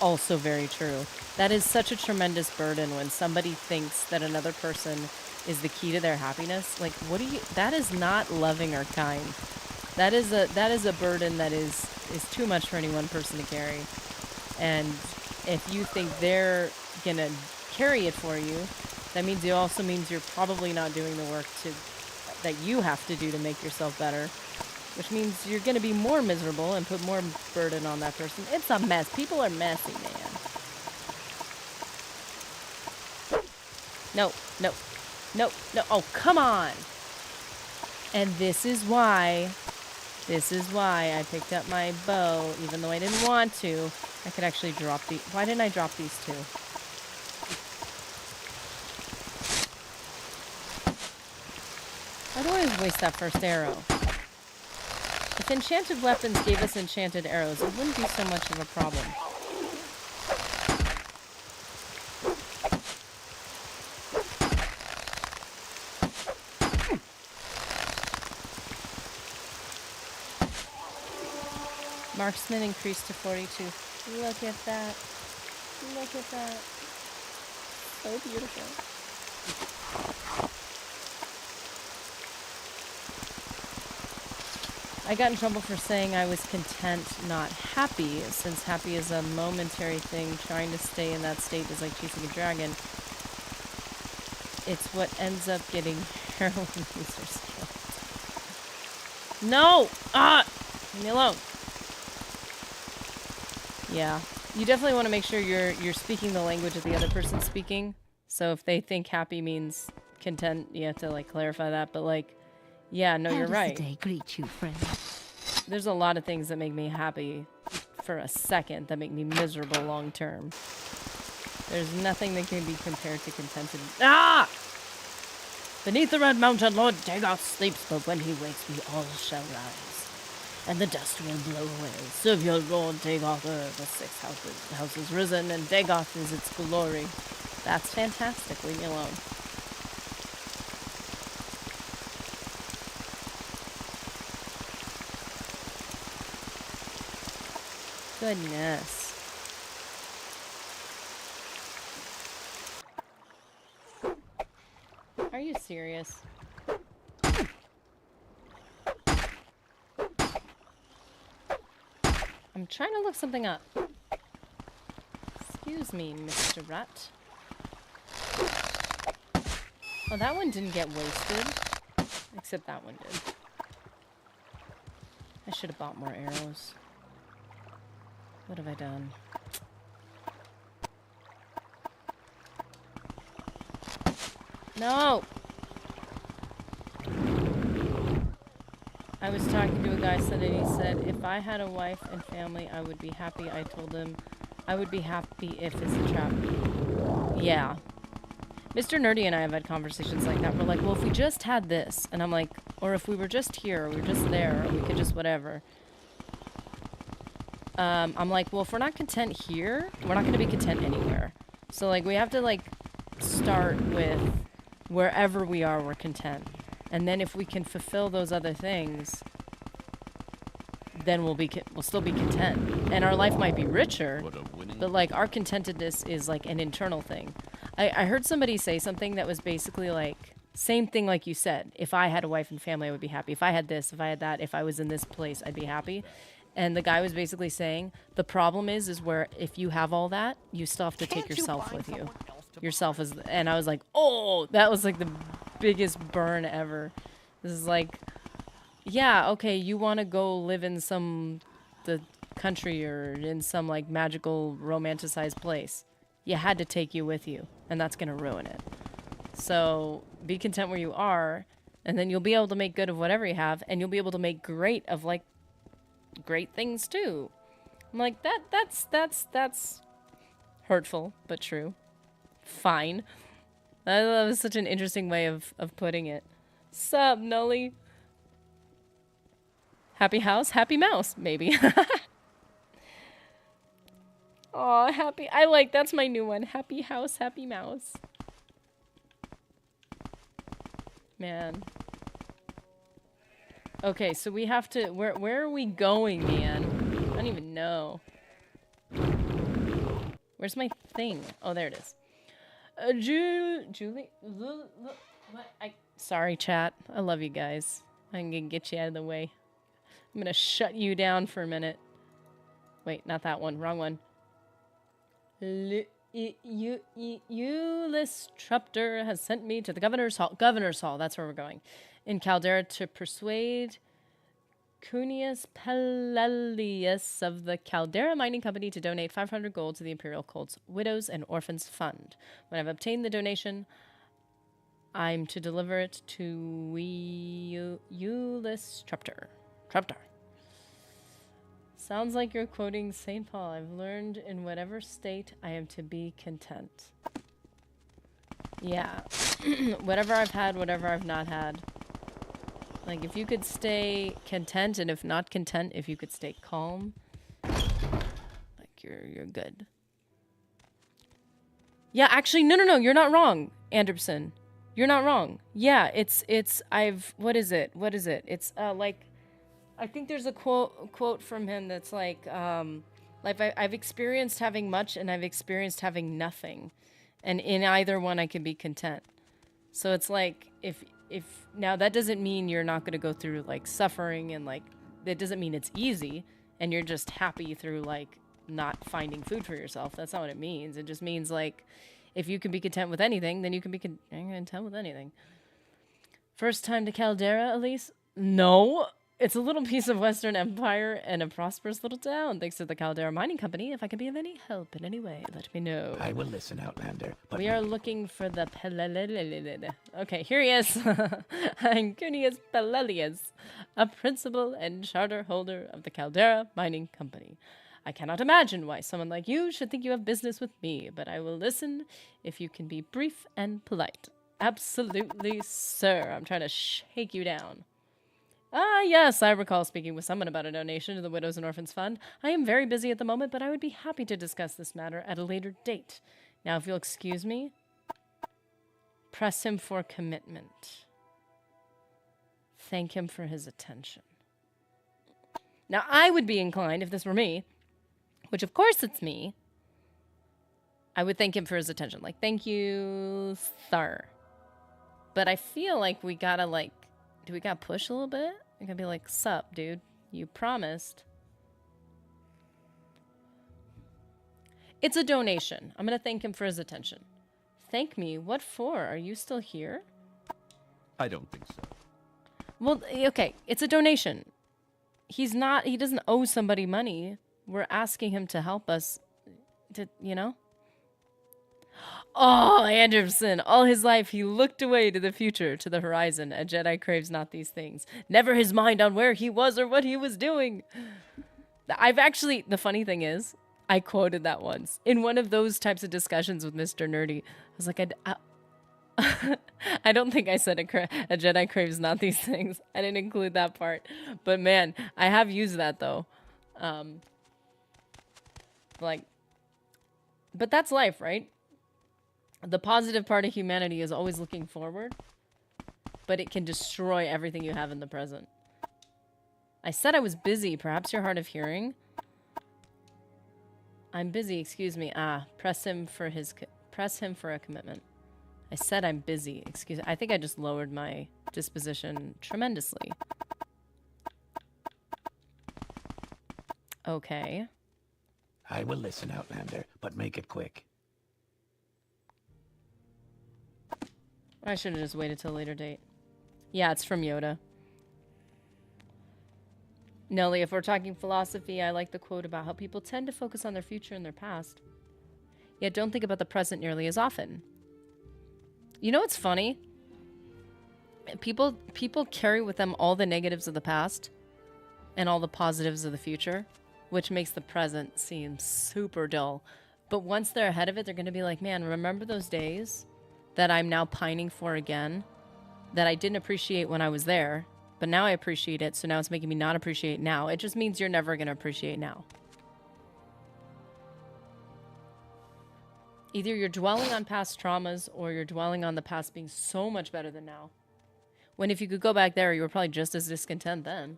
also very true. That is such a tremendous burden when somebody thinks that another person is the key to their happiness. Like, what do you... That is not loving or kind. That is a burden that is too much for any one person to carry. And if you think they're gonna carry it for you, that means you're probably not doing the work that you have to do to make yourself better, which means you're gonna be more miserable and put more burden on that person. It's a mess. People are messy, man. No. Oh, come on. And this is why I picked up my bow, even though I didn't want to. I could actually drop the... Why didn't I drop these two? I'd always waste that first arrow. If enchanted weapons gave us enchanted arrows, it wouldn't be so much of a problem. Marksman increased to 42. Look at that. Look at that. So beautiful. I got in trouble for saying I was content, not happy, since happy is a momentary thing. Trying to stay in that state is like chasing a dragon. It's what ends up getting heroin users killed. No! Ah! Leave me alone. Yeah. You definitely want to make sure you're speaking the language that the other person's speaking. So if they think happy means content, you have to like clarify that. But like, yeah, no, you're right. How does the day greet you, friend? There's a lot of things that make me happy for a second that make me miserable long term. There's nothing that can be compared to contented. Ah! Beneath the red mountain, Lord Dagoth sleeps, but when he wakes, we all shall rise, and the dust will blow away. Serve your Lord Dagoth, the sixth house is risen, and Dagoth is its glory. That's fantastic. Leave me alone. Goodness. Are you serious? I'm trying to look something up. Excuse me, Mr. Rat. Oh, that one didn't get wasted. Except that one did. I should have bought more arrows. What have I done? No! I was talking to a guy and he said, if I had a wife and family, I would be happy. I told him I would be happy if it's a trap. Yeah. Mr. Nerdy and I have had conversations like that. We're like, well, if we just had this, and I'm like, or if we were just here, or we were just there, or we could just whatever. I'm like, well, if we're not content here, we're not going to be content anywhere. So, like, we have to, like, start with wherever we are, we're content. And then if we can fulfill those other things, then we'll still be content. And our life might be richer, but, like, our contentedness is, like, an internal thing. I heard somebody say something that was basically, like, same thing like you said. If I had a wife and family, I would be happy. If I had this, if I had that, if I was in this place, I'd be happy. And the guy was basically saying, the problem is where if you have all that, you still have to take yourself with you. Yourself is, and I was like, oh, that was like the biggest burn ever. This is like, yeah, okay, you want to go live in the country or in some like magical romanticized place. You had to take you with you, and that's going to ruin it. So be content where you are, and then you'll be able to make good of whatever you have, and you'll be able to make great of like great things too. I'm like, that's hurtful, but true. Fine. That was such an interesting way of putting it. Sup, Nully? Happy house, happy mouse, maybe. Aw, happy. That's my new one. Happy house, happy mouse. man. Okay, so we have to... Where are we going, man? I don't even know. Where's my thing? Oh, there it is. Julie? What? Sorry, chat. I love you guys. I'm gonna get you out of the way. I'm gonna shut you down for a minute. Wait, not that one. Wrong one. Ulysses Trupter has sent me to the Governor's Hall. Governor's Hall, that's where we're going. In Caldera to persuade Cunius Pelelius of the Caldera Mining Company to donate 500 gold to the Imperial Cult's Widows and Orphans Fund. When I've obtained the donation, I'm to deliver it to Ulysses Trupter. Sounds like you're quoting St. Paul. I've learned in whatever state I am to be content. Yeah. Whatever I've had, whatever I've not had. Like, if you could stay content, and if not content, if you could stay calm, like, you're good. Yeah, actually, no, you're not wrong, Anderson. You're not wrong. Yeah, what is it? It's, like, I think there's a quote from him that's like I've experienced having much and I've experienced having nothing. And in either one, I can be content. So it's like, if now that doesn't mean you're not going to go through like suffering and like, that doesn't mean it's easy and you're just happy through like not finding food for yourself. That's not what it means. It just means like, if you can be content with anything, then you can be content with anything. First time to Caldera, Elise? No. It's a little piece of Western Empire and a prosperous little town, thanks to the Caldera Mining Company. If I can be of any help in any way, let me know. I will listen, Outlander. But we are looking for the Okay, here he is. Cunius Pelelius, a principal and charter holder of the Caldera Mining Company. I cannot imagine why someone like you should think you have business with me, but I will listen if you can be brief and polite. Absolutely, sir. I'm trying to shake you down. Ah, yes, I recall speaking with someone about a donation to the Widows and Orphans Fund. I am very busy at the moment, but I would be happy to discuss this matter at a later date. Now, if you'll excuse me, press him for commitment. Thank him for his attention. Now, I would be inclined, if this were me, which of course it's me, I would thank him for his attention. Like, thank you, sir. But I feel like we gotta, like, do we gotta push a little bit? We gotta be like, sup, dude? You promised. It's a donation. I'm gonna thank him for his attention. Thank me? What for? Are you still here? I don't think so. Well, okay. It's a donation. He doesn't owe somebody money. We're asking him to help us to, you know? Oh, Anderson. All his life, he looked away to the future, to the horizon. A Jedi craves not these things. Never his mind on where he was or what he was doing. The funny thing is, I quoted that once in one of those types of discussions with Mr. Nerdy. I was like, I don't think I said a Jedi craves not these things. I didn't include that part. But man, I have used that though. But that's life, right? The positive part of humanity is always looking forward, but it can destroy everything you have in the present. I said I was busy. Perhaps you're hard of hearing. I'm busy. Excuse me. Press him for a commitment. I said I'm busy. Excuse me. I think I just lowered my disposition tremendously. Okay. I will listen, Outlander, but make it quick. I should have just waited till a later date. Yeah, it's from Yoda. Nelly, if we're talking philosophy, I like the quote about how people tend to focus on their future and their past, yet don't think about the present nearly as often. You know what's funny? People carry with them all the negatives of the past and all the positives of the future, which makes the present seem super dull. But once they're ahead of it, they're going to be like, man, remember those days that I'm now pining for again, that I didn't appreciate when I was there, but now I appreciate it, so now it's making me not appreciate now. It just means you're never going to appreciate now. Either you're dwelling on past traumas or you're dwelling on the past being so much better than now. When if you could go back there, you were probably just as discontent then.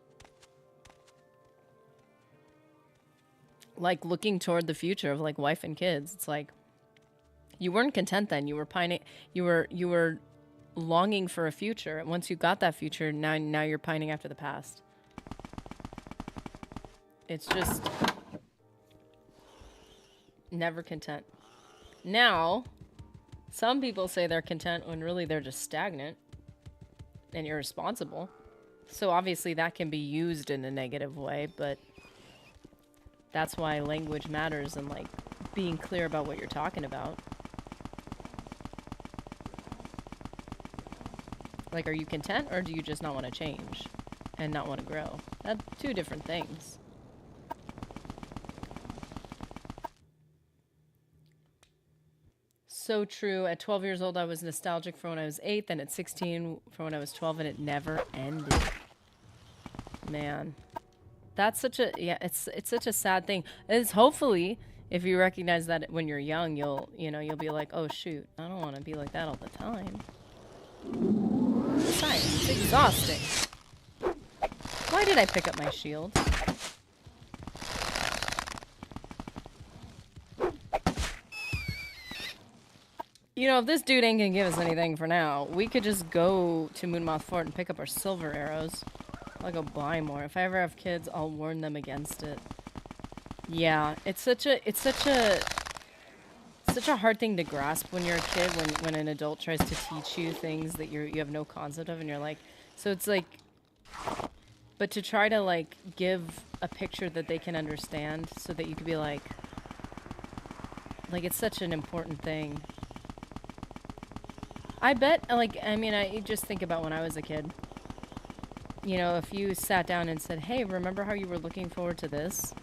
Like looking toward the future of like wife and kids. It's like you weren't content then. You were pining. You were longing for a future. And once you got that future, now you're pining after the past. It's just never content. Now, some people say they're content when really they're just stagnant and irresponsible. So obviously that can be used in a negative way, but that's why language matters and like being clear about what you're talking about. Like, are you content or do you just not want to change and not want to grow? That's two different things. So true. At 12 years old, I was nostalgic for when I was 8, then at 16 for when I was 12, and it never ended. Man. That's such a, yeah, it's such a sad thing. It's hopefully, if you recognize that when you're young, you'll be like, oh shoot, I don't want to be like that all the time. Besides, it's exhausting. Why did I pick up my shield? You know, if this dude ain't gonna give us anything for now, we could just go to Moonmoth Fort and pick up our silver arrows. I'll go buy more. If I ever have kids, I'll warn them against it. Yeah, it's such a hard thing to grasp when you're a kid, when an adult tries to teach you things that you have no concept of, and you're like, so it's like, but to try to like give a picture that they can understand so that you could be like it's such an important thing. I bet, like, I mean, I just think about when I was a kid. You know, if you sat down and said, hey, remember how you were looking forward to this?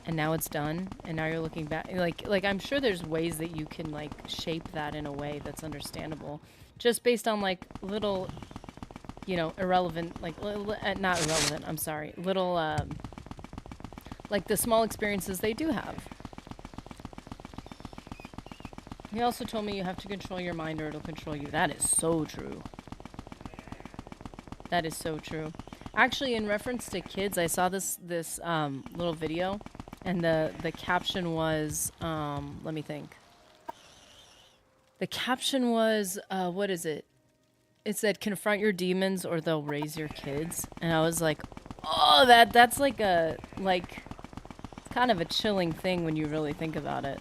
And now it's done, and now you're looking back. Like I'm sure there's ways that you can, like, shape that in a way that's understandable. Just based on, like, little, you know, irrelevant, like, not irrelevant, I'm sorry. Little, like, the small experiences they do have. He also told me you have to control your mind or it'll control you. That is so true. That is so true. Actually, in reference to kids, I saw this little video, and the caption was, let me think. The caption was, what is it? It said, confront your demons or they'll raise your kids. And I was like, oh, that's like it's kind of a chilling thing when you really think about it.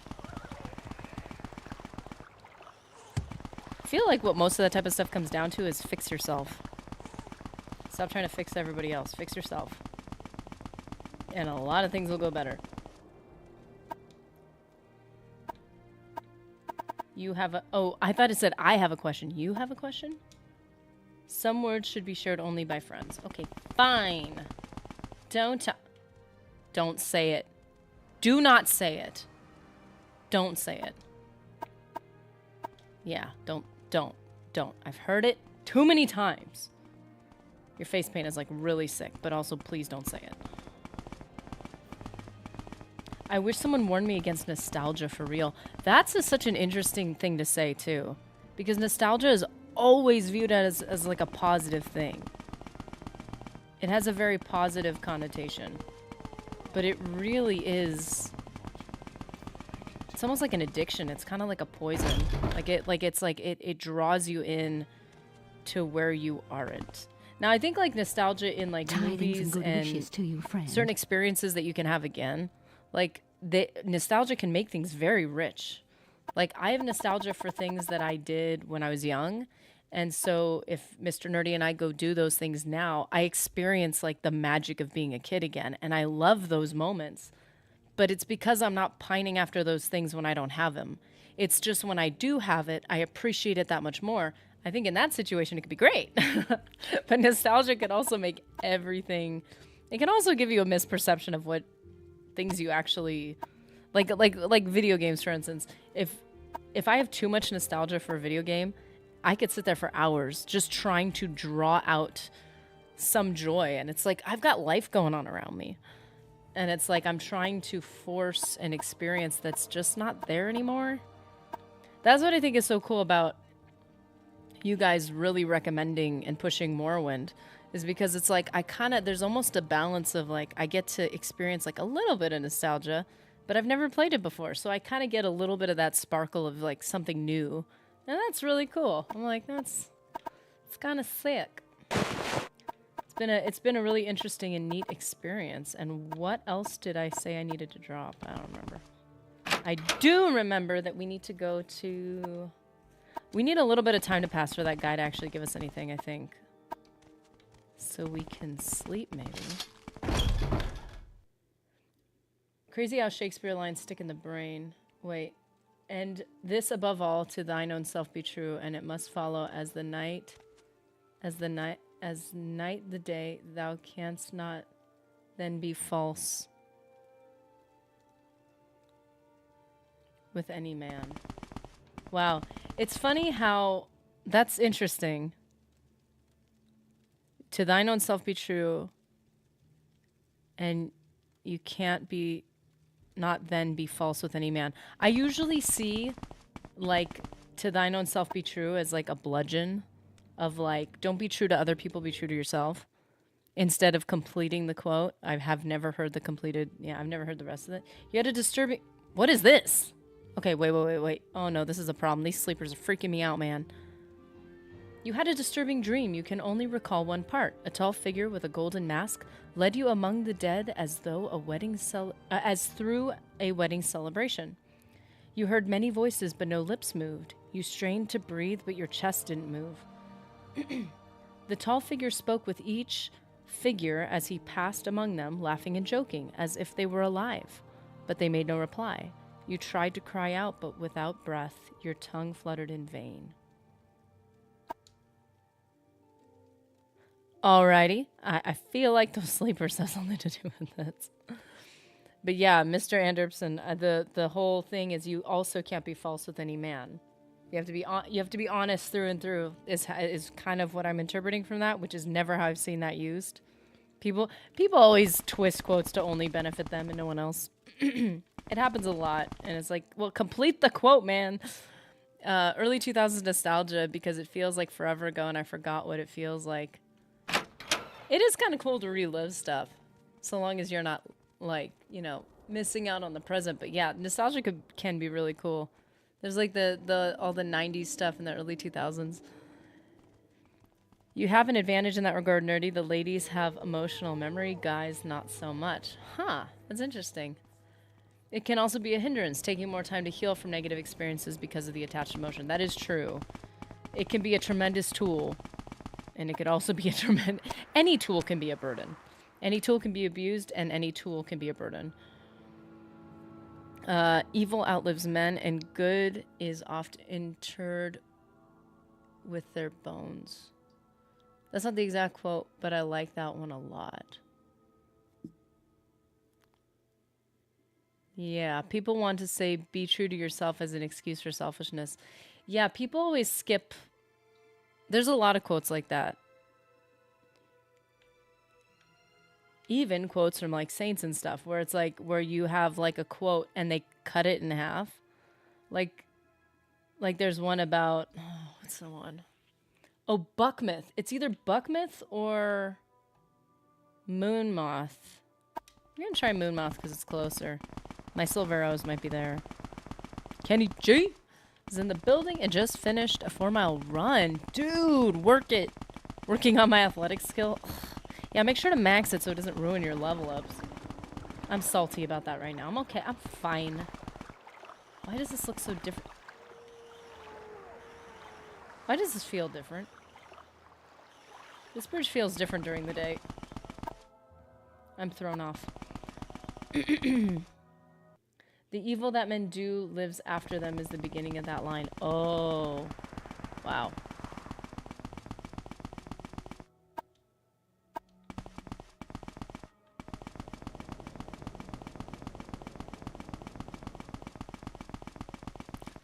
I feel like what most of that type of stuff comes down to is fix yourself. Stop trying to fix everybody else. Fix yourself. And a lot of things will go better. You have a... Oh, I thought it said I have a question. You have a question? Some words should be shared only by friends. Okay, fine. Don't say it. Do not say it. Don't say it. Yeah, don't. I've heard it too many times. Your face paint is like really sick, but also please don't say it. I wish someone warned me against nostalgia for real. That's such an interesting thing to say too, because nostalgia is always viewed as like a positive thing. It has a very positive connotation, but it really is. It's almost like an addiction. It's kind of like a poison. It draws you in to where you aren't. Now, I think like nostalgia in like movies and to you, friend. certain experiences that you can have again, like nostalgia can make things very rich. Like I have nostalgia for things that I did when I was young. And so if Mr. Nerdy and I go do those things now, I experience like the magic of being a kid again. And I love those moments. But it's because I'm not pining after those things when I don't have them. It's just when I do have it, I appreciate it that much more. I think in that situation, it could be great. But nostalgia could also make everything... It can also give you a misperception of what things you actually... Like video games, for instance. If I have too much nostalgia for a video game, I could sit there for hours just trying to draw out some joy. And it's like, I've got life going on around me. And it's like I'm trying to force an experience that's just not there anymore. That's what I think is so cool about you guys really recommending and pushing Morrowind is because it's like there's almost a balance of like I get to experience like a little bit of nostalgia, but I've never played it before, so I kind of get a little bit of that sparkle of like something new, and that's really cool. I'm like, it's kind of sick. It's been a really interesting and neat experience. And what else did I say I needed to drop? I don't remember. I do remember that we need to go to... We need a little bit of time to pass for that guy to actually give us anything, I think. So we can sleep, maybe. Crazy how Shakespeare lines stick in the brain. Wait. And this above all to thine own self be true, and it must follow as night the day, thou canst not then be false with any man. Wow. It's funny how that's interesting. To thine own self be true, and you can't be not then be false with any man. I usually see like to thine own self be true as like a bludgeon of like, don't be true to other people, be true to yourself. Instead of completing the quote. I have never heard the completed, I've never heard the rest of it. You had a disturbing, what is this? Okay, wait. Oh no, this is a problem. These sleepers are freaking me out, man. You had a disturbing dream. You can only recall one part. A tall figure with a golden mask led you among the dead as through a wedding celebration. You heard many voices, but no lips moved. You strained to breathe, but your chest didn't move. The tall figure spoke with each figure as he passed among them, laughing and joking, as if they were alive. But they made no reply. You tried to cry out, but without breath, your tongue fluttered in vain. Alrighty. I feel like those sleepers have something to do with this. But yeah, Mr. Anderson, the whole thing is you also can't be false with any man. You have to be honest through and through is kind of what I'm interpreting from that, which is never how I've seen that used. People always twist quotes to only benefit them and no one else. It happens a lot, and it's like, well, complete the quote, man. Early 2000s nostalgia, because it feels like forever ago and I forgot what it feels like. It is kind of cool to relive stuff, so long as you're not, like, missing out on the present. But yeah, nostalgia can be really cool. There's like all the 90s stuff in the early 2000s. You have an advantage in that regard, nerdy. The ladies have emotional memory, guys not so much. Huh, that's interesting. It can also be a hindrance, taking more time to heal from negative experiences because of the attached emotion. That is true. It can be a tremendous tool. And it could also be any tool can be a burden. Any tool can be abused, and any tool can be a burden. Evil outlives men, and good is oft interred with their bones. That's not the exact quote, but I like that one a lot. Yeah, people want to say be true to yourself as an excuse for selfishness. Yeah, people always skip. There's a lot of quotes like that. Even quotes from like saints and stuff, where it's like where you have like a quote and they cut it in half. Like there's one about what's the one? Oh, Buckmouth. It's either Buckmouth or Moonmoth. I'm gonna try Moonmoth because it's closer. My silver arrows might be there. Kenny G is in the building and just finished a 4-mile run. Dude, work it. Working on my athletic skill. Ugh. Yeah, make sure to max it so it doesn't ruin your level ups. I'm salty about that right now. I'm okay. I'm fine. Why does this look so different? Why does this feel different? This bridge feels different during the day. I'm thrown off. The evil that men do lives after them is the beginning of that line. Oh. Wow.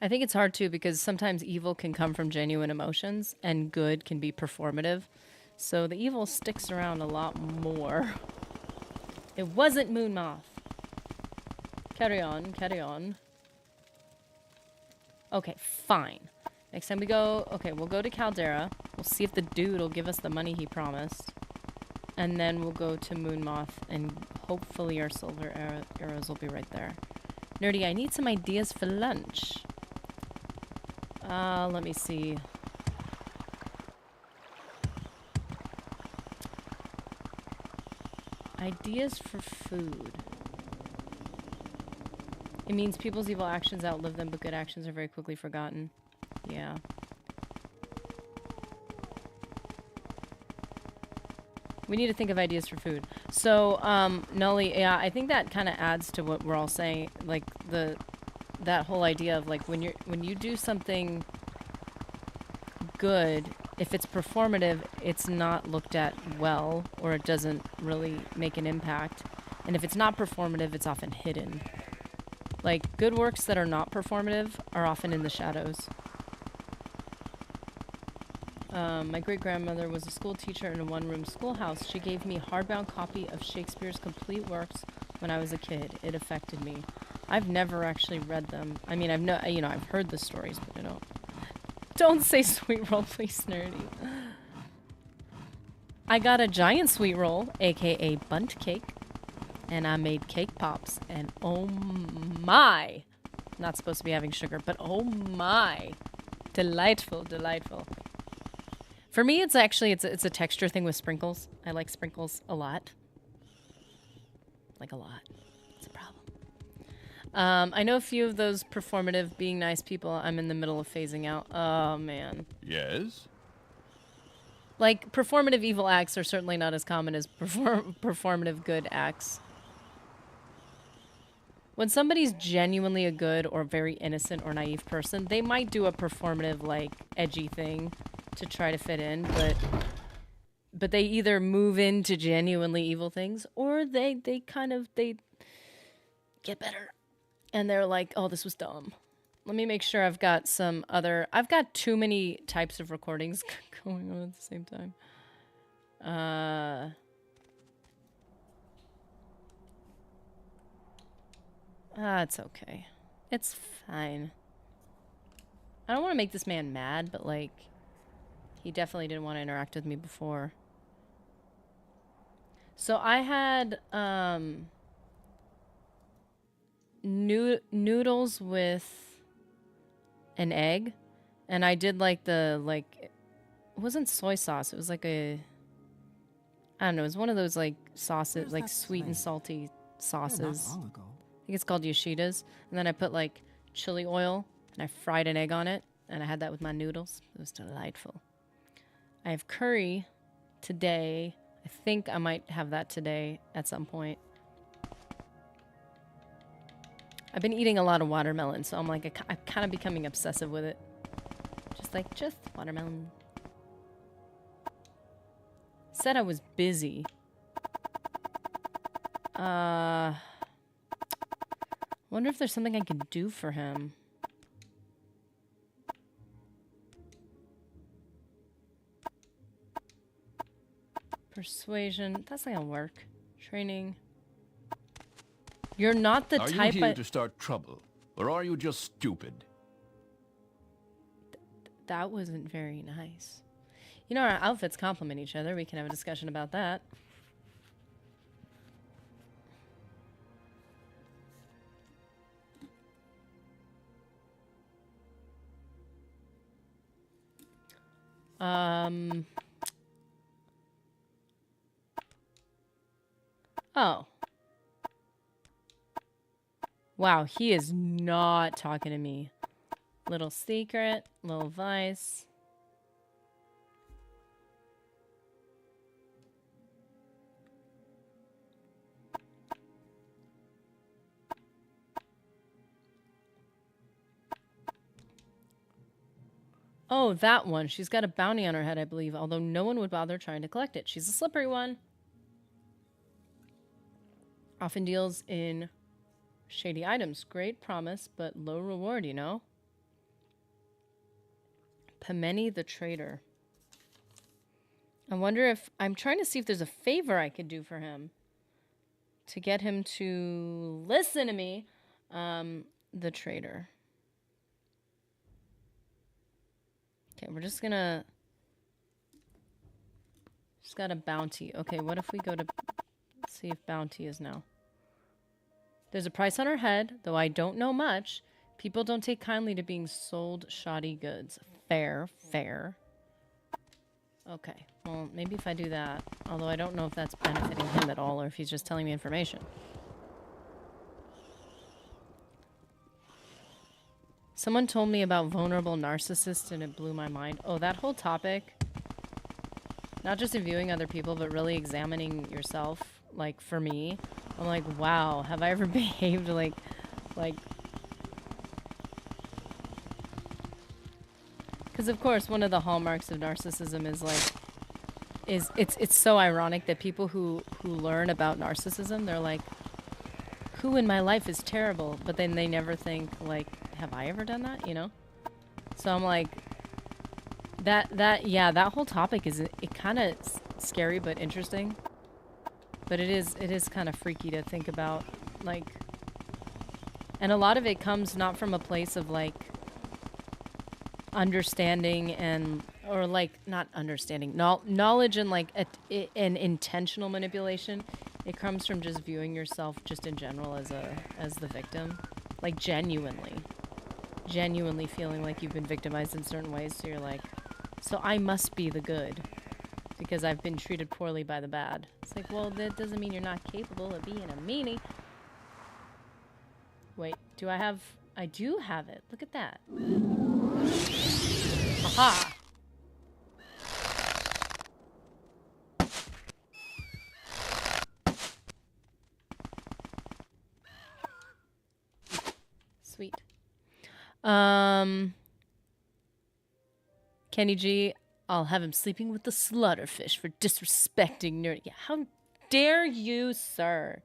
I think it's hard too because sometimes evil can come from genuine emotions and good can be performative. So the evil sticks around a lot more. It wasn't Moonmoth. Carry on, carry on. Okay, fine. Next time we go, okay, we'll go to Caldera. We'll see if the dude will give us the money he promised. And then we'll go to Moon Moth, and hopefully our silver arrows will be right there. Nerdy, I need some ideas for lunch. Let me see. Ideas for food. It means people's evil actions outlive them, but good actions are very quickly forgotten. Yeah. We need to think of ideas for food. So, Nully, yeah, I think that kind of adds to what we're all saying. Like, that whole idea of, like, when you do something good, if it's performative, it's not looked at well, or it doesn't really make an impact. And if it's not performative, it's often hidden. Like, good works that are not performative are often in the shadows. My great-grandmother was a school teacher in a one-room schoolhouse. She gave me a hardbound copy of Shakespeare's complete works when I was a kid. It affected me. I've never actually read them. I mean, I've heard the stories, but I don't. Don't say sweet roll, please, Nerdy. I got a giant sweet roll, aka bunt cake, and I made cake pops, and oh my! Not supposed to be having sugar, but oh my! Delightful, delightful. For me, it's actually, it's a texture thing with sprinkles. I like sprinkles a lot. Like a lot. It's a problem. I know a few of those performative, being nice people I'm in the middle of phasing out. Oh, man. Yes? Like, performative evil acts are certainly not as common as performative good acts. When somebody's genuinely a good or very innocent or naive person, they might do a performative, like, edgy thing to try to fit in, but they either move into genuinely evil things, or they get better. And they're like, oh, this was dumb. Let me make sure I've got too many types of recordings going on at the same time. It's okay. It's fine. I don't want to make this man mad, but, like, he definitely didn't want to interact with me before. So I had, noodles with an egg, and I did, like, it wasn't soy sauce, it was like I don't know, it was one of those, like, sauces, like, sweet and salty sauces. Not long ago. I think it's called Yoshida's. And then I put, like, chili oil, and I fried an egg on it, and I had that with my noodles. It was delightful. I have curry today. I think I might have that today at some point. I've been eating a lot of watermelon, so I'm like, I'm kind of becoming obsessive with it. Just watermelon. Said I was busy. Wonder if there's something I could do for him. Persuasion. That's not gonna work. Training. You're not the type. Are you here to start trouble, or are you just stupid? That wasn't very nice. You know, our outfits complement each other. We can have a discussion about that. Oh. Wow, he is not talking to me. Little secret, little vice. Oh, that one. She's got a bounty on her head, I believe, although no one would bother trying to collect it. She's a slippery one. Often deals in shady items. Great promise, but low reward, you know? Pameni the Trader. I wonder if... I'm trying to see if there's a favor I could do for him. To get him to listen to me. The Trader. Okay, we're just gonna... Just got a bounty. Okay, what if we go to... Let's see if bounty is now. There's a price on our head, though I don't know much. People don't take kindly to being sold shoddy goods. Fair, fair. Okay, well, maybe if I do that. Although I don't know if that's benefiting him at all or if he's just telling me information. Someone told me about vulnerable narcissists and it blew my mind. Oh, that whole topic. Not just in viewing other people, but really examining yourself. Like, for me, I'm like, wow, have I ever behaved like... Because, of course, one of the hallmarks of narcissism is, like... It's so ironic that people who learn about narcissism, they're like, who in my life is terrible? But then they never think, like, have I ever done that, you know? So I'm like, that whole topic is, it kind of scary but interesting. But it is kind of freaky to think about, like, and a lot of it comes not from a place of, like, understanding and, or, like, not understanding, knowledge and, like, an intentional manipulation. It comes from just viewing yourself just in general as the victim. Like, genuinely feeling like you've been victimized in certain ways, so you're like, so I must be the good because I've been treated poorly by the bad. It's like, well, that doesn't mean you're not capable of being a meanie. Wait, do I have... I do have it. Look at that. Aha! Sweet. Kenny G, I'll have him sleeping with the slaughterfish for disrespecting nerdy. Yeah, how dare you, sir?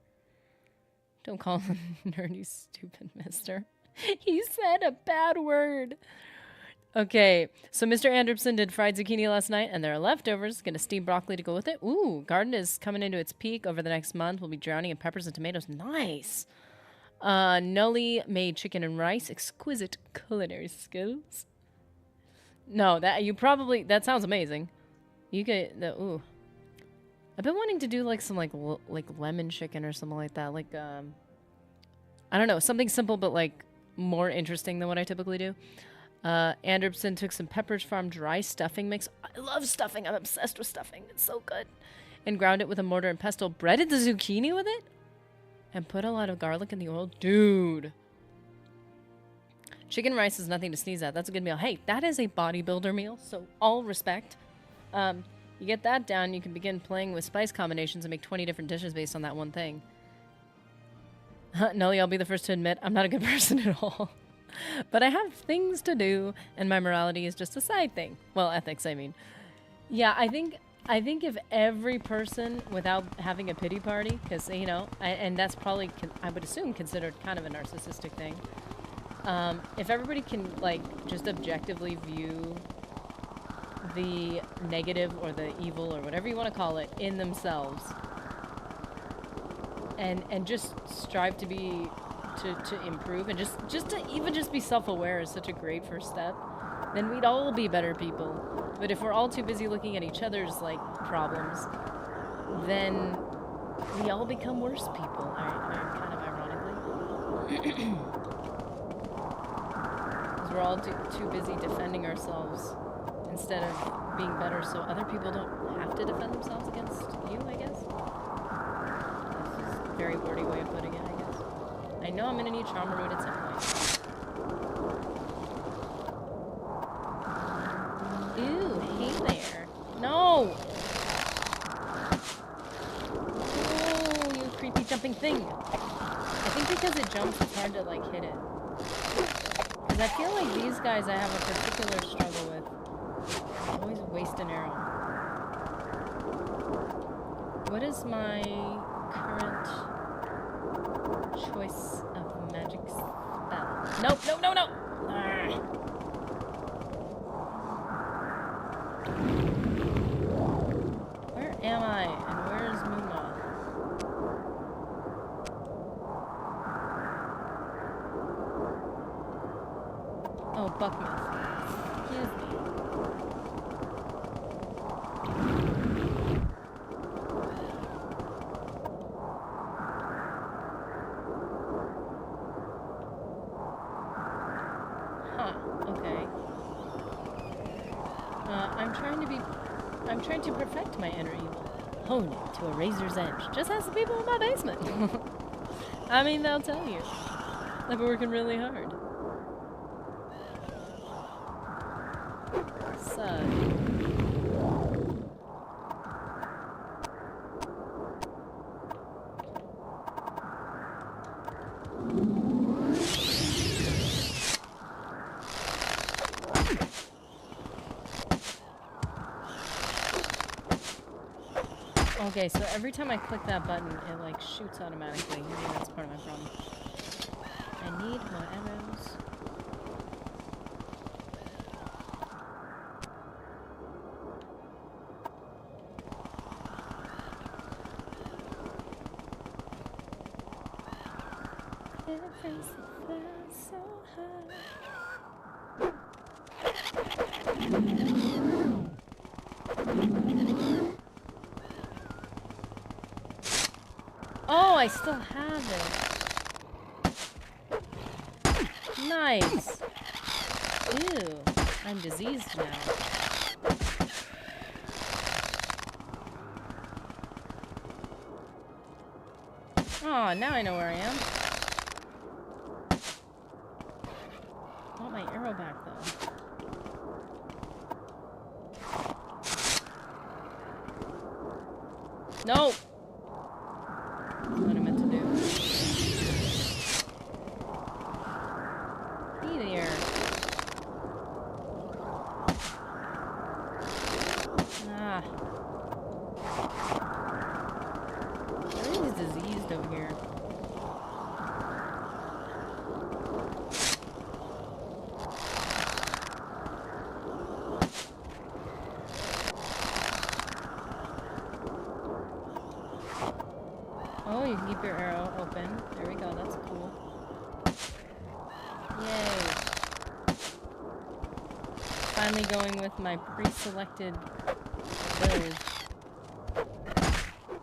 Don't call him nerdy, stupid mister. He said a bad word. Okay, so Mr. Anderson did fried zucchini last night, and there are leftovers. Gonna steam broccoli to go with it. Ooh, garden is coming into its peak over the next month. We'll be drowning in peppers and tomatoes. Nice. Nully made chicken and rice. Exquisite culinary skills. No, that sounds amazing. You get the, ooh. I've been wanting to do like some like lemon chicken or something like that. Like, I don't know, something simple but like more interesting than what I typically do. Anderson took some Pepperidge Farm dry stuffing mix. I love stuffing. I'm obsessed with stuffing. It's so good. And ground it with a mortar and pestle. Breaded the zucchini with it? And put a lot of garlic in the oil. Dude. Chicken and rice is nothing to sneeze at. That's a good meal. Hey, that is a bodybuilder meal, so all respect. You get that down, you can begin playing with spice combinations and make 20 different dishes based on that one thing. Nelly, I'll be the first to admit I'm not a good person at all. But I have things to do, and my morality is just a side thing. Well, ethics, I mean. Yeah, I think if every person, without having a pity party, because, you know, and that's probably, I would assume, considered kind of a narcissistic thing. If everybody can, like, just objectively view the negative or the evil or whatever you want to call it in themselves, and just strive to be... To improve and just to even just be self-aware is such a great first step, then we'd all be better people. But if we're all too busy looking at each other's like problems, then we all become worse people. Kind of ironically, because we're all too busy defending ourselves instead of being better, so other people don't have to defend themselves against you. I guess that's just a very wordy way of putting it. I know I'm gonna need trauma root at some point. Ooh, hey there. No! Oh, you creepy jumping thing. I think because it jumps, it's hard to, like, hit it. Because I feel like these guys I have a particular struggle with. I always waste an arrow. What is my current... choice of magic spell? Nope, no, no, no! Ah. Where am I? And where is Moonmoth? Oh, Buckmouth. Excuse me. I'm trying to perfect my inner evil. Hone it to a razor's edge. Just ask the people in my basement. I mean, they'll tell you. I've been working really hard. So. Okay, so every time I click that button, it like shoots automatically. Maybe that's part of my problem. I need more arrows. Everything's so high. Oh, I still have it. Nice. Ew, I'm diseased now. Oh, now I know where I am. I want my arrow back, though. No! That's what I meant to do. Be there. Ah. Everything's diseased over here. Oh, you can keep your arrow open. There we go, that's cool. Yay. Finally going with my pre-selected build.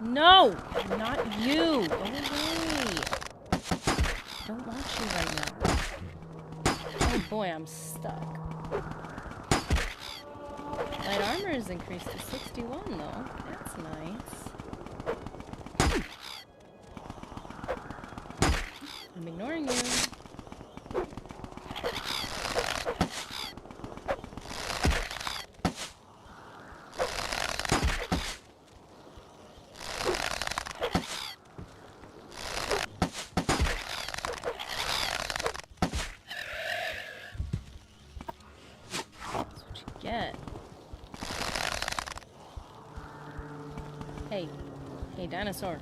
No! Not you! Go away! Don't want you right now. Oh boy, I'm stuck. Light armor is increased to 61 though. That's nice. I'm ignoring you. That's what you get. Hey. Hey, dinosaur.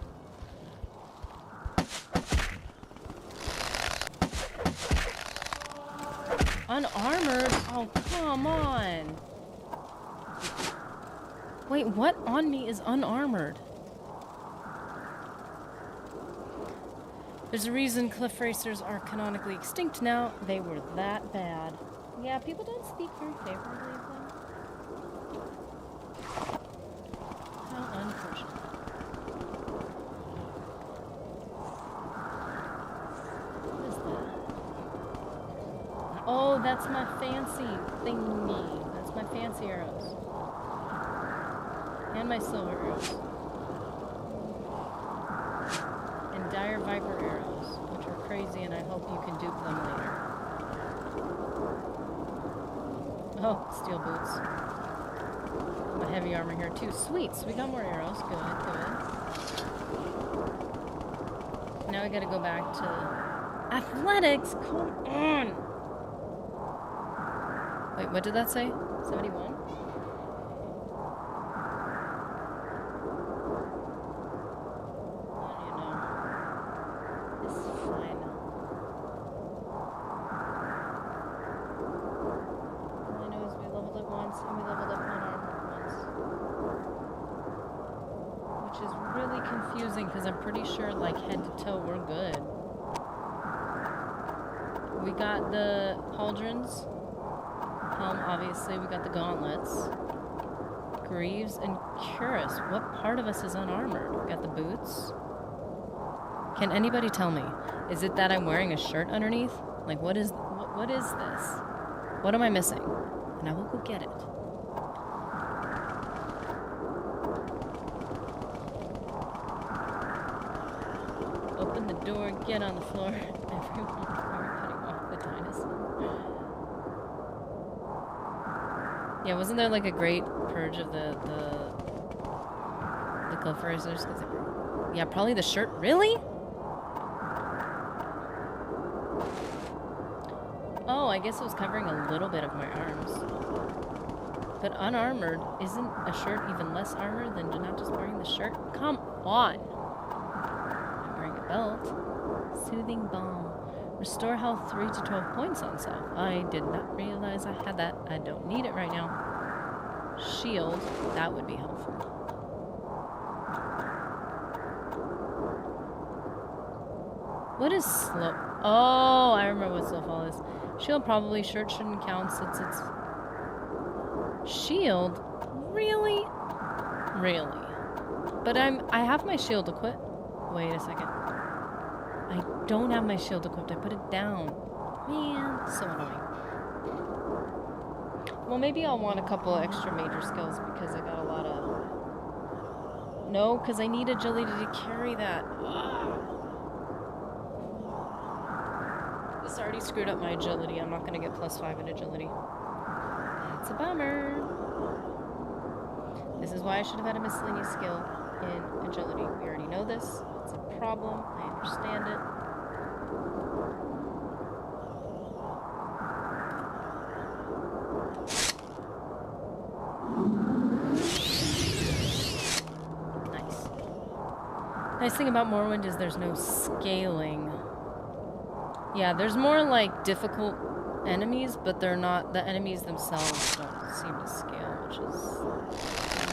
Unarmored? Oh, come on. Wait, what on me is unarmored? There's a reason cliff racers are canonically extinct now. They were that bad. Yeah, people don't speak very favorably of them. How unfortunate. What is that? Oh, that's my fancy thingy. That's my fancy arrows. And my silver arrows. And dire viper arrows, which are crazy, and I hope you can dupe them later. Oh, steel boots. My heavy armor here too. Sweet, so we got more arrows. Good, good. Now we gotta go back to athletics. Come on. Wait, what did that say? 71? Because I'm pretty sure, like, head to toe, we're good. We got the pauldrons. Helm, obviously. We got the gauntlets. Greaves and cuirass. What part of us is unarmored? We got the boots. Can anybody tell me? Is it that I'm wearing a shirt underneath? Like, what is this? What am I missing? And I will go get it. door, get on the floor. Everyone, we're cutting off the dinosaur. Yeah, wasn't there like a great purge of the cliffers? Yeah, probably the shirt. Really? Oh, I guess it was covering a little bit of my arms. But unarmored, isn't a shirt even less armor than not just wearing the shirt? Come on! I'm wearing a belt. Soothing balm. Restore health 3 to 12 points on self. I did not realize I had that. I don't need it right now. Shield, that would be helpful. What is slow? Oh, I remember what slow fall is. Shield probably. Shirt shouldn't count since it's... Shield? Really? Really? But I have my shield equipped. Wait a second. I don't have my shield equipped. I put it down. Man, so annoying. Well, maybe I'll want a couple extra major skills because I got a lot of... No, because I need agility to carry that. Ugh. This already screwed up my agility. I'm not going to get +5 in agility. That's a bummer. This is why I should have had a miscellaneous skill in agility. We already know this. It's a problem. I understand it. Nice. Nice thing about Morrowind is there's no scaling. Yeah, there's more like difficult enemies, but they're not, the enemies themselves don't seem to scale, which is,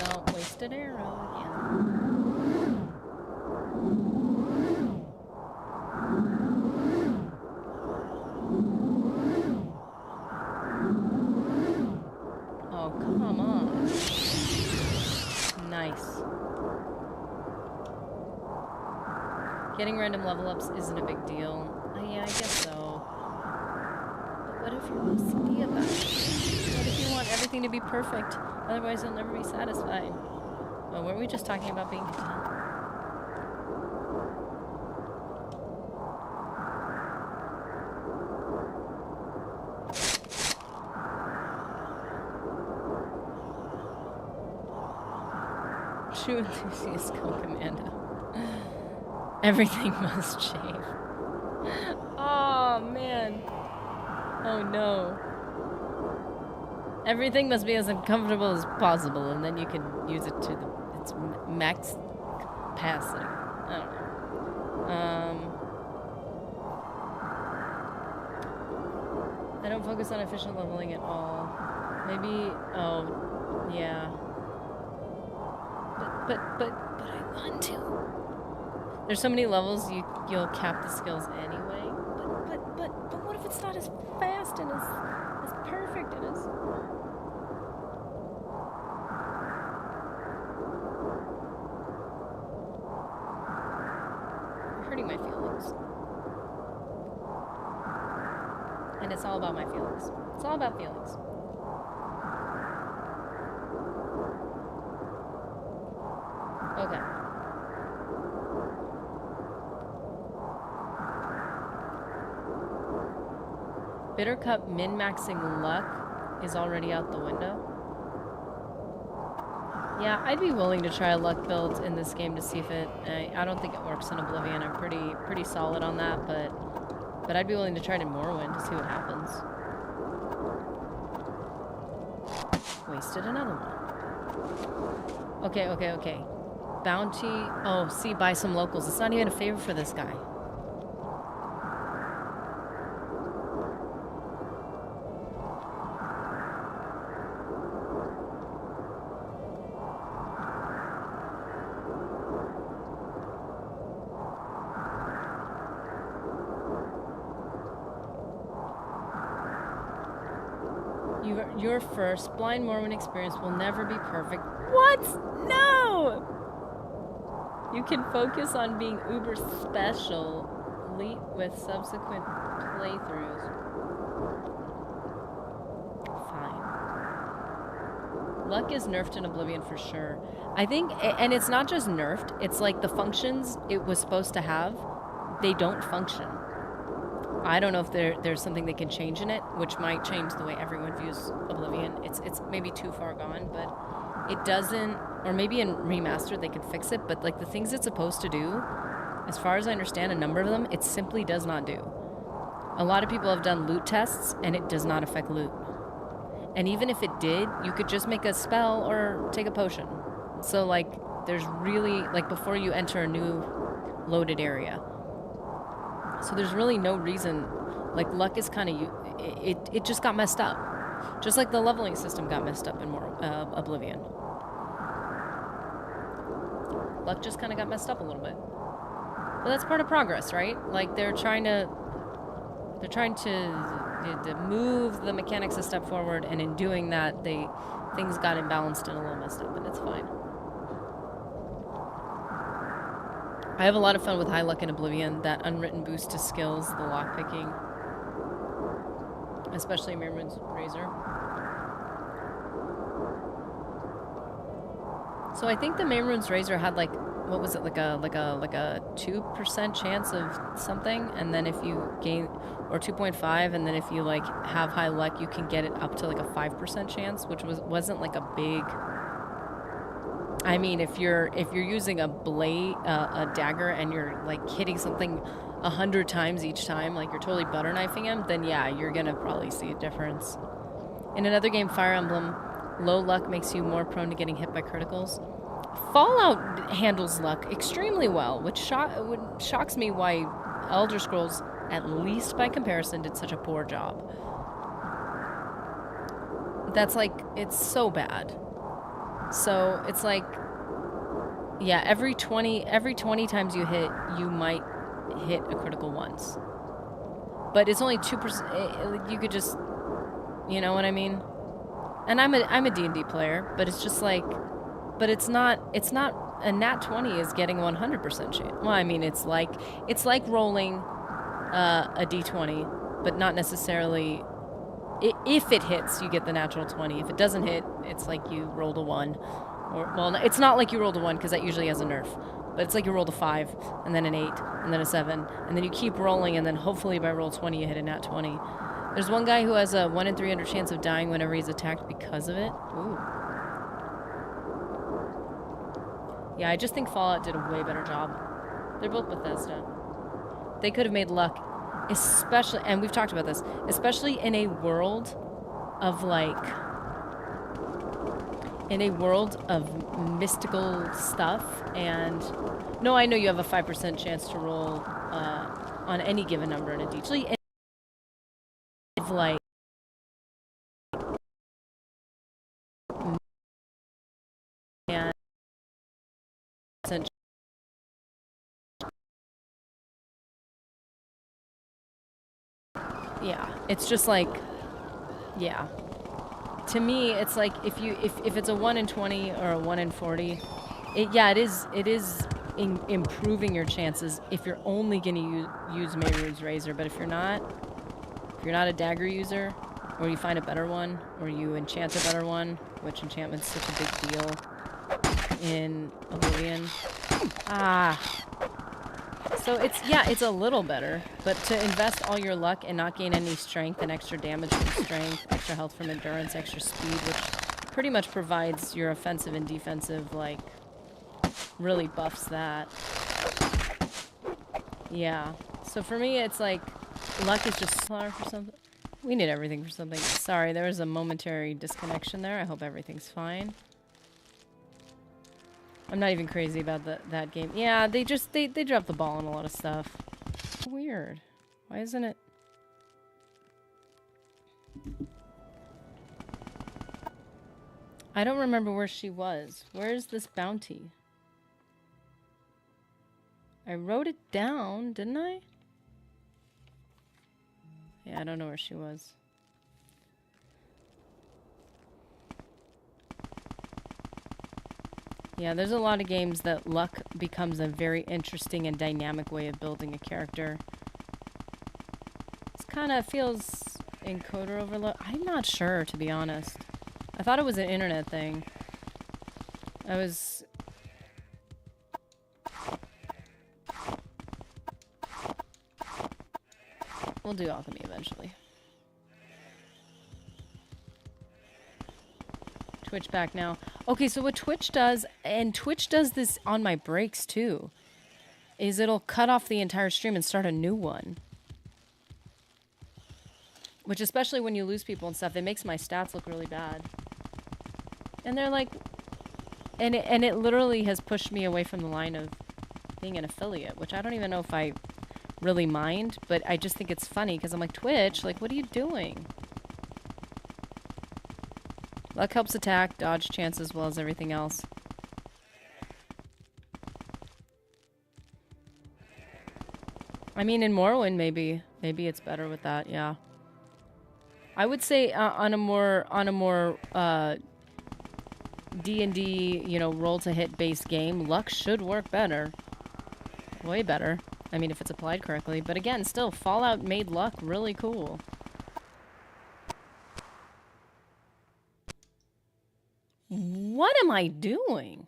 well, wasted arrow again. Oh, come on. Nice. Getting random level ups isn't a big deal. Yeah, I guess so. But what if you're OCD about it? What if you want everything to be perfect? Otherwise, you'll never be satisfied. Oh, weren't we just talking about being content? True enthusiast co-commando. Everything must shave. Oh, man. Oh, no. Everything must be as uncomfortable as possible, and then you can use it to its max capacity. I don't know. I don't focus on efficient leveling at all. Maybe... Oh, yeah. But I want to. There's so many levels you'll cap the skills anyway. But what if it's not as fast and as perfect and as... You're hurting my feelings. And it's all about my feelings. It's all about feelings. Okay. Bitter Cup min-maxing luck is already out the window. Yeah, I'd be willing to try a luck build in this game to see if it... I don't think it works in Oblivion. I'm pretty solid on that, but I'd be willing to try it in Morrowind to see what happens. Wasted another one. Okay. Bounty... Oh, see, buy some locals. It's not even a favor for this guy. Your first blind Mormon experience will never be perfect. What? No! You can focus on being uber special with subsequent playthroughs. Fine. Luck is nerfed in Oblivion for sure. I think, and it's not just nerfed, it's like the functions it was supposed to have they don't function. I don't know if there's something they can change in it, which might change the way everyone views Oblivion. It's maybe too far gone, but it doesn't, or maybe in remastered they could fix it, but like the things it's supposed to do, as far as I understand a number of them, it simply does not do. A lot of people have done loot tests and it does not affect loot. And even if it did, you could just make a spell or take a potion. So like there's really, like before you enter a new loaded area. So there's really no reason, like luck is kind of, it just got messed up. Just like the leveling system got messed up in Oblivion. Luck just kind of got messed up a little bit. But that's part of progress, right? Like they're trying to move the mechanics a step forward, and in doing that, things got imbalanced and a little messed up, and it's fine. I have a lot of fun with high luck in Oblivion. That unwritten boost to skills, the lockpicking, especially Mirrod's Razor. So I think the Mirrod's Razor had like, what was it, like a 2% chance of something, and then if you gain, or 2.5, and then if you like have high luck, you can get it up to like a 5% chance, which wasn't like a big. I mean, if you're using a blade, a dagger, and you're like hitting something 100 times each time, like you're totally butter knifing him, then yeah, you're gonna probably see a difference. In another game, Fire Emblem, low luck makes you more prone to getting hit by criticals. Fallout handles luck extremely well, which shocks me why Elder Scrolls, at least by comparison, did such a poor job. That's like, it's so bad. So it's like, yeah, every 20 times you hit, you might hit a critical once. But it's only 2%. You could just, you know what I mean? And I'm a D&D player, but it's just like, but it's not a nat 20 is getting 100% chance. Well, I mean, it's like rolling a d20, but not necessarily. If it hits, you get the natural 20. If it doesn't hit, it's like you rolled a 1. Or, well, it's not like you rolled a 1 because that usually has a nerf. But it's like you rolled a 5, and then an 8, and then a 7. And then you keep rolling, and then hopefully by roll 20 you hit a nat 20. There's one guy who has a 1 in 300 chance of dying whenever he's attacked because of it. Ooh. Yeah, I just think Fallout did a way better job. They're both Bethesda. They could have made luck. Especially, and we've talked about this, especially in a world of like, in a world of mystical stuff. And no, I know you have a 5% chance to roll on any given number in a D. Actually, in like and yeah, it's just like, yeah. To me, it's like if it's a 1 in 20 or a 1 in 40, it is improving your chances if you're only gonna use Mirrod's Razor. But if you're not a dagger user, or you find a better one, or you enchant a better one, which enchantment's such a big deal in Oblivion. So it's a little better, but to invest all your luck and not gain any strength and extra damage from strength, extra health from endurance, extra speed, which pretty much provides your offensive and defensive, like, really buffs that. Yeah. So for me, it's like, luck is just slower for something. We need everything for something. Sorry, there was a momentary disconnection there. I hope everything's fine. I'm not even crazy about that game. Yeah, they dropped the ball on a lot of stuff. Weird. Why isn't it? I don't remember where she was. Where is this bounty? I wrote it down, didn't I? Yeah, I don't know where she was. Yeah, there's a lot of games that luck becomes a very interesting and dynamic way of building a character. This kind of feels encoder overload. I'm not sure, to be honest. I thought it was an internet thing. I was... We'll do alchemy eventually. Twitch back now. Okay, so what Twitch does, and Twitch does this on my breaks too, is it'll cut off the entire stream and start a new one. Which, especially when you lose people and stuff, it makes my stats look really bad. And they're like... And it literally has pushed me away from the line of being an affiliate, which I don't even know if I really mind, but I just think it's funny, because I'm like, Twitch, like, what are you doing? Luck helps attack, dodge chance, as well as everything else. I mean, in Morrowind, maybe it's better with that. Yeah, I would say on a more D&D, you know, roll to hit based game, luck should work better, way better. I mean, if it's applied correctly. But again, still, Fallout made luck really cool. What am I doing?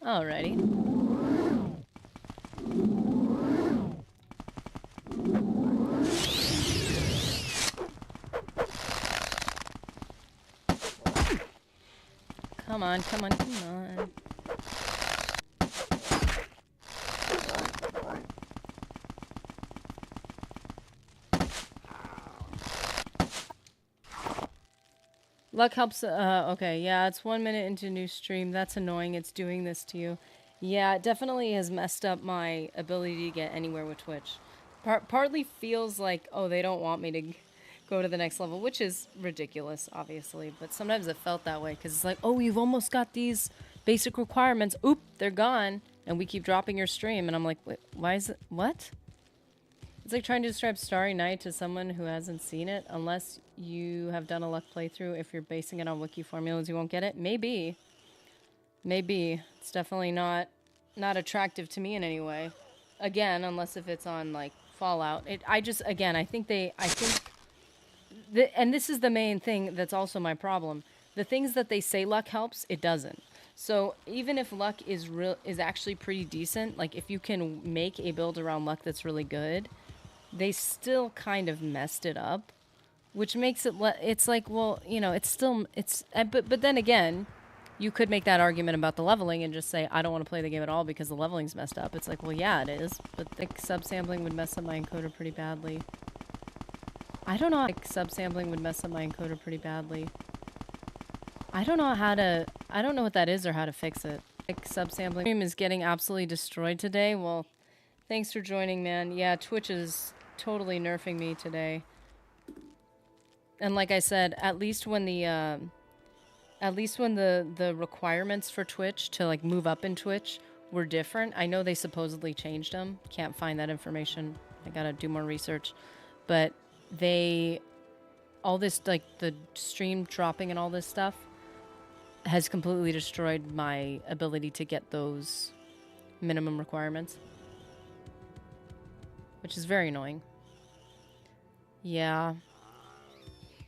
Alrighty. Come on, come on, come on. Luck helps, okay, yeah, it's 1 minute into new stream. That's annoying, it's doing this to you. Yeah, it definitely has messed up my ability to get anywhere with Twitch. Partly feels like, oh, they don't want me to go to the next level, which is ridiculous, obviously. But sometimes it felt that way, because it's like, oh, you've almost got these basic requirements. Oop, they're gone, and we keep dropping your stream. And I'm like, wait, why is it, what? It's like trying to describe Starry Night to someone who hasn't seen it. Unless you have done a luck playthrough, if you're basing it on wiki formulas, you won't get it. Maybe. Maybe. It's definitely not attractive to me in any way. Again, unless if it's on, like, Fallout. I think and this is the main thing that's also my problem. The things that they say luck helps, it doesn't. So even if luck is actually pretty decent, like if you can make a build around luck that's really good, they still kind of messed it up, which makes it it's like, well, you know, but then again, you could make that argument about the leveling and just say, I don't want to play the game at all because the leveling's messed up. It's like, well, yeah, it is, but thick subsampling would mess up my encoder pretty badly. I don't know how subsampling would mess up my encoder pretty badly. I don't know what that is or how to fix it. Like, subsampling stream is getting absolutely destroyed today. Well, thanks for joining, man. Yeah, Twitch is totally nerfing me today. And like I said, at least when the requirements for Twitch to like move up in Twitch were different. I know they supposedly changed them. Can't find that information. I gotta do more research. But all this, like the stream dropping and all this stuff has completely destroyed my ability to get those minimum requirements, which is very annoying. Yeah.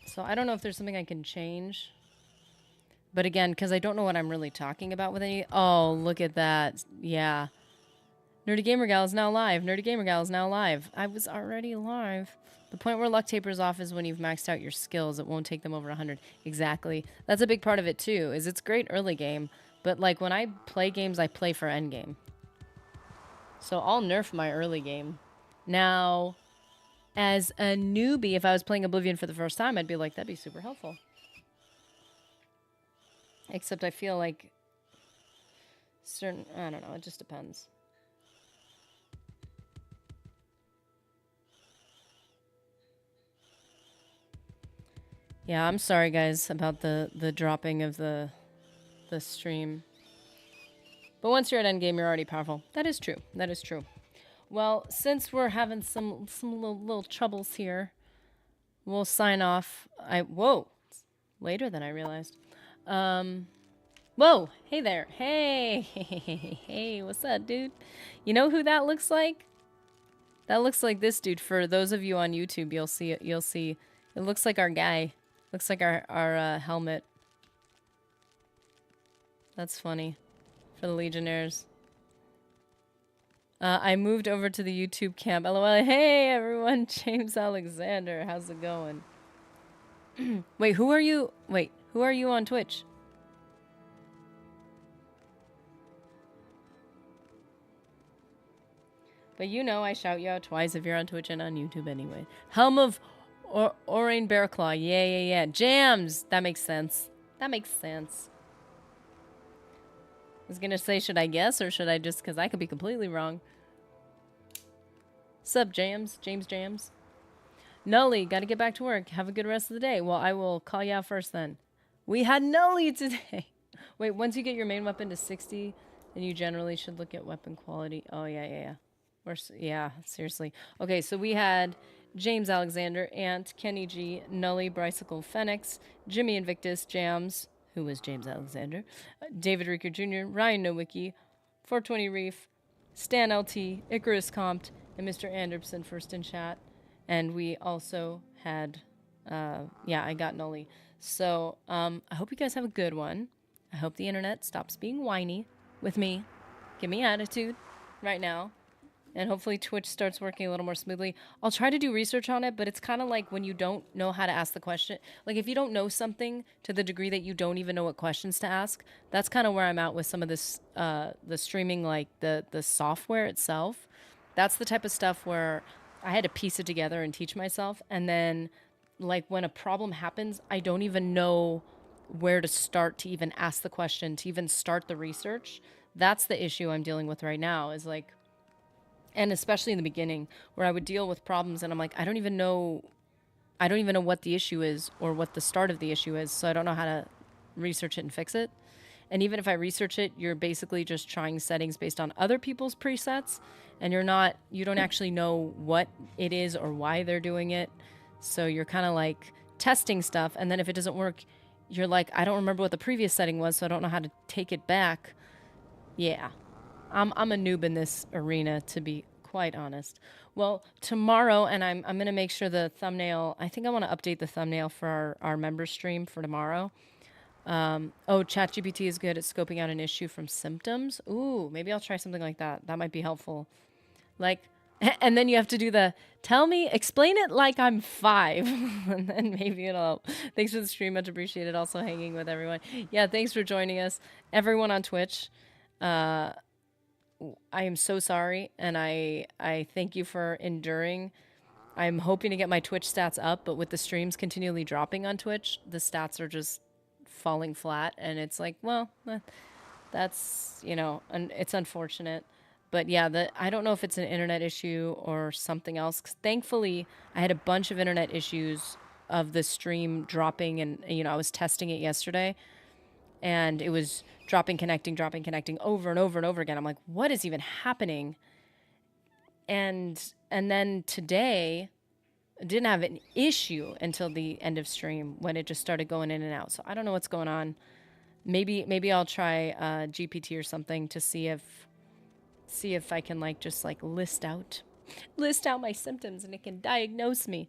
So I don't know if there's something I can change. But again, because I don't know what I'm really talking about with any... Oh, look at that. Yeah. Nerdy Gamer Gal is now live. Nerdy Gamer Gal is now live. I was already live. The point where luck tapers off is when you've maxed out your skills. It won't take them over 100. Exactly. That's a big part of it, too, is it's great early game. But, like, when I play games, I play for endgame. So I'll nerf my early game. Now, as a newbie, if I was playing Oblivion for the first time, I'd be like, that'd be super helpful. Except I feel like I don't know, it just depends. Yeah, I'm sorry guys about the dropping of the stream. But once you're at endgame, you're already powerful. That is true. That is true. Well, since we're having some little troubles here, we'll sign off. Whoa, it's later than I realized. Whoa, hey there. Hey, what's up, dude? You know who that looks like? That looks like this dude. For those of you on YouTube, you'll see it. It looks like our guy. Looks like our helmet. That's funny. For the Legionnaires. I moved over to the YouTube camp. LOL. Hey everyone, James Alexander. How's it going? Wait, who are you? Wait, who are you on Twitch? But you know I shout you out twice if you're on Twitch and on YouTube anyway. Helm of Orain Bearclaw. Yeah. Jams. That makes sense. That makes sense. I was gonna say, should I guess or should I just, because I could be completely wrong. Sup, Jams? James Jams? Nully, gotta get back to work. Have a good rest of the day. Well, I will call you out first then. We had Nully today. Wait, once you get your main weapon to 60, then you generally should look at weapon quality. Oh, yeah. Yeah, seriously. Okay, so we had James Alexander, Ant, Kenny G, Nully, Bicycle Phoenix, Jimmy Invictus, Jams, who was James Alexander, David Reeker Jr., Ryan Nowicki, 420 Reef, Stan LT, Icarus Compt, and Mr. Anderson first in chat. And we also had, I got Nully. So I hope you guys have a good one. I hope the internet stops being whiny with me. Give me attitude right now. And hopefully Twitch starts working a little more smoothly. I'll try to do research on it, but it's kind of like when you don't know how to ask the question. Like if you don't know something to the degree that you don't even know what questions to ask, that's kind of where I'm at with some of this, the streaming, like the software itself. That's the type of stuff where I had to piece it together and teach myself. And then like when a problem happens, I don't even know where to start to even ask the question, to even start the research. That's the issue I'm dealing with right now is like, and especially in the beginning where I would deal with problems and I'm like, I don't even know what the issue is or what the start of the issue is. So I don't know how to research it and fix it. And even if I research it, you're basically just trying settings based on other people's presets and you don't actually know what it is or why they're doing it. So you're kind of like testing stuff. And then if it doesn't work, you're like, I don't remember what the previous setting was, so I don't know how to take it back. Yeah. I'm a noob in this arena, to be quite honest. Well, tomorrow, and I'm going to make sure the thumbnail, I think I want to update the thumbnail for our member stream for tomorrow. ChatGPT is good at scoping out an issue from symptoms. Ooh, maybe I'll try something like that. That might be helpful. Like, and then you have to do the, explain it like I'm 5. And then maybe it'll help. Thanks for the stream. Much appreciated. Also hanging with everyone. Yeah, thanks for joining us. Everyone on Twitch. I am so sorry, and I thank you for enduring. I'm hoping to get my Twitch stats up, but with the streams continually dropping on Twitch, the stats are just falling flat, and it's like, well, that's, it's unfortunate. But yeah, I don't know if it's an internet issue or something else. 'Cause thankfully, I had a bunch of internet issues of the stream dropping, and, I was testing it yesterday, and it was dropping, connecting over and over and over again. I'm like, what is even happening? And then today, I didn't have an issue until the end of stream when it just started going in and out. So I don't know what's going on. Maybe I'll try GPT or something to see if I can just list out my symptoms and it can diagnose me.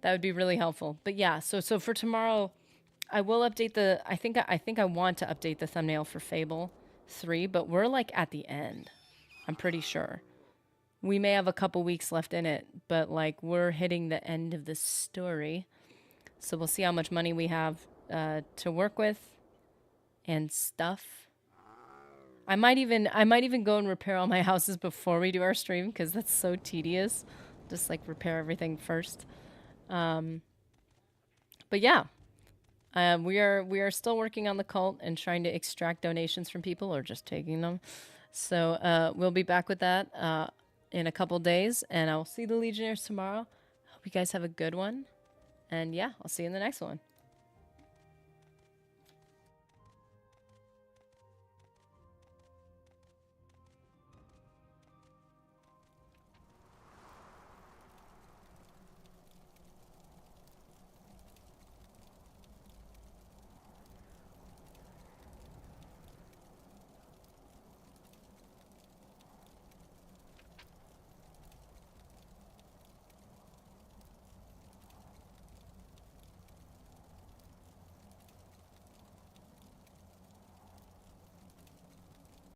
That would be really helpful. But yeah, so for tomorrow, I will update I think I want to update the thumbnail for Fable 3, but we're at the end. I'm pretty sure. We may have a couple weeks left in it, but we're hitting the end of the story. So we'll see how much money we have to work with and stuff. I might even go and repair all my houses before we do our stream because that's so tedious. Just repair everything first. But yeah. We are still working on the cult and trying to extract donations from people or just taking them. So we'll be back with that in a couple days, and I'll see the Legionnaires tomorrow. Hope you guys have a good one. And yeah, I'll see you in the next one.